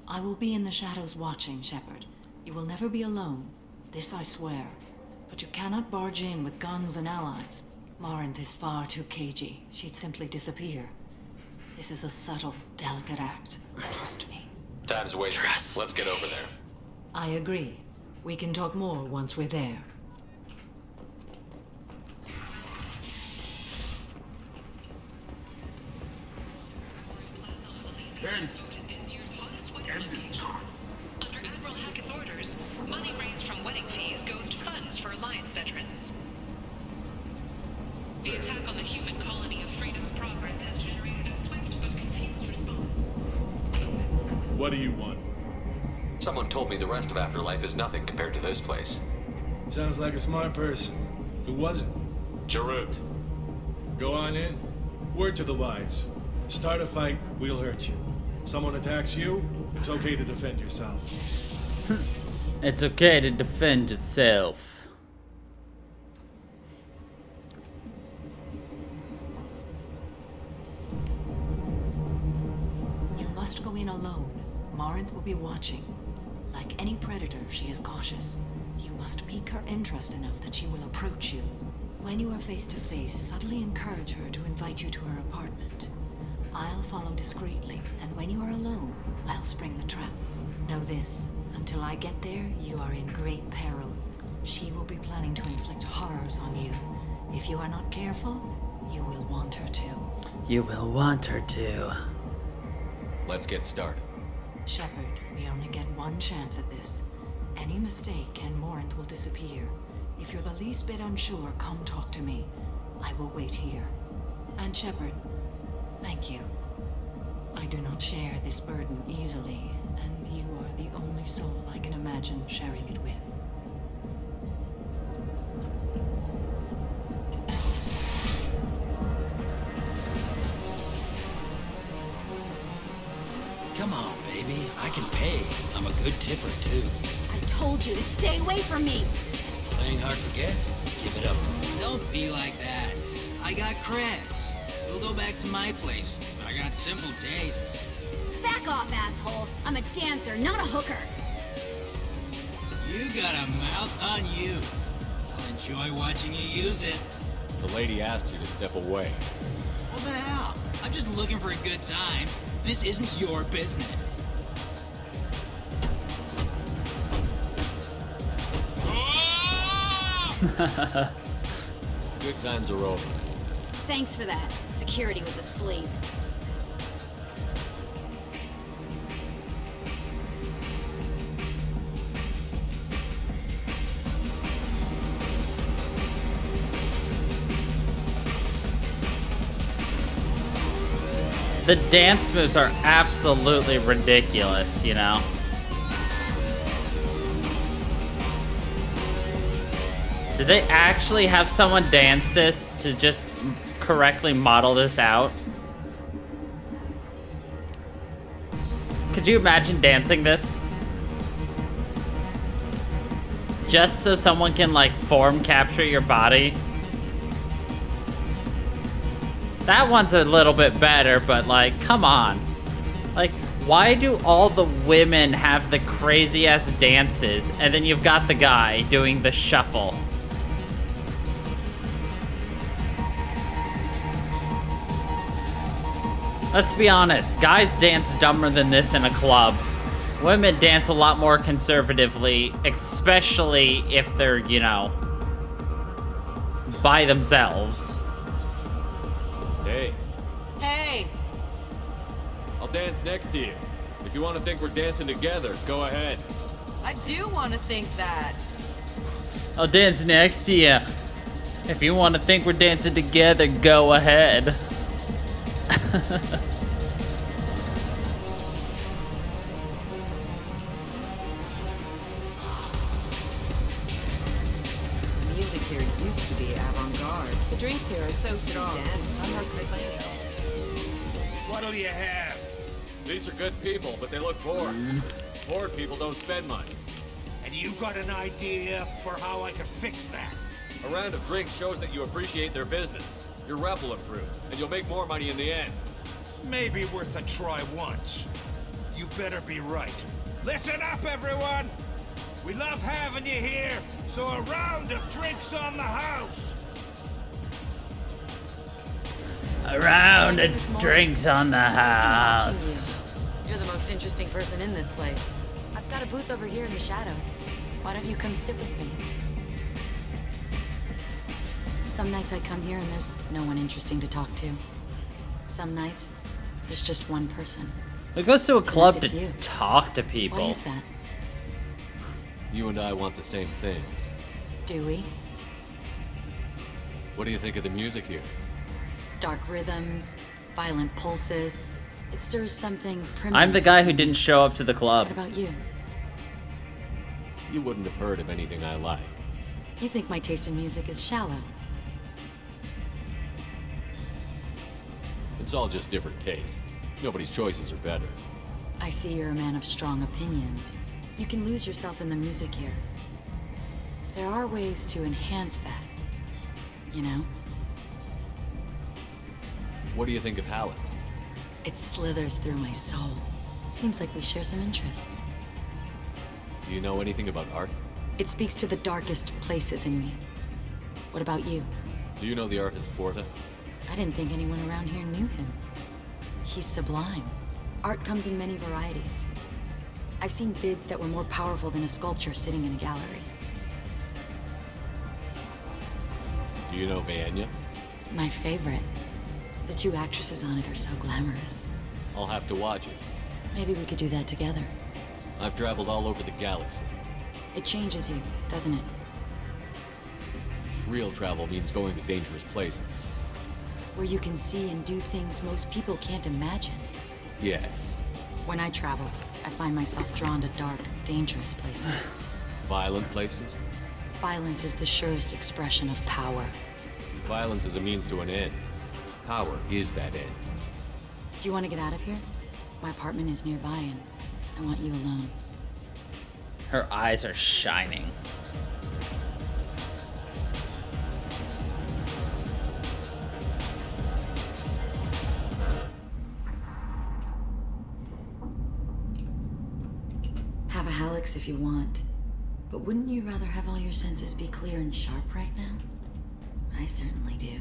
I will be in the shadows watching, Shepard. You will never be alone. This I swear. But you cannot barge in with guns and allies. Morinth is far too cagey. She'd simply disappear. This is a subtle, delicate act. Trust me. Time's wasted. Let's get over there. I agree. We can talk more once we're there. Under Admiral Hackett's orders, money raised from wedding fees goes to funds for Alliance veterans. The attack on the human colony of Freedom's Progress has generated a swift but confused response. What do you want? Someone told me the rest of Afterlife is nothing compared to this place. Sounds like a smart person. Who was it? Jarut. Go on in. Word to the wise. Start a fight, we'll hurt you. Someone attacks you, it's okay to defend yourself. It's okay to defend yourself. You must go in alone. Morinth will be watching. Like any predator, she is cautious. You must pique her interest enough that she will approach you. When you are face to face, subtly encourage her to invite you to her apartment. I'll follow discreetly, and when you are alone, I'll spring the trap. Know this, until I get there, you are in great peril. She will be planning to inflict horrors on you. If you are not careful, you will want her to. You will want her to. Let's get started. Shepard, we only get one chance at this. Any mistake and Morinth will disappear. If you're the least bit unsure, come talk to me. I will wait here. And Shepard, thank you. I do not share this burden easily, and you are the only soul I can imagine sharing it with. Come on, baby. I can pay. I'm a good tipper, too. I told you to stay away from me. Playing hard to get? Give it up. Don't be like that. I got creds. We'll go back to my place. I got simple tastes. Back off, asshole. I'm a dancer, not a hooker. You got a mouth on you. I'll enjoy watching you use it. The lady asked you to step away. What the hell? I'm just looking for a good time. This isn't your business. Good times are over. Thanks for that. Security was asleep. The dance moves are absolutely ridiculous, you know? Did they actually have someone dance this to just correctly model this out? Could you imagine dancing this? Just so someone can, like, form capture your body? That one's a little bit better, but, like, come on. Like, why do all the women have the crazy-ass dances, and then you've got the guy doing the shuffle? Let's be honest, guys dance dumber than this in a club. Women dance a lot more conservatively, especially if they're, you know, by themselves. Hey. Hey, I'll dance next to you. If you want to think we're dancing together, go ahead. I do want to think that. I'll dance next to you. If you want to think we're dancing together, go ahead. Music here used to be avant-garde. The drinks here are so strong. I'm not complaining. What'll you have? These are good people, but they look bored. Bored people don't spend money. And you got an idea for how I could fix that? A round of drinks shows that you appreciate their business. Your rep will improve, and you'll make more money in the end. Maybe worth a try once. You better be right. Listen up, everyone! We love having you here, so a round of drinks on the house! A round of drinks on the house. You're the most interesting person in this place. I've got a booth over here in the shadows. Why don't you come sit with me? Some nights I come here and there's no one interesting to talk to. Some nights, there's just one person. Who goes to a club It's to you. talk to people? Why is that? You and I want the same things. Do we? What do you think of the music here? Dark rhythms, violent pulses. It stirs something primitive. I'm the guy who didn't show up to the club. What about you? You wouldn't have heard of anything I like. You think my taste in music is shallow. It's all just different taste. Nobody's choices are better. I see you're a man of strong opinions. You can lose yourself in the music here. There are ways to enhance that, you know? What do you think of Howland? It slithers through my soul. Seems like we share some interests. Do you know anything about art? It speaks to the darkest places in me. What about you? Do you know the artist Porta? I didn't think anyone around here knew him. He's sublime. Art comes in many varieties. I've seen vids that were more powerful than a sculpture sitting in a gallery. Do you know Vaenya? My favorite. The two actresses on it are so glamorous. I'll have to watch it. Maybe we could do that together. I've traveled all over the galaxy. It changes you, doesn't it? Real travel means going to dangerous places. Where you can see and do things most people can't imagine. Yes. When I travel, I find myself drawn to dark, dangerous places. Violent places? Violence is the surest expression of power. Violence is a means to an end. Power is that end. Do you want to get out of here? My apartment is nearby and I want you alone. Her eyes are shining. Have a Hallex if you want. But wouldn't you rather have all your senses be clear and sharp right now? I certainly do.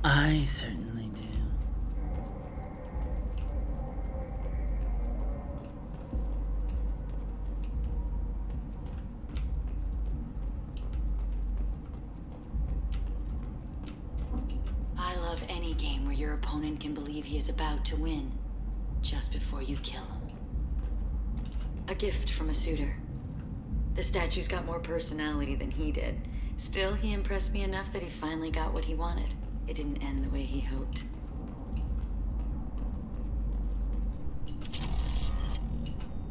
I certainly do. I love any game where your opponent can believe he is about to win, just before you kill him. A gift from a suitor. The statue's got more personality than he did. Still, he impressed me enough that he finally got what he wanted. It didn't end the way he hoped.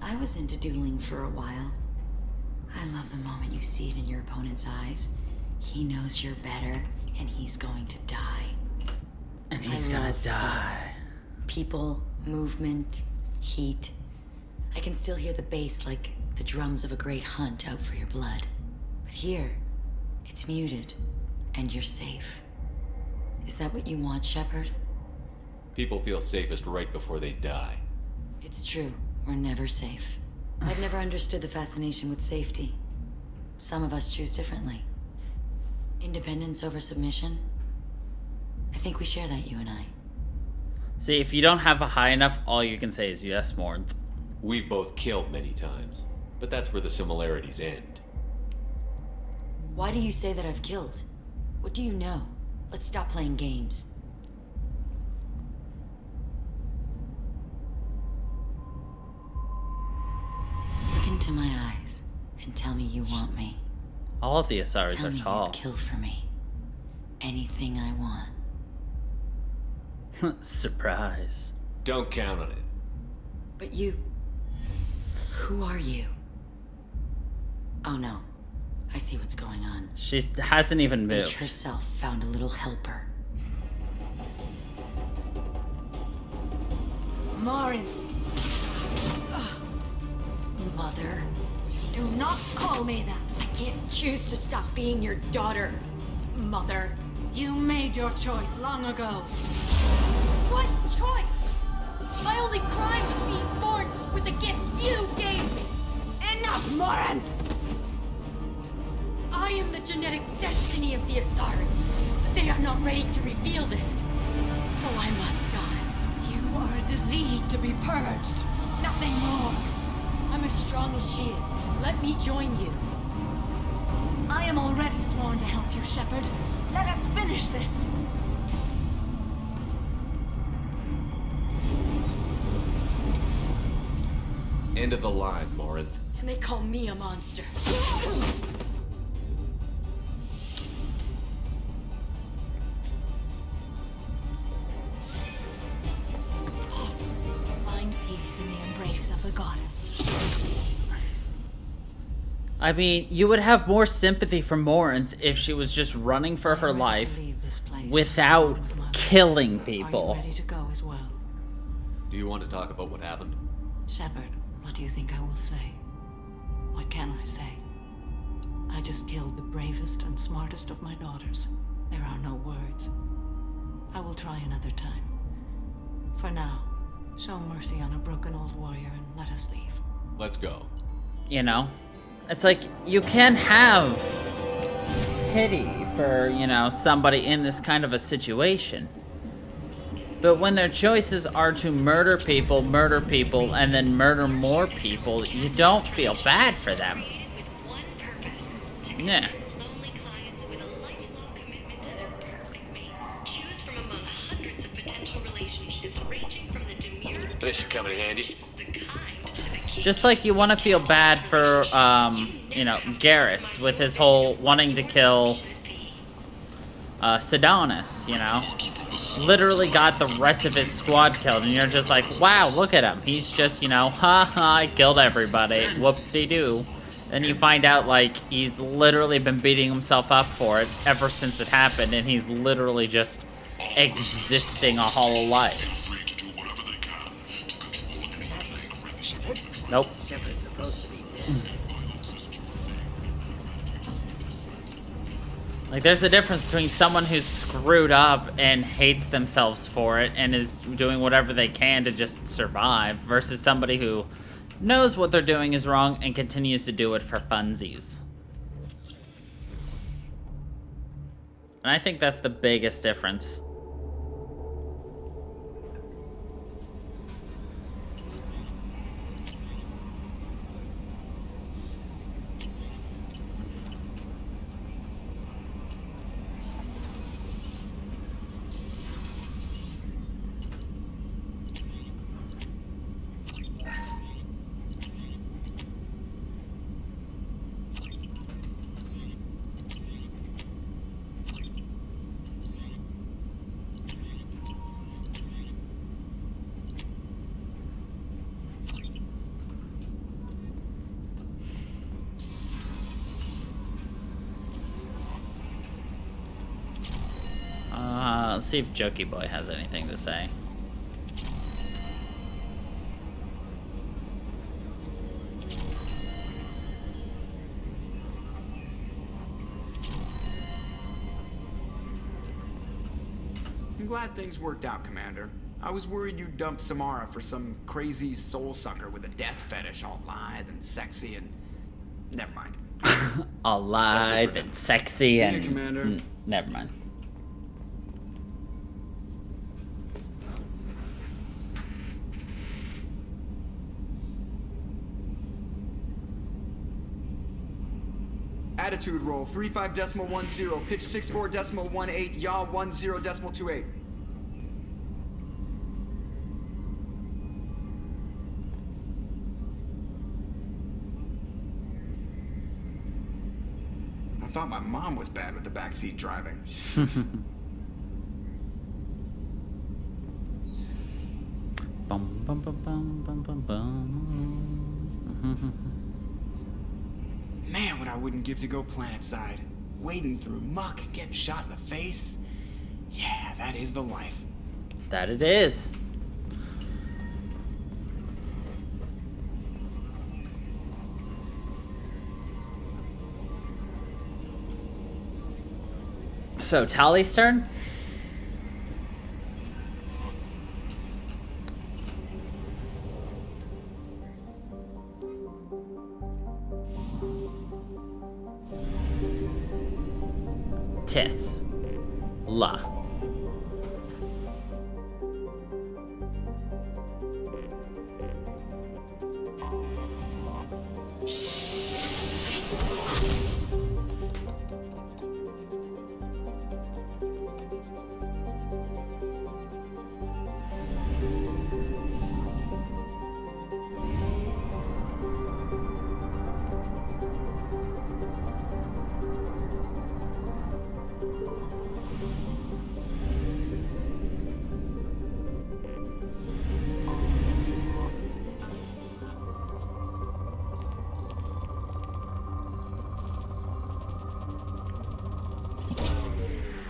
I was into dueling for a while. I love the moment you see it in your opponent's eyes. He knows you're better, and he's going to die. And he's I gonna love die. clubs. People, movement, heat. I can still hear the bass like the drums of a great hunt out for your blood. But here, it's muted, and you're safe. Is that what you want, Shepard? People feel safest right before they die. It's true. We're never safe. I've never understood the fascination with safety. Some of us choose differently. Independence over submission? I think we share that, you and I. See, if you don't have a high enough, all you can say is yes, Morn. We've both killed many times, but that's where the similarities end. Why do you say that I've killed? What do you know? Let's stop playing games. into my eyes and tell me you want me. All of the Asaris Tell are me tall. you'd kill for me. Anything I want. Surprise. Don't count on it. But you... Who are you? Oh no. I see what's going on. She hasn't even moved. Nature herself found a little helper. Marin! Mother. Do not call me that. I can't choose to stop being your daughter. Mother. You made your choice long ago. What choice? My only crime was being born with the gifts you gave me. Enough, Marin! I am the genetic destiny of the Asari, but they are not ready to reveal this. So I must die. You are a disease to be purged. Nothing more. I'm as strong as she is. Let me join you. I am already sworn to help you, Shepard. Let us finish this. End of the line, Morinth. And they call me a monster. Find peace in the embrace of a goddess. I mean, you would have more sympathy for Morinth if she was just running for her life without killing people. Are you ready to go as well? Do you want to talk about what happened? Shepard, what do you think I will say? What can I say? I just killed the bravest and smartest of my daughters. There are no words. I will try another time. For now, show mercy on a broken old warrior and let us leave. Let's go. You know? It's like, you can have pity for, you know, somebody in this kind of a situation. But when their choices are to murder people, and then murder more people, you don't feel bad for them. Yeah. This should come in handy. Just like you want to feel bad for, you know, Garrus with his whole wanting to kill Sidonis, you know? Literally got the rest of his squad killed, and you're just like, wow, look at him. He's just, you know, I killed everybody. Whoop-de-doo. Then you find out, like, he's literally been beating himself up for it ever since it happened, and he's literally just existing a hollow life. Nope. Shepard's supposed to be dead. Like, there's a difference between someone who's screwed up and hates themselves for it and is doing whatever they can to just survive versus somebody who knows what they're doing is wrong and continues to do it for funsies. And I think that's the biggest difference. Let's see if Jokey Boy has anything to say. I'm glad things worked out, Commander. I was worried you'd dump Samara for some crazy soul sucker with a death fetish, all lithe and sexy and... Never mind. Alive and sexy See and... you, Commander. Never mind. Attitude roll 35.10, pitch 64.18, yaw 10.28. thought my mom was bad with the backseat driving. Bum, bum, bum, bum, bum, bum, bum. Man, what I wouldn't give to go planetside. Wading through muck, getting shot in the face. Yeah, that is the life. That it is. So, Tally's turn? Tis. La.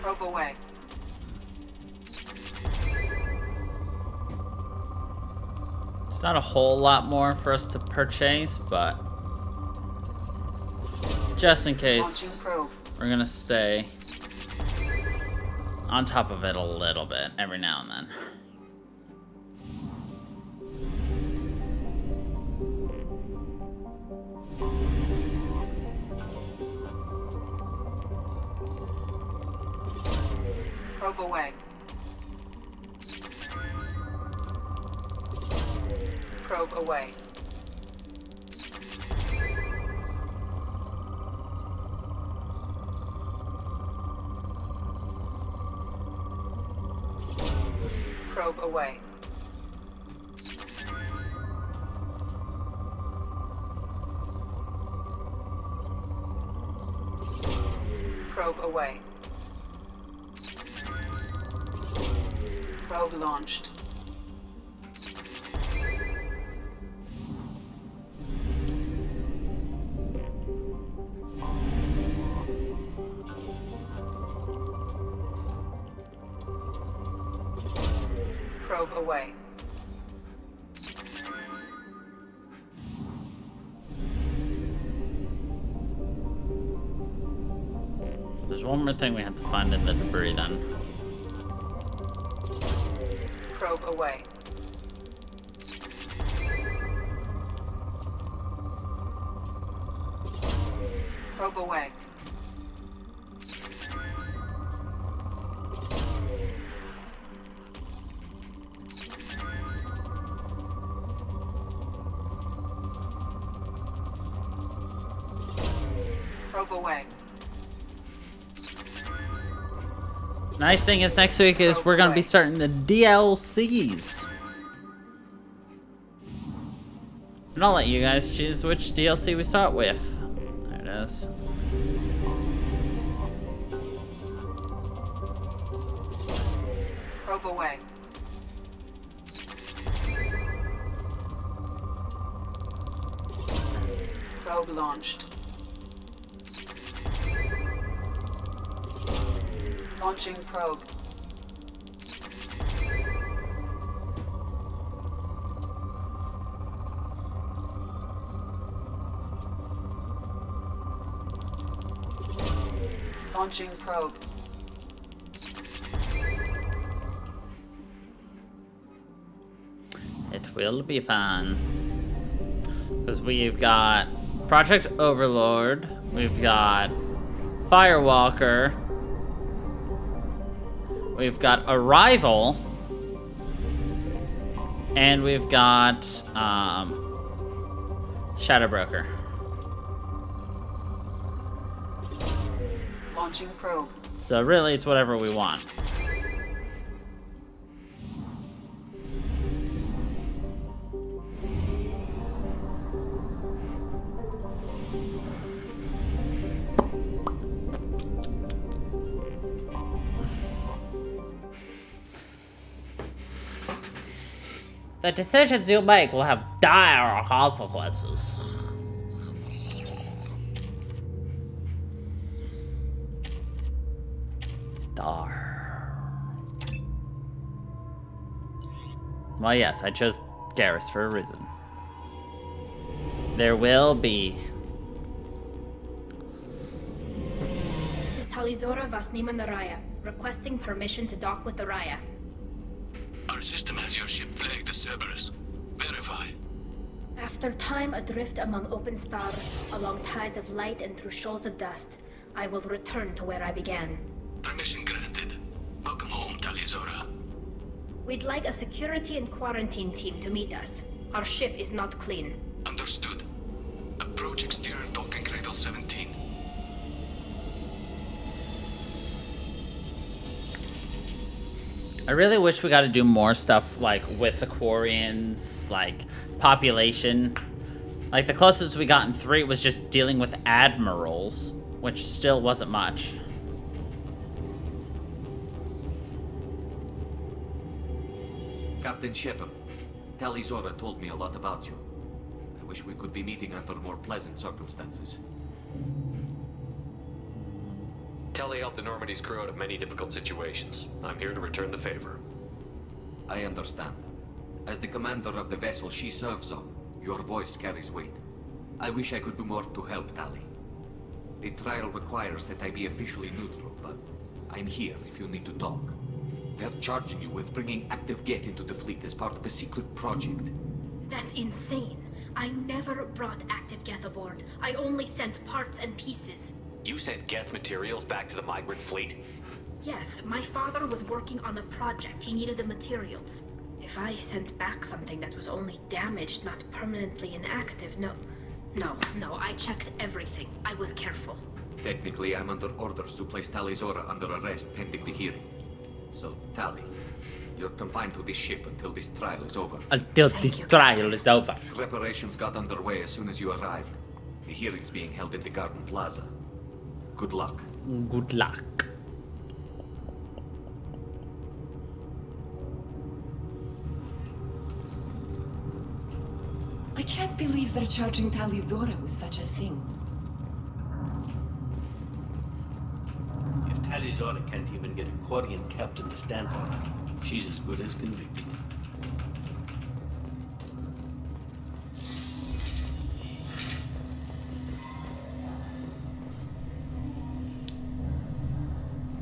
Probe away. There's not a whole lot more for us to purchase, but just in case, we're gonna stay on top of it a little bit every now and then. Probe away. Probe away. Probe away. Probe away. Probe launched. Probe away. So there's one more thing we have to find in the debris then. Probe away. Probe away. Probe away. Nice thing is next week is we're gonna be starting the DLCs. And I'll let you guys choose which DLC we start with. There it is. Probe away. Probe launched. Launching probe. Launching probe. It will be fun. Because we've got Project Overlord, we've got Firewalker, we've got Arrival, and we've got Shadow Broker. Launching probe. So really, it's whatever we want. The decisions you make will have dire consequences. Well, yes, I chose Garrus for a reason. There will be. This is Talizora Vasnima Naraya, requesting permission to dock with the Raya. Our system has your ship flagged as Cerberus. Verify. After time adrift among open stars, along tides of light and through shoals of dust, I will return to where I began. Permission granted. Welcome home, Talizora. We'd like a security and quarantine team to meet us. Our ship is not clean. Understood. Approach exterior docking cradle 17. I really wish we got to do more stuff like with the Quarians, like population. Like the closest we got in 3 was just dealing with admirals, which still wasn't much. Captain Shepard, Talizora told me a lot about you. I wish we could be meeting under more pleasant circumstances. Tali helped the Normandy's crew out of many difficult situations. I'm here to return the favor. I understand. As the commander of the vessel she serves on, your voice carries weight. I wish I could do more to help Tali. The trial requires that I be officially neutral, but I'm here if you need to talk. They're charging you with bringing active Geth into the fleet as part of a secret project. That's insane. I never brought active Geth aboard. I only sent parts and pieces. You sent Geth materials back to the migrant fleet? Yes, my father was working on a project. He needed the materials. If I sent back something that was only damaged, not permanently inactive, no, I checked everything. I was careful. Technically, I'm under orders to place Talizora under arrest pending the hearing. So, Tali, you're confined to this ship until this trial is over. Until this trial is over. Preparations got underway as soon as you arrived. The hearing's being held in the Garden Plaza. Good luck. Good luck. I can't believe they're charging Talizora with such a thing. If Talizora can't even get a Quarian captain to stand for her, she's as good as convicted.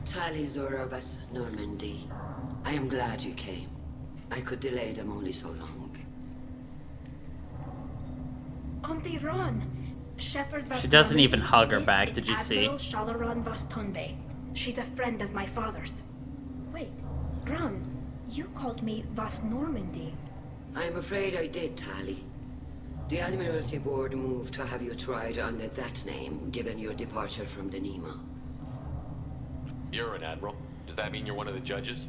Talizora vas Normandy. I am glad you came. I could delay them only so long. Auntie Ron, Shepard vas She doesn't even Normandy. hug her This back. is Did you see? Admiral Shalaron vas Tonbe. She's a friend of my father's. Wait, Ron, you called me Vas Normandy. I'm afraid I did, Tali. The Admiralty Board moved to have you tried under that name, given your departure from the Nima. You're an admiral. Does that mean you're one of the judges?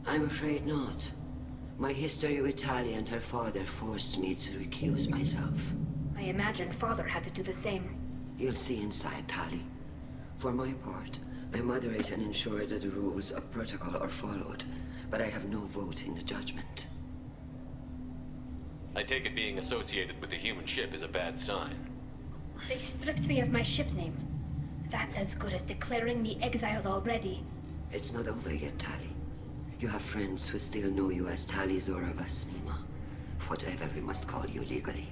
I'm afraid not. My history with Tali and her father forced me to recuse myself. I imagine father had to do the same. You'll see inside, Tali. For my part, I moderate and ensure that the rules of protocol are followed, but I have no vote in the judgment. I take it being associated with the human ship is a bad sign. They stripped me of my ship name. That's as good as declaring me exiled already. It's not over yet, Tali. You have friends who still know you as Talizora vas Nima. Whatever we must call you legally.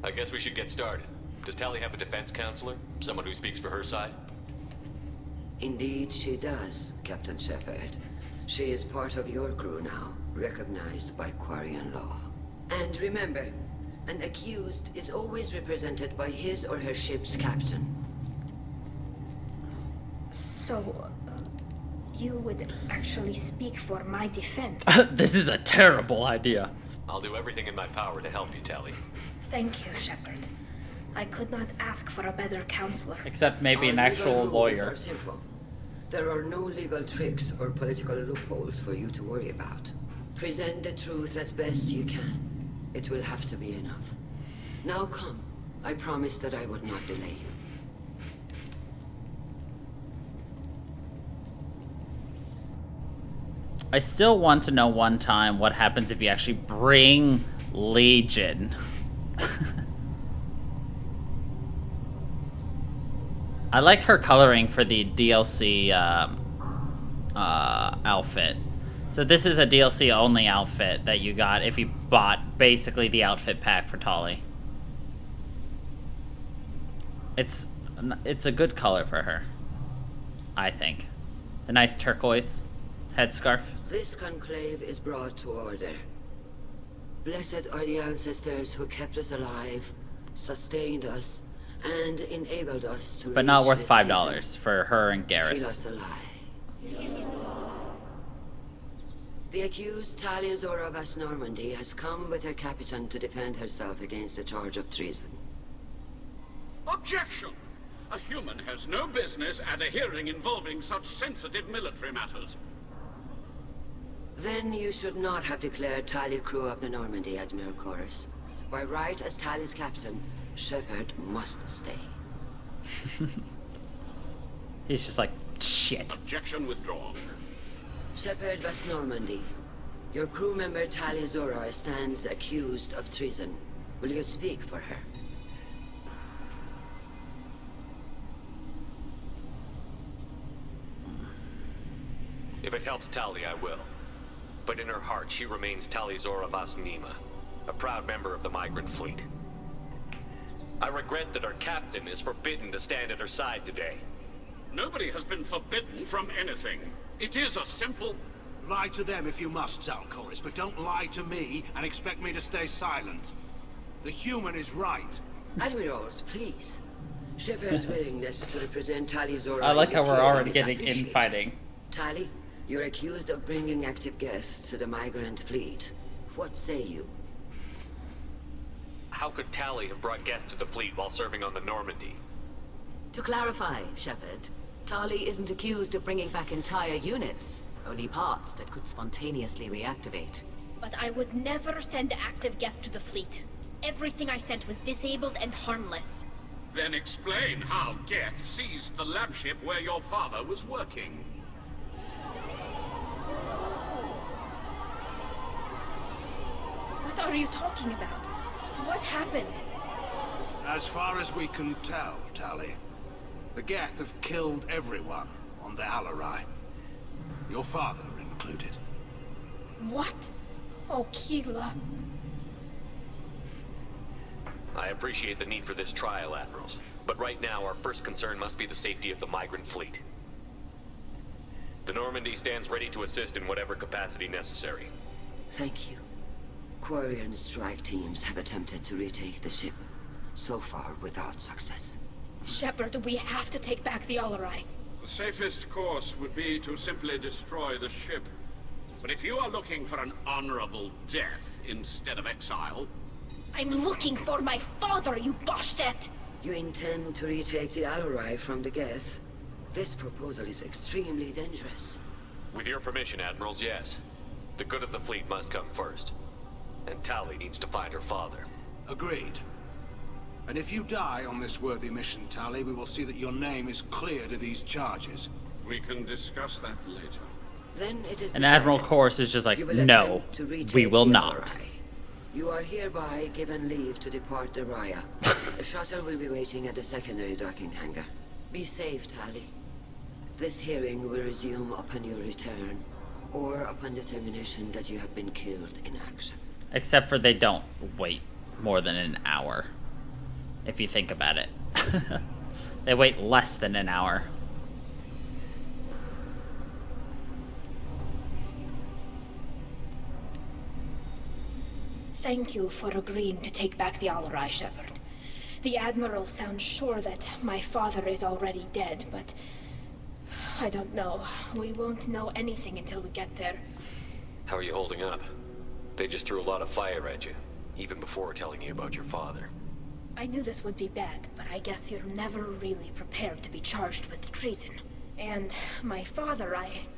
I guess we should get started. Does Tali have a defense counselor? Someone who speaks for her side? Indeed, she does, Captain Shepard. She is part of your crew now, recognized by Quarian law. And remember, an accused is always represented by his or her ship's captain. So, you would actually speak for my defense. This is a terrible idea. I'll do everything in my power to help you, Tali. Thank you, Shepard. I could not ask for a better counselor. Except maybe an Our actual legal rules lawyer. are simple. There are no legal tricks or political loopholes for you to worry about. Present the truth as best you can. It will have to be enough. Now come. I promised that I would not delay you. I still want to know one time what happens if you actually bring Legion. I like her coloring for the DLC outfit. So this is a DLC only outfit that you got if you bought basically the outfit pack for Tali. It's a good color for her, I think. A nice turquoise headscarf. This conclave is brought to order. Blessed are the ancestors who kept us alive, sustained us, and enabled us to But not reach worth this $5 season. for her and Keep Garrus. us alive. The accused Talia Zora of As Normandy has come with her captain to defend herself against a charge of treason. Objection! A human has no business at a hearing involving such sensitive military matters. Then you should not have declared Talia crew of the Normandy, Admiral Chorus. By right as Talia's captain, Shepard must stay. He's just like, shit. Objection withdrawn. Shepard Vas Normandy, your crew member Talia Zora stands accused of treason. Will you speak for her? If it helps Tali, I will. But in her heart, she remains Tali Zora Vas Nima, a proud member of the migrant fleet. I regret that our captain is forbidden to stand at her side today. Nobody has been forbidden from anything. It is a simple... Lie to them if you must, Zalcoris, but don't lie to me and expect me to stay silent. The human is right. Admirals, please. Shepard's willingness to represent Tali Zora... I like in how this we're hearing already is getting appreciated. infighting. Tali, you're accused of bringing active guests to the migrant fleet. What say you? How could Tali have brought guests to the fleet while serving on the Normandy? To clarify, Shepard, Tali isn't accused of bringing back entire units, only parts that could spontaneously reactivate. But I would never send active guests to the fleet. Everything I sent was disabled and harmless. Then explain how Geth seized the lab ship where your father was working. What are you talking about? What happened? As far as we can tell, Tali, the Geth have killed everyone on the Alarai. Your father included. What? Oh, Keela. I appreciate the need for this trial, Admirals. But right now, our first concern must be the safety of the migrant fleet. The Normandy stands ready to assist in whatever capacity necessary. Thank you. Quarian strike teams have attempted to retake the ship, so far without success. Shepard, we have to take back the Alarai. The safest course would be to simply destroy the ship. But if you are looking for an honorable death instead of exile... I'm looking for my father, you Boshtet! You intend to retake the Alarai from the Geth? This proposal is extremely dangerous. With your permission, Admirals, yes. The good of the fleet must come first. And Tali needs to find her father. Agreed. And if you die on this worthy mission, Tali, we will see that your name is cleared of these charges. We can discuss that later. Then it is And Admiral Chorus is just like, no, we will not. You are hereby given leave to depart the Raya. The shuttle will be waiting at the secondary docking hangar. Be safe, Tali. This hearing will resume upon your return, or upon determination that you have been killed in action. Except for they don't wait more than an hour, if you think about it. They wait less than an hour. Thank you for agreeing to take back the Alarai, Shepard. The Admirals sound sure that my father is already dead, but... I don't know. We won't know anything until we get there. How are you holding up? They just threw a lot of fire at you, even before telling you about your father. I knew this would be bad, but I guess you're never really prepared to be charged with treason. And my father,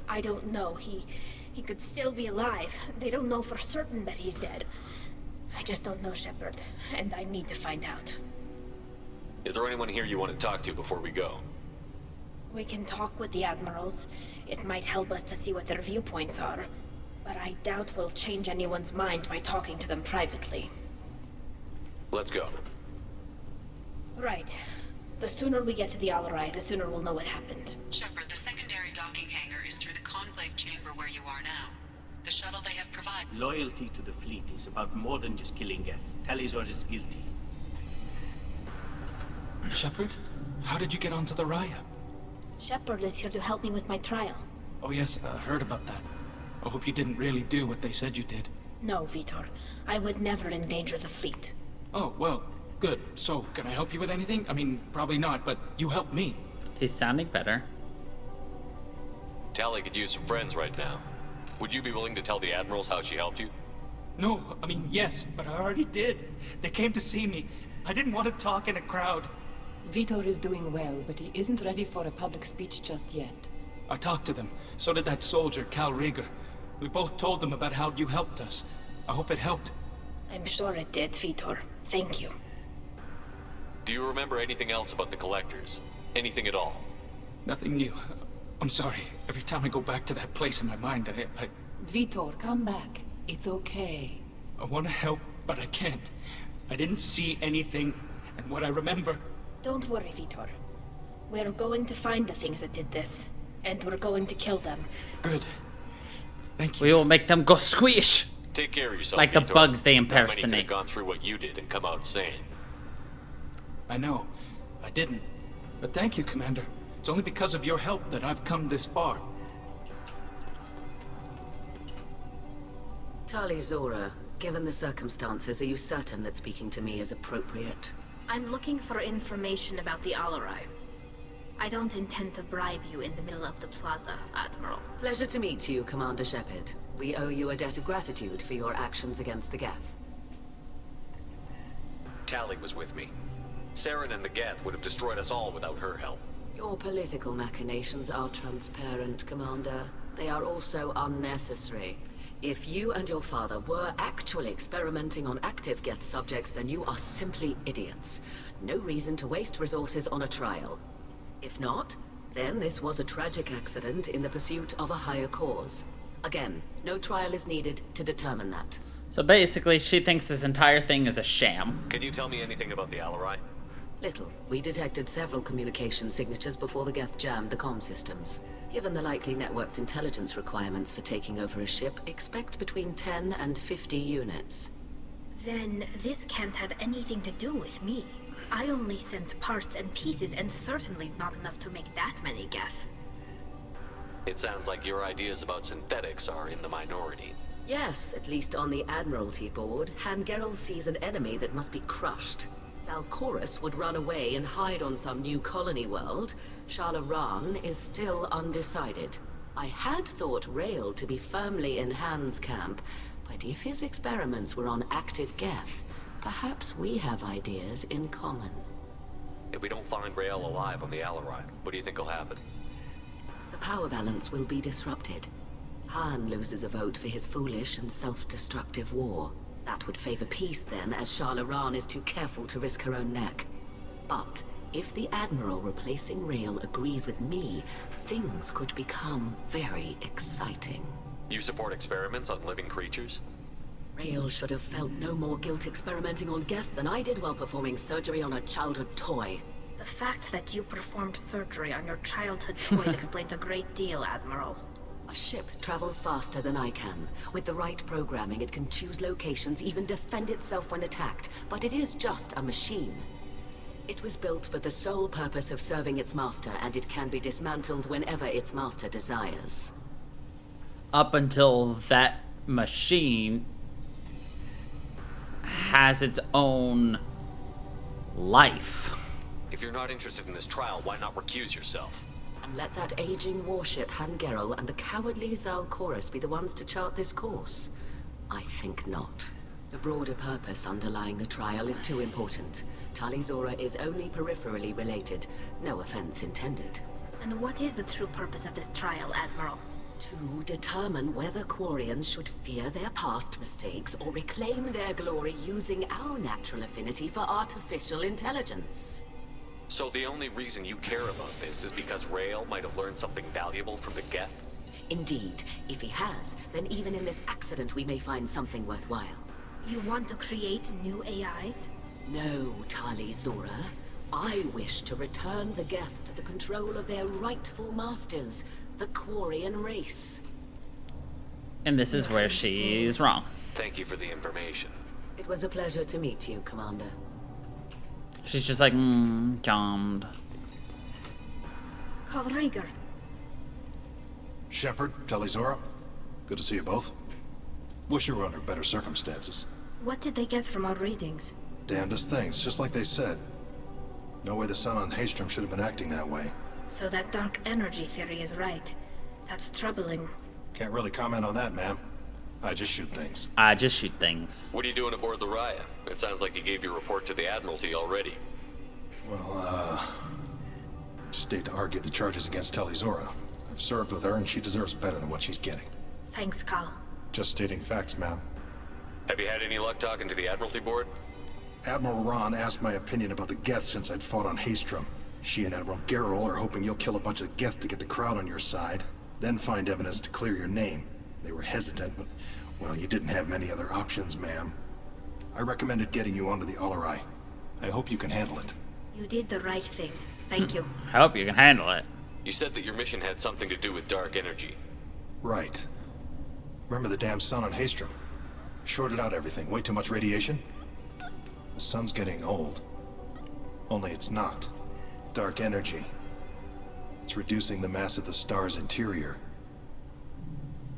I don't know. He could still be alive. They don't know for certain that he's dead. I just don't know, Shepard, and I need to find out. Is there anyone here you want to talk to before we go? We can talk with the admirals. It might help us to see what their viewpoints are. But I doubt we'll change anyone's mind by talking to them privately. Let's go. Right. The sooner we get to the Alarai, the sooner we'll know what happened. Shepard, the secondary docking hangar is through the conclave chamber where you are now. The shuttle they have provided. Loyalty to the fleet is about more than just killing Geth. Talizor is guilty. Shepard, how did you get onto the Raya? Shepard is here to help me with my trial. Oh yes, I heard about that. I hope you didn't really do what they said you did. No, Vitor. I would never endanger the fleet. Oh, well, good. So, can I help you with anything? I mean, probably not, but you helped me. He's sounding better. Tali could use some friends right now. Would you be willing to tell the admirals how she helped you? No, I mean, yes, but I already did. They came to see me. I didn't want to talk in a crowd. Vitor is doing well, but he isn't ready for a public speech just yet. I talked to them. So did that soldier, Cal Rieger. We both told them about how you helped us. I hope it helped. I'm sure it did, Vitor. Thank you. Do you remember anything else about the Collectors? Anything at all? Nothing new. I'm sorry. Every time I go back to that place in my mind, I... Vitor, come back. It's okay. I want to help, but I can't. I didn't see anything, and what I remember... Don't worry, Vitor. We're going to find the things that did this, and we're going to kill them. Good. Thank you. We will make them go squish! Take care of yourself, Like the Vitor. bugs they Not many could impersonate. have gone through what you did and come out sane. I know. I didn't. But thank you, Commander. It's only because of your help that I've come this far. Tali Zora, given the circumstances, are you certain that speaking to me is appropriate? I'm looking for information about the Alarai. I don't intend to bribe you in the middle of the plaza, Admiral. Pleasure to meet you, Commander Shepard. We owe you a debt of gratitude for your actions against the Geth. Tali was with me. Saren and the Geth would have destroyed us all without her help. Your political machinations are transparent, Commander. They are also unnecessary. If you and your father were actually experimenting on active Geth subjects, then you are simply idiots. No reason to waste resources on a trial. If not, then this was a tragic accident in the pursuit of a higher cause. Again, no trial is needed to determine that. So basically, she thinks this entire thing is a sham. Can you tell me anything about the Alarai? Little. We detected several communication signatures before the Geth jammed the comm systems. Given the likely networked intelligence requirements for taking over a ship, expect between 10 and 50 units. Then this can't have anything to do with me. I only sent parts and pieces, and certainly not enough to make that many Geth. It sounds like your ideas about synthetics are in the minority. Yes, at least on the Admiralty board, Hangerel sees an enemy that must be crushed. Zalcorus would run away and hide on some new colony world. Shalaran is still undecided. I had thought Rail to be firmly in Han's camp, but if his experiments were on active Geth, perhaps we have ideas in common. If we don't find Rael alive on the Alarai, what do you think will happen? The power balance will be disrupted. Han loses a vote for his foolish and self-destructive war. That would favor peace then, as Shalaran is too careful to risk her own neck. But if the Admiral replacing Rael agrees with me, things could become very exciting. You support experiments on living creatures? Rael should have felt no more guilt experimenting on Geth than I did while performing surgery on a childhood toy. The fact that you performed surgery on your childhood toys explains a great deal, Admiral. A ship travels faster than I can. With the right programming, it can choose locations, even defend itself when attacked. But it is just a machine. It was built for the sole purpose of serving its master, and it can be dismantled whenever its master desires. Up until that machine has its own life. If you're not interested in this trial, why not recuse yourself? And let that aging warship Hangerel and the cowardly Zalcorus be the ones to chart this course? I think not. The broader purpose underlying the trial is too important. Tali Zora is only peripherally related. No offense intended. And what is the true purpose of this trial, Admiral? To determine whether Quarians should fear their past mistakes or reclaim their glory using our natural affinity for artificial intelligence. So the only reason you care about this is because Rael might have learned something valuable from the Geth? Indeed. If he has, then even in this accident we may find something worthwhile. You want to create new AIs? No, Tali Zora. I wish to return the Geth to the control of their rightful masters, the Quarian race. And this is where she's wrong. Thank you for the information. It was a pleasure to meet you, Commander. She's just like, charmed. Kalrieger. Shepard, Talizora, good to see you both. Wish you were under better circumstances. What did they get from our readings? Damnedest things, just like they said. No way the sun on Haystrom should have been acting that way. So that dark energy theory is right. That's troubling. Can't really comment on that, ma'am. I just shoot things. I just shoot things. What are you doing aboard the Raya? It sounds like you gave your report to the Admiralty already. Well, stayed to argue the charges against Talizora. I've served with her, and she deserves better than what she's getting. Thanks, Cal. Just stating facts, ma'am. Have you had any luck talking to the Admiralty Board? Admiral Ron asked my opinion about the Geth since I'd fought on Haystrom. She and Admiral Gerrel are hoping you'll kill a bunch of Geth to get the crowd on your side, then find evidence to clear your name. They were hesitant, but, well, you didn't have many other options, ma'am. I recommended getting you onto the Alarai. I hope you can handle it. You did the right thing. Thank you. I hope you can handle it. You said that your mission had something to do with dark energy. Right. Remember the damn sun on Haystrom? Shorted out everything. Way too much radiation? The sun's getting old. Only it's not. Dark energy. It's reducing the mass of the star's interior.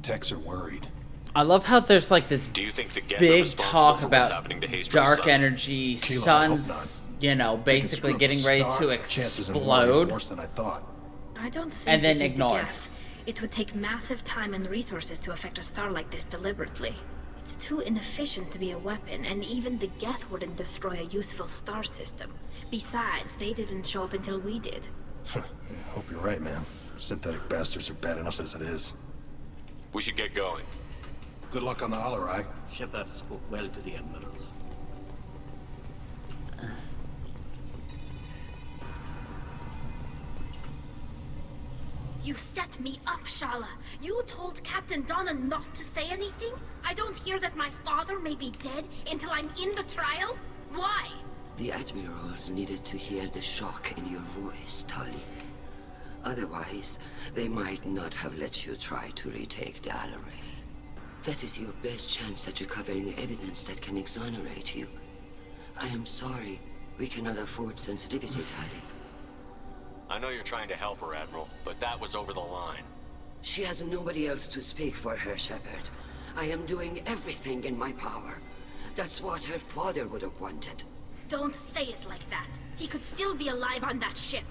Techs are worried. I love how there's like this Do you think the Geth are big responsible talk for what's about happening to Haystrom's dark sun? energy, Keela, I hope suns, not. you know, basically They can getting screw ready up a to star. Chances in war are explode. worse than I thought. I don't think And then this is ignored. the Geth. It would take massive time and resources to affect a star like this deliberately. It's too inefficient to be a weapon, and even the Geth wouldn't destroy a useful star system. Besides, they didn't show up until we did. Yeah, hope you're right, ma'am. Synthetic bastards are bad enough as it is. We should get going. Good luck on the Alarai. Shepard spoke well to the admirals. You set me up, Shala. You told Captain Donna not to say anything? I don't hear that my father may be dead until I'm in the trial? Why? The admirals needed to hear the shock in your voice, Tali. Otherwise, they might not have let you try to retake the Alarai. That is your best chance at recovering evidence that can exonerate you. I am sorry. We cannot afford sensitivity, Tali. I know you're trying to help her, Admiral, but that was over the line. She has nobody else to speak for her, Shepard. I am doing everything in my power. That's what her father would have wanted. Don't say it like that. He could still be alive on that ship.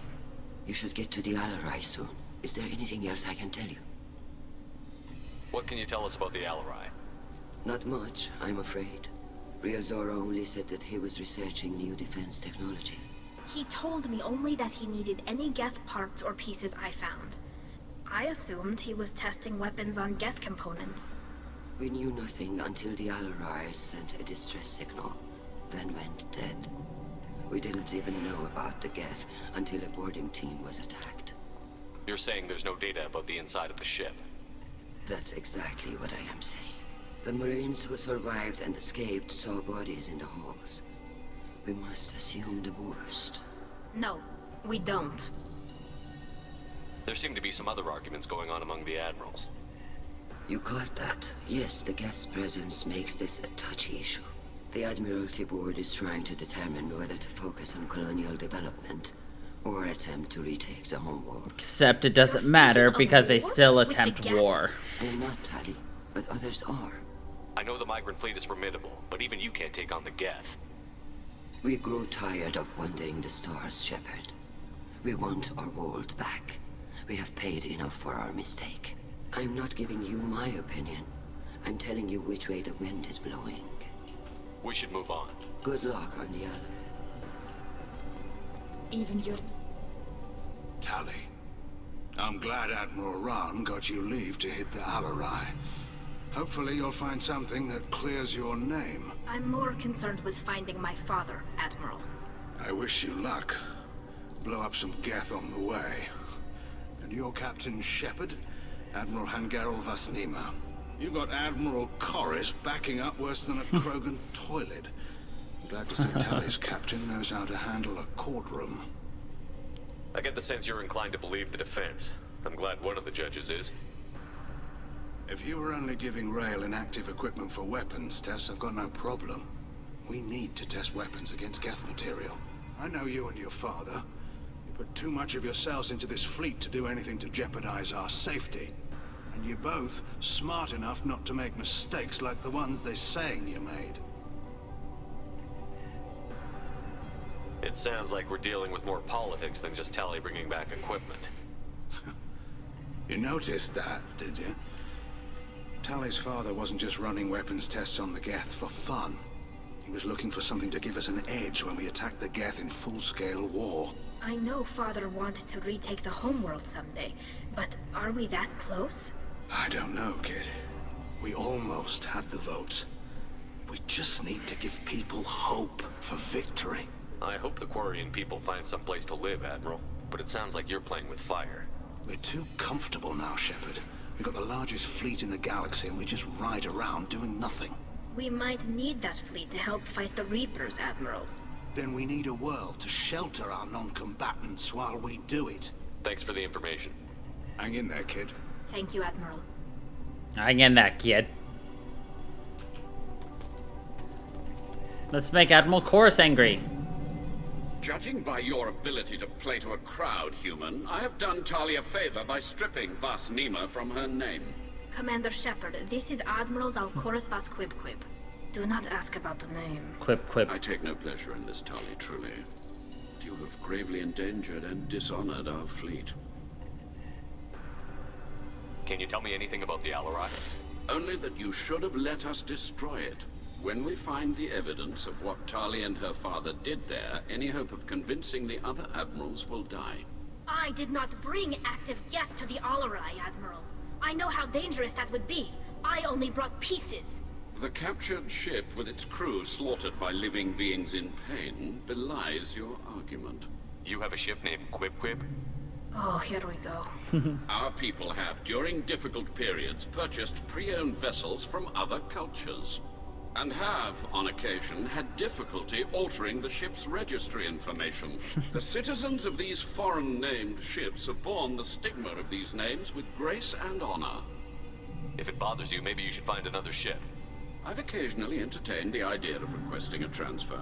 You should get to the Alarai soon. Is there anything else I can tell you? What can you tell us about the Alarai? Not much, I'm afraid. Real Zora only said that he was researching new defense technology. He told me only that he needed any Geth parts or pieces I found. I assumed he was testing weapons on Geth components. We knew nothing until the Alarai sent a distress signal, then went dead. We didn't even know about the Geth until a boarding team was attacked. You're saying there's no data about the inside of the ship? That's exactly what I am saying. The Marines who survived and escaped saw bodies in the halls. We must assume the worst. No, we don't. There seem to be some other arguments going on among the admirals. You caught that? Yes, the Geth's presence makes this a touchy issue. The Admiralty Board is trying to determine whether to focus on colonial development or attempt to retake the homeworld. Except it doesn't matter because they still attempt war. I am not, Tali, but others are. I know the migrant fleet is formidable, but even you can't take on the Geth. We grow tired of wandering the stars, Shepard. We want our world back. We have paid enough for our mistake. I'm not giving you my opinion. I'm telling you which way the wind is blowing. We should move on. Good luck on the other. Even your... Tali, I'm glad Admiral Ron got you leave to hit the Alarai. Hopefully you'll find something that clears your name. I'm more concerned with finding my father, Admiral. I wish you luck. blow up some Geth on the way. And your Captain Shepard, Admiral Hangarel Vasnima. You got Admiral Krios backing up worse than a Krogan toilet. Glad to see Tali's captain knows how to handle a courtroom. I get the sense you're inclined to believe the defense. I'm glad one of the judges is. If you were only giving Rail inactive equipment for weapons tests, I've got no problem. We need to test weapons against Geth material. I know you and your father. You put too much of yourselves into this fleet to do anything to jeopardize our safety. And you're both smart enough not to make mistakes like the ones they're saying you made. It sounds like we're dealing with more politics than just Tali bringing back equipment. You noticed that, did you? Tali's father wasn't just running weapons tests on the Geth for fun. He was looking for something to give us an edge when we attacked the Geth in full-scale war. I know Father wanted to retake the homeworld someday, but are we that close? I don't know, kid. We almost had the votes. We just need to give people hope for victory. I hope the Quarian people find some place to live, Admiral. But it sounds like you're playing with fire. We're too comfortable now, Shepard. We've got the largest fleet in the galaxy and we just ride around doing nothing. We might need that fleet to help fight the Reapers, Admiral. Then we need a world to shelter our non-combatants while we do it. Thanks for the information. Hang in there, kid. Thank you, Admiral. Hang in there, kid. Let's make Admiral Krios angry. Judging by your ability to play to a crowd, human, I have done Tali a favor by stripping Vasnima from her name. Commander Shepard, this is Admiral Zalkoris Vas Quib Quib. Do not ask about the name. Quib Quib. I take no pleasure in this, Tali, truly. You have gravely endangered and dishonored our fleet. Can you tell me anything about the Alarai? Only that you should have let us destroy it. When we find the evidence of what Tali and her father did there, any hope of convincing the other admirals will die. I did not bring active Geth to the Alarai, Admiral. I know how dangerous that would be. I only brought pieces. The captured ship with its crew slaughtered by living beings in pain belies your argument. You have a ship named Quib Quib? Oh, here we go. Our people have, during difficult periods, purchased pre-owned vessels from other cultures. And have, on occasion, had difficulty altering the ship's registry information. The citizens of these foreign-named ships have borne the stigma of these names with grace and honor. If it bothers you, maybe you should find another ship. I've occasionally entertained the idea of requesting a transfer.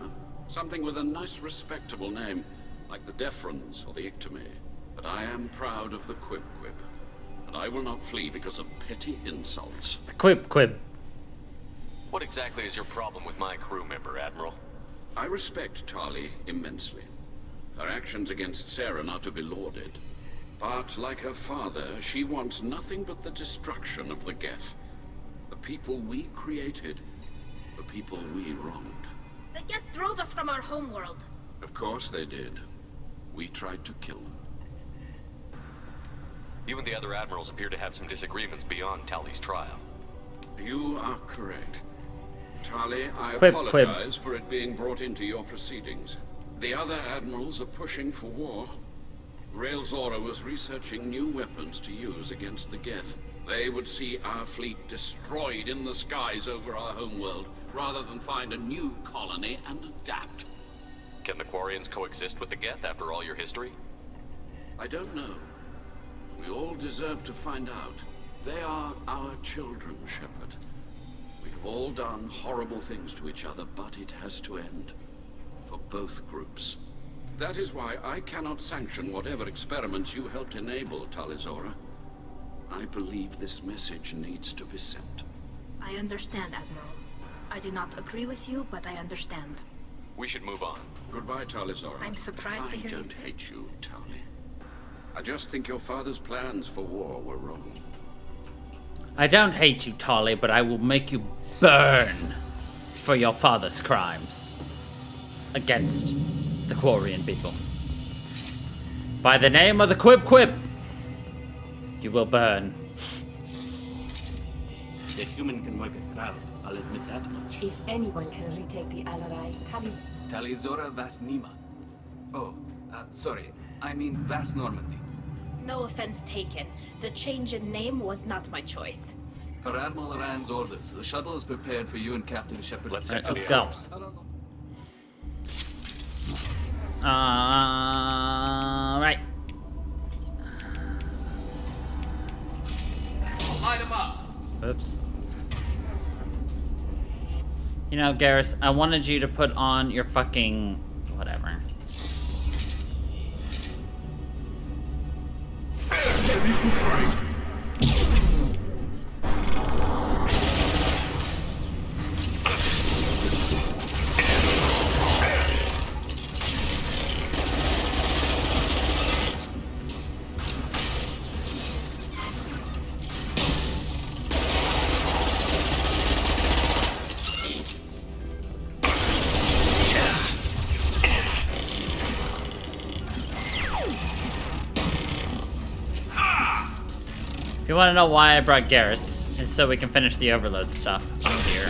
Something with a nice, respectable name, like the Defrons or the Ictomy. But I am proud of the Quib Quib. And I will not flee because of petty insults. Quib Quib. What exactly is your problem with my crew member, Admiral? I respect Tali immensely. Her actions against Saren are to be lauded. But, like her father, she wants nothing but the destruction of the Geth. The people we created. The people we wronged. The Geth drove us from our homeworld. Of course they did. We tried to kill them. You and the other admirals appear to have some disagreements beyond Tali's trial. You are correct. Tali, I Quib, apologize for it being brought into your proceedings. The other admirals are pushing for war. Rail Zora was researching new weapons to use against the Geth. They would see our fleet destroyed in the skies over our homeworld, rather than find a new colony and adapt. Can the Quarians coexist with the Geth after all your history? I don't know. We all deserve to find out. They are our children, Shepard. We've all done horrible things to each other, but it has to end. For both groups. That is why I cannot sanction whatever experiments you helped enable, Tali Zora. I believe this message needs to be sent. I understand, Admiral. I do not agree with you, but I understand. We should move on. Goodbye, Tali Zora. I'm surprised to hear you I don't hate you, Tali. I just think your father's plans for war were wrong. I don't hate you, Tali, but I will make you burn for your father's crimes against the Quarian people. By the name of the Quib Quib, you will burn. The human can wipe a crowd, I'll admit that much. If anyone can retake the Alarai, Tali Zora Vasnima. Oh, sorry. I mean vast Normandy. No offense taken. The change in name was not my choice. Per Admiral Rand's orders, the shuttle is prepared for you and Captain Shepard. Let's go. Right. Light him up. Oops. You know, Garrus, I wanted you to put on your fucking whatever. If you want to know why I brought Garrus, it's so we can finish the overload stuff on here.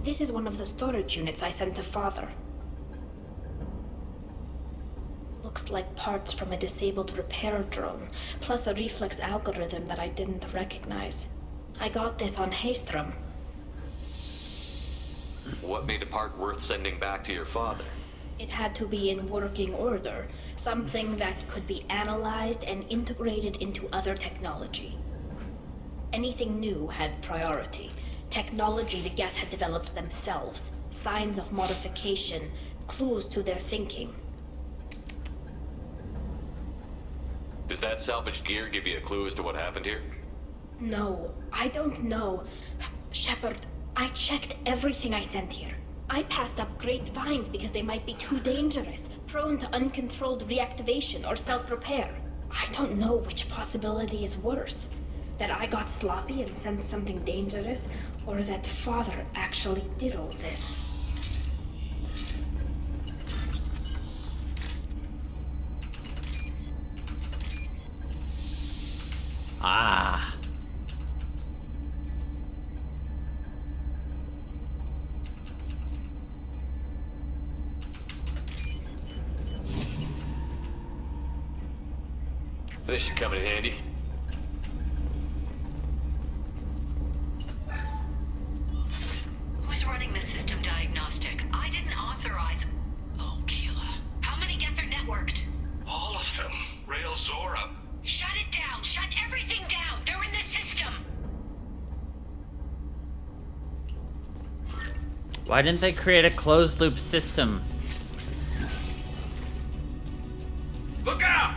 This is one of the storage units I sent to Father. Looks like parts from a disabled repair drone, plus a reflex algorithm that I didn't recognize. I got this on Haystrom. What made a part worth sending back to your father? It had to be in working order, something that could be analyzed and integrated into other technology. Anything new had priority. Technology the Geth had developed themselves, signs of modification, clues to their thinking. Does that salvaged gear give you a clue as to what happened here? No, I don't know. Shepard, I checked everything I sent here. I passed up great finds because they might be too dangerous, prone to uncontrolled reactivation or self-repair. I don't know which possibility is worse. That I got sloppy and sent something dangerous, or that Father actually did all this. Ah. This should come in handy. Who's running the system diagnostic? I didn't authorize. Oh, Keela. How many Geth are networked? All of them. Rail Zora. Shut it down! Shut everything down! They're in the system! Why didn't they create a closed loop system? Look out!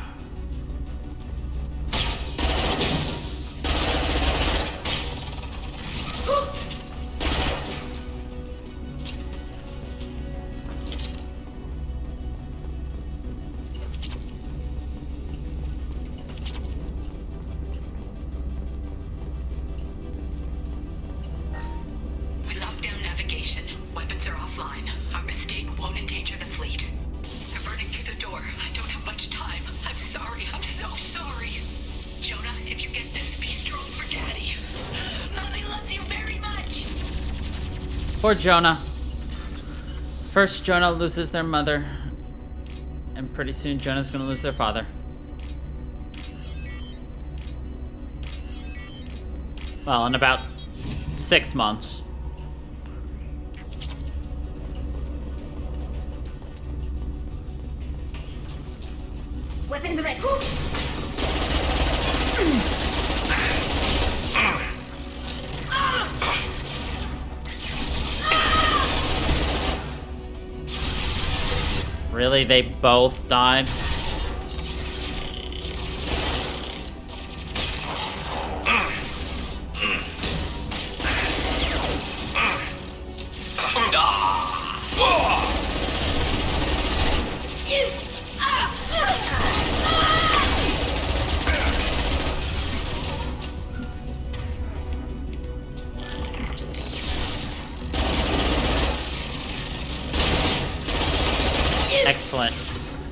We locked down navigation. Weapons are offline. Our mistake won't endanger the fleet. They're burning through the door. I don't have much time. I'm sorry. I'm so sorry. Jonah, if you get this, be strong for Daddy. Mommy loves you very much. Poor Jonah. First, Jonah loses their mother. And pretty soon, Jonah's gonna lose their father. Well, in about 6 months. Weapons ready. Really? They both died?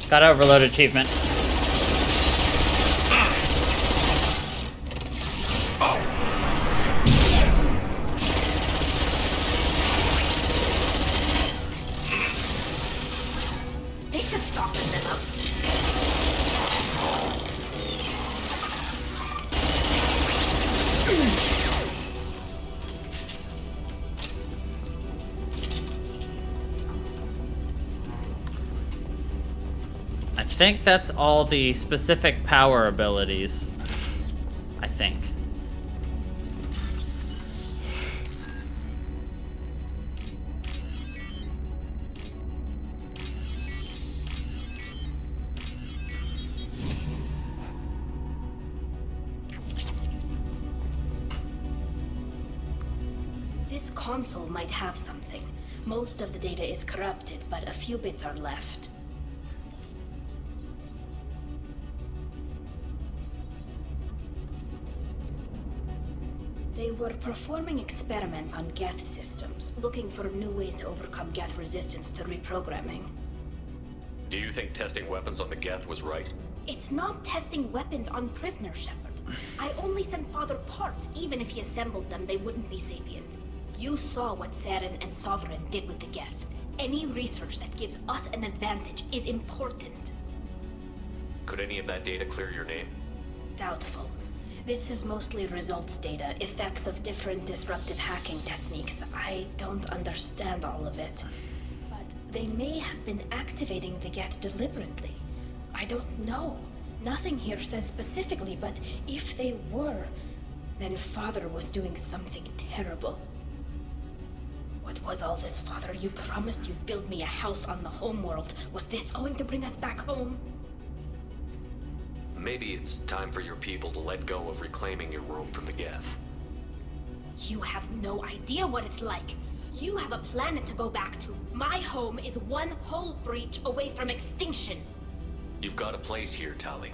Got overload achievement. They should soften them up. I think that's all the specific power abilities. I think. This console might have something. Most of the data is corrupted, but a few bits are left. They were performing experiments on Geth systems, looking for new ways to overcome Geth resistance to reprogramming. Do you think testing weapons on the Geth was right? It's not testing weapons on prisoners, Shepard. I only sent Father parts. Even if he assembled them, they wouldn't be sapient. You saw what Saren and Sovereign did with the Geth. Any research that gives us an advantage is important. Could any of that data clear your name? Doubtful. This is mostly results data, effects of different disruptive hacking techniques. I don't understand all of it. But they may have been activating the Geth deliberately. I don't know. Nothing here says specifically, but if they were, then Father was doing something terrible. What was all this, Father? You promised you'd build me a house on the homeworld. Was this going to bring us back home? Maybe it's time for your people to let go of reclaiming your room from the Geth. You have no idea what it's like. You have a planet to go back to. My home is one hull breach away from extinction. You've got a place here, Tali.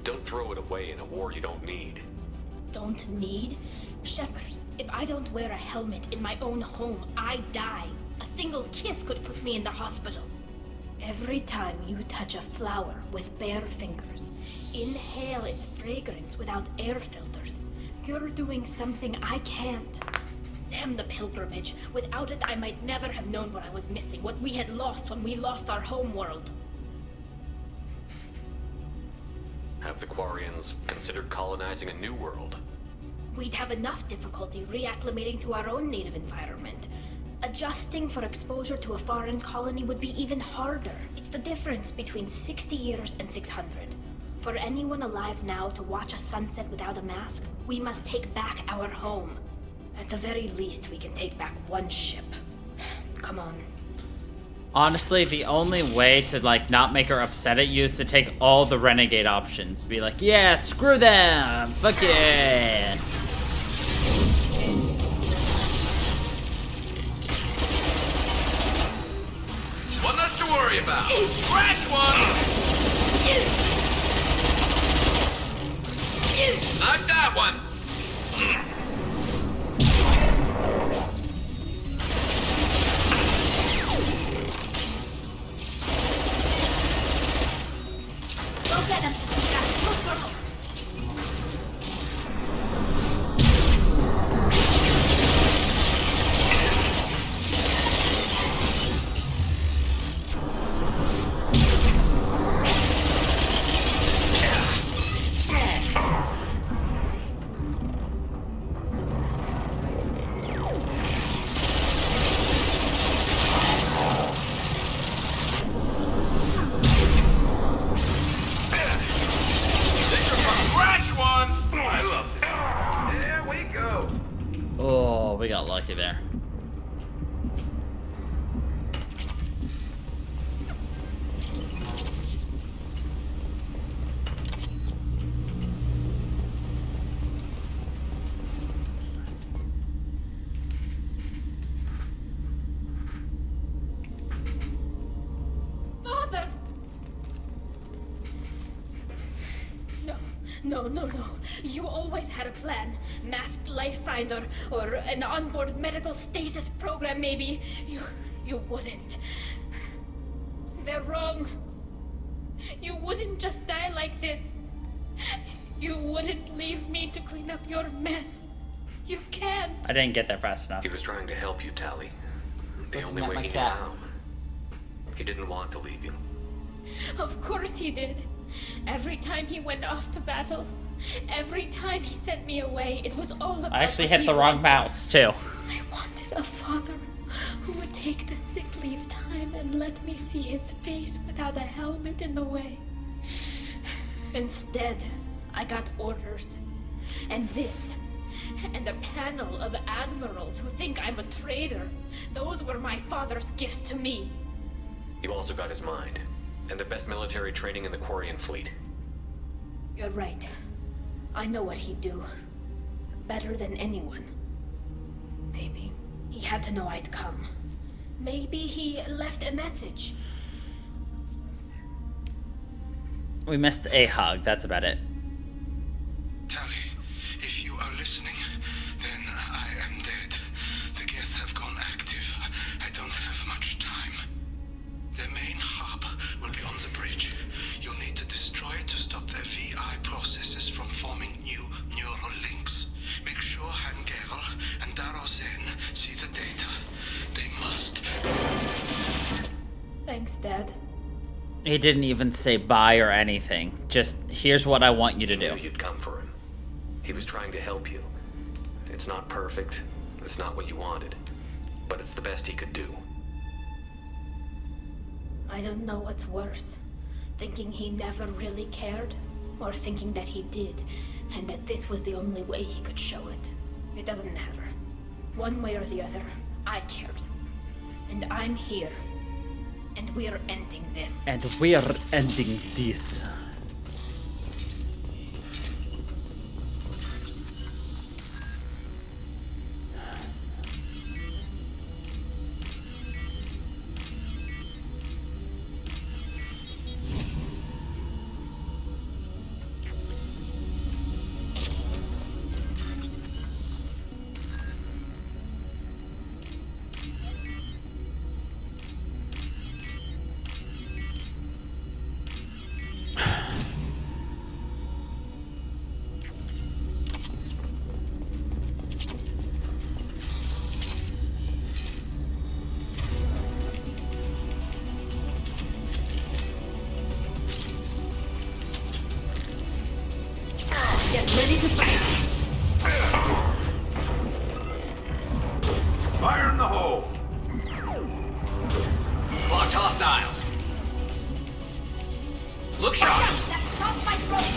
Don't throw it away in a war you don't need. Don't need? Shepard, if I don't wear a helmet in my own home, I die. A single kiss could put me in the hospital. Every time you touch a flower with bare fingers, inhale its fragrance without air filters, you're doing something I can't. Damn the pilgrimage. Without it, I might never have known what I was missing, what we had lost when we lost our homeworld. Have the Quarians considered colonizing a new world? We'd have enough difficulty reacclimating to our own native environment. Adjusting for exposure to a foreign colony would be even harder. It's the difference between 60 years and 600. For anyone alive now to watch a sunset without a mask, we must take back our home. At the very least, we can take back one ship. Come on. Honestly, the only way to, like, not make her upset at you is to take all the renegade options. Be like, yeah, screw them! Fuck yeah! One less to worry about. Scratch one! Knock that one! Go get him! Go, Oh, we got lucky there. Father! No. You always had a plan. Masked life signs or an onboard medical stasis program, maybe. You wouldn't. They're wrong. You wouldn't just die like this. You wouldn't leave me to clean up your mess. You can't. I didn't get there fast enough. He was trying to help you, Tali. The Looking only at way my he knew cat. how. He didn't want to leave you. Of course he did. Every time he went off to battle, every time he sent me away, it was all about I actually what hit he the wrong wanted. mouse, too. I wanted a father who would take the sick leave time and let me see his face without a helmet in the way. Instead, I got orders. And this. And a panel of admirals who think I'm a traitor. Those were my father's gifts to me. You also got his mind, and the best military training in the Quarian fleet. You're right. I know what he'd do. Better than anyone. Maybe he had to know I'd come. Maybe he left a message. We missed a hug, that's about it. Tali, if you are listening, then I am dead. The Geth have gone active. I don't have much time. The main hub will be on the bridge. You'll need to destroy it to stop their VI processes from forming new neural links. Make sure Hangerl and Darozen see the data. They must. Thanks, Dad. He didn't even say bye or anything. Just, here's what I want you to do. You'd come for him. He was trying to help you. It's not perfect. It's not what you wanted. But it's the best he could do. I don't know what's worse. Thinking he never really cared, or thinking that he did, and that this was the only way he could show it. It doesn't matter. One way or the other, I cared. And I'm here. And we're ending this. And we're ending this. Get ready to fight. Fire in the hole! Locked hostiles. Look sharp. That's not my throat.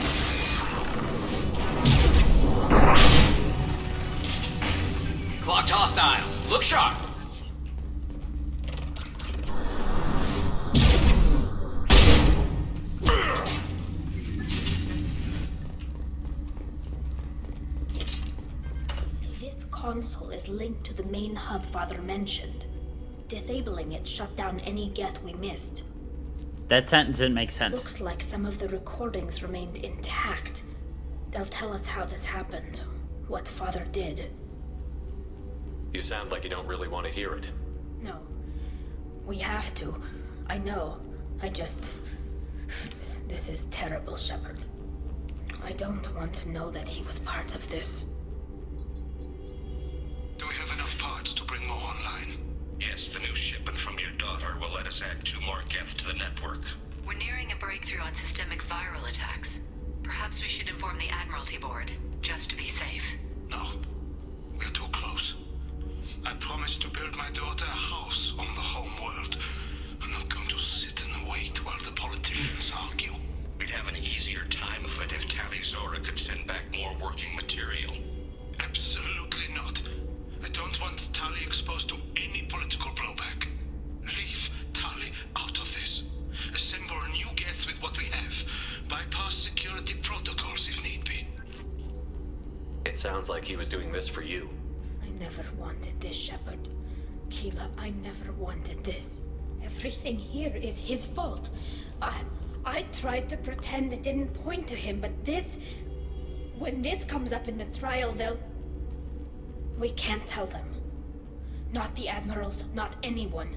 Clocked hostiles. Look sharp. This console is linked to the main hub Father mentioned. Disabling it shut down any Geth we missed. That sentence didn't make sense. Looks like some of the recordings remained intact. They'll tell us how this happened, what Father did. You sound like you don't really want to hear it. No. We have to. I know. I just... This is terrible, Shepard. I don't want to know that he was part of this. Do we have enough parts to bring more online? Yes, the new shipment from your daughter will let us add 2 more Geth to the network. We're nearing a breakthrough on systemic viral attacks. Perhaps we should inform the Admiralty Board, just to be safe. No. We're too close. I promised to build my daughter a house on the home world. I'm not going to sit and wait while the politicians argue. We'd have an easier time of it if Tali Zora could send back more working material. Absolutely not. I don't want Tali exposed to any political blowback. Leave Tali out of this. Assemble new Geth with what we have. Bypass security protocols if need be. It sounds like he was doing this for you. I never wanted this, Shepard. Keela, I never wanted this. Everything here is his fault. I tried to pretend it didn't point to him, but this... When this comes up in the trial, they'll... We can't tell them. Not the admirals, not anyone.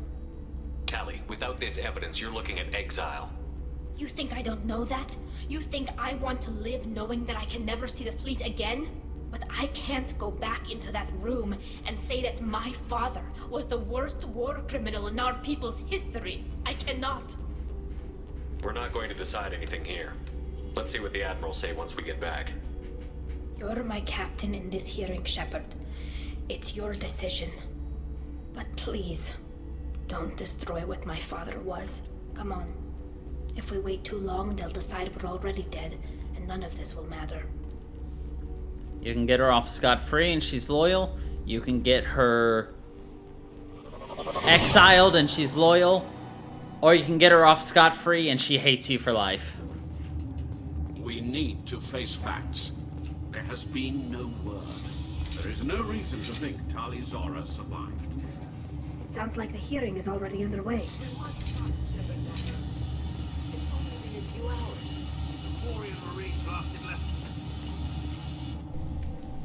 Tali, without this evidence, you're looking at exile. You think I don't know that? You think I want to live knowing that I can never see the fleet again? But I can't go back into that room and say that my father was the worst war criminal in our people's history. I cannot. We're not going to decide anything here. Let's see what the Admirals say once we get back. You're my captain in this hearing, Shepard. It's your decision. But please, don't destroy what my father was. Come on. If we wait too long, they'll decide we're already dead, and none of this will matter. You can get her off scot-free and she's loyal. You can get her exiled and she's loyal. Or you can get her off scot-free and she hates you for life. We need to face facts. There has been no word. There is no reason to think Tali Zora survived. It sounds like the hearing is already underway.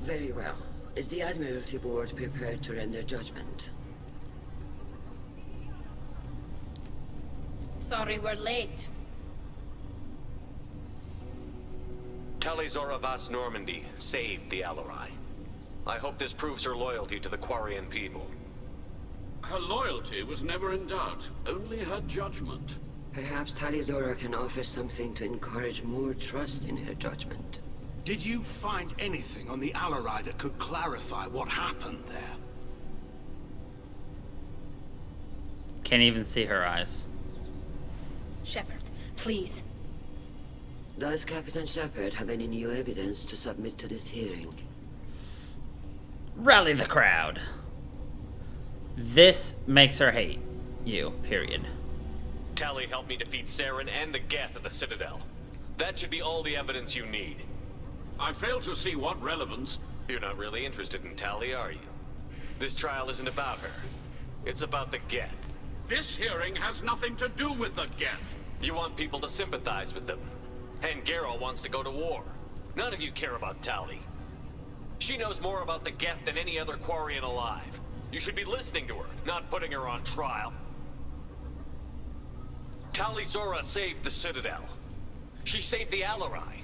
Very well. Is the Admiralty Board prepared to render judgment? Sorry we're late. Tali Zora Vas Normandy saved the Alarai. I hope this proves her loyalty to the Quarian people. Her loyalty was never in doubt, only her judgment. Perhaps Tali Zora can offer something to encourage more trust in her judgment. Did you find anything on the Alarai that could clarify what happened there? Can't even see her eyes. Shepard, please. Does Captain Shepard have any new evidence to submit to this hearing? Rally the crowd. This makes her hate you, period. Tali helped me defeat Saren and the Geth at the Citadel. That should be all the evidence you need. I fail to see what relevance. You're not really interested in Tali, are you? This trial isn't about her. It's about the Geth. This hearing has nothing to do with the Geth. You want people to sympathize with them. And Geralt wants to go to war. None of you care about Tali. She knows more about the Geth than any other Quarian alive. You should be listening to her, not putting her on trial. Tali Zora saved the Citadel. She saved the Alarai.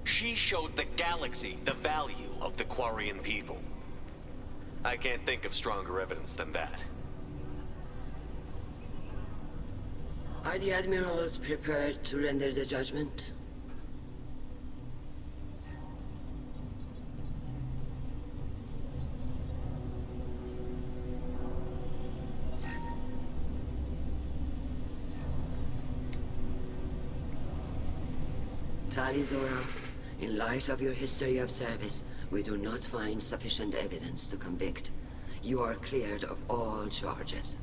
She showed the galaxy the value of the Quarian people. I can't think of stronger evidence than that. Are the Admirals prepared to render the judgment? Tali Zora, in light of your history of service, we do not find sufficient evidence to convict. You are cleared of all charges.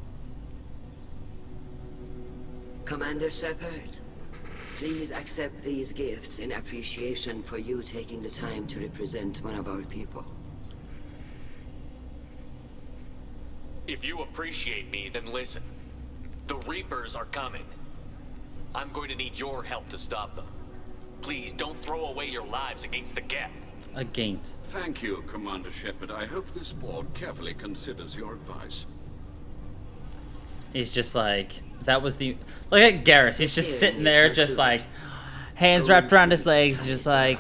Commander Shepard, please accept these gifts in appreciation for you taking the time to represent one of our people. If you appreciate me, then listen. The Reapers are coming. I'm going to need your help to stop them. Please, don't throw away your lives against the Geth. Against. Thank you, Commander Shepard. I hope this board carefully considers your advice. He's just like, that was the... Look at Garrus. He's just sitting there, just like, hands wrapped around his legs, just like...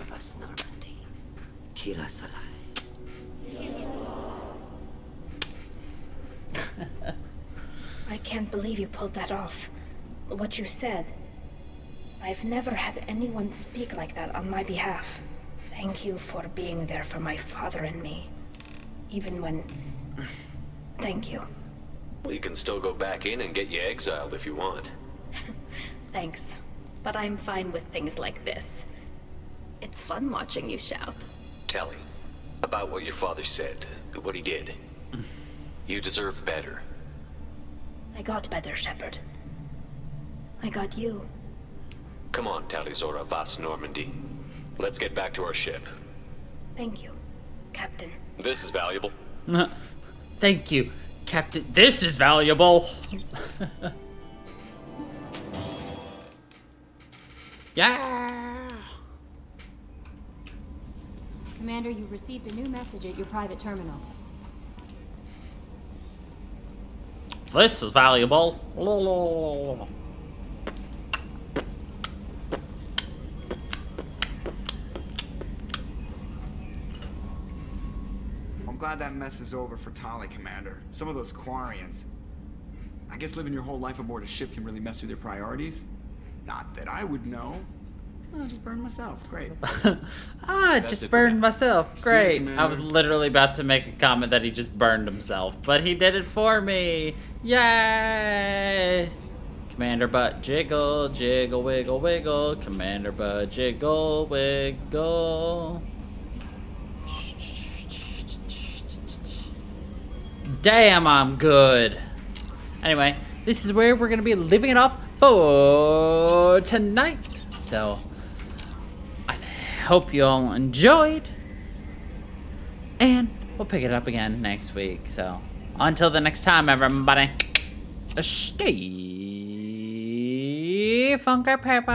I can't believe you pulled that off. What you said. I've never had anyone speak like that on my behalf. Thank you for being there for my father and me. Even when... Thank you. We can still go back in and get you exiled if you want. Thanks. But I'm fine with things like this. It's fun watching you shout. Tali, about what your father said, what he did. You deserve better. I got better, Shepard. I got you. Come on, Tali Zora Vas Normandy. Let's get back to our ship. Thank you, Captain. This is valuable. Thank you, Captain. This is valuable. Yeah. Commander, you've received a new message at your private terminal. This is valuable. I'm glad that mess is over for Tali, Commander. Some of those Quarians. I guess living your whole life aboard a ship can really mess with your priorities. Not that I would know. I just burned myself. Great. Just burned myself. Great. I was literally about to make a comment that he just burned himself, but he did it for me. Yay! Commander Butt jiggle, jiggle, wiggle, wiggle. Commander Butt jiggle, wiggle. Damn, I'm good. Anyway, this is where we're going to be leaving it off for tonight. So, I hope you all enjoyed. And we'll pick it up again next week. So, until the next time, everybody, stay funky people.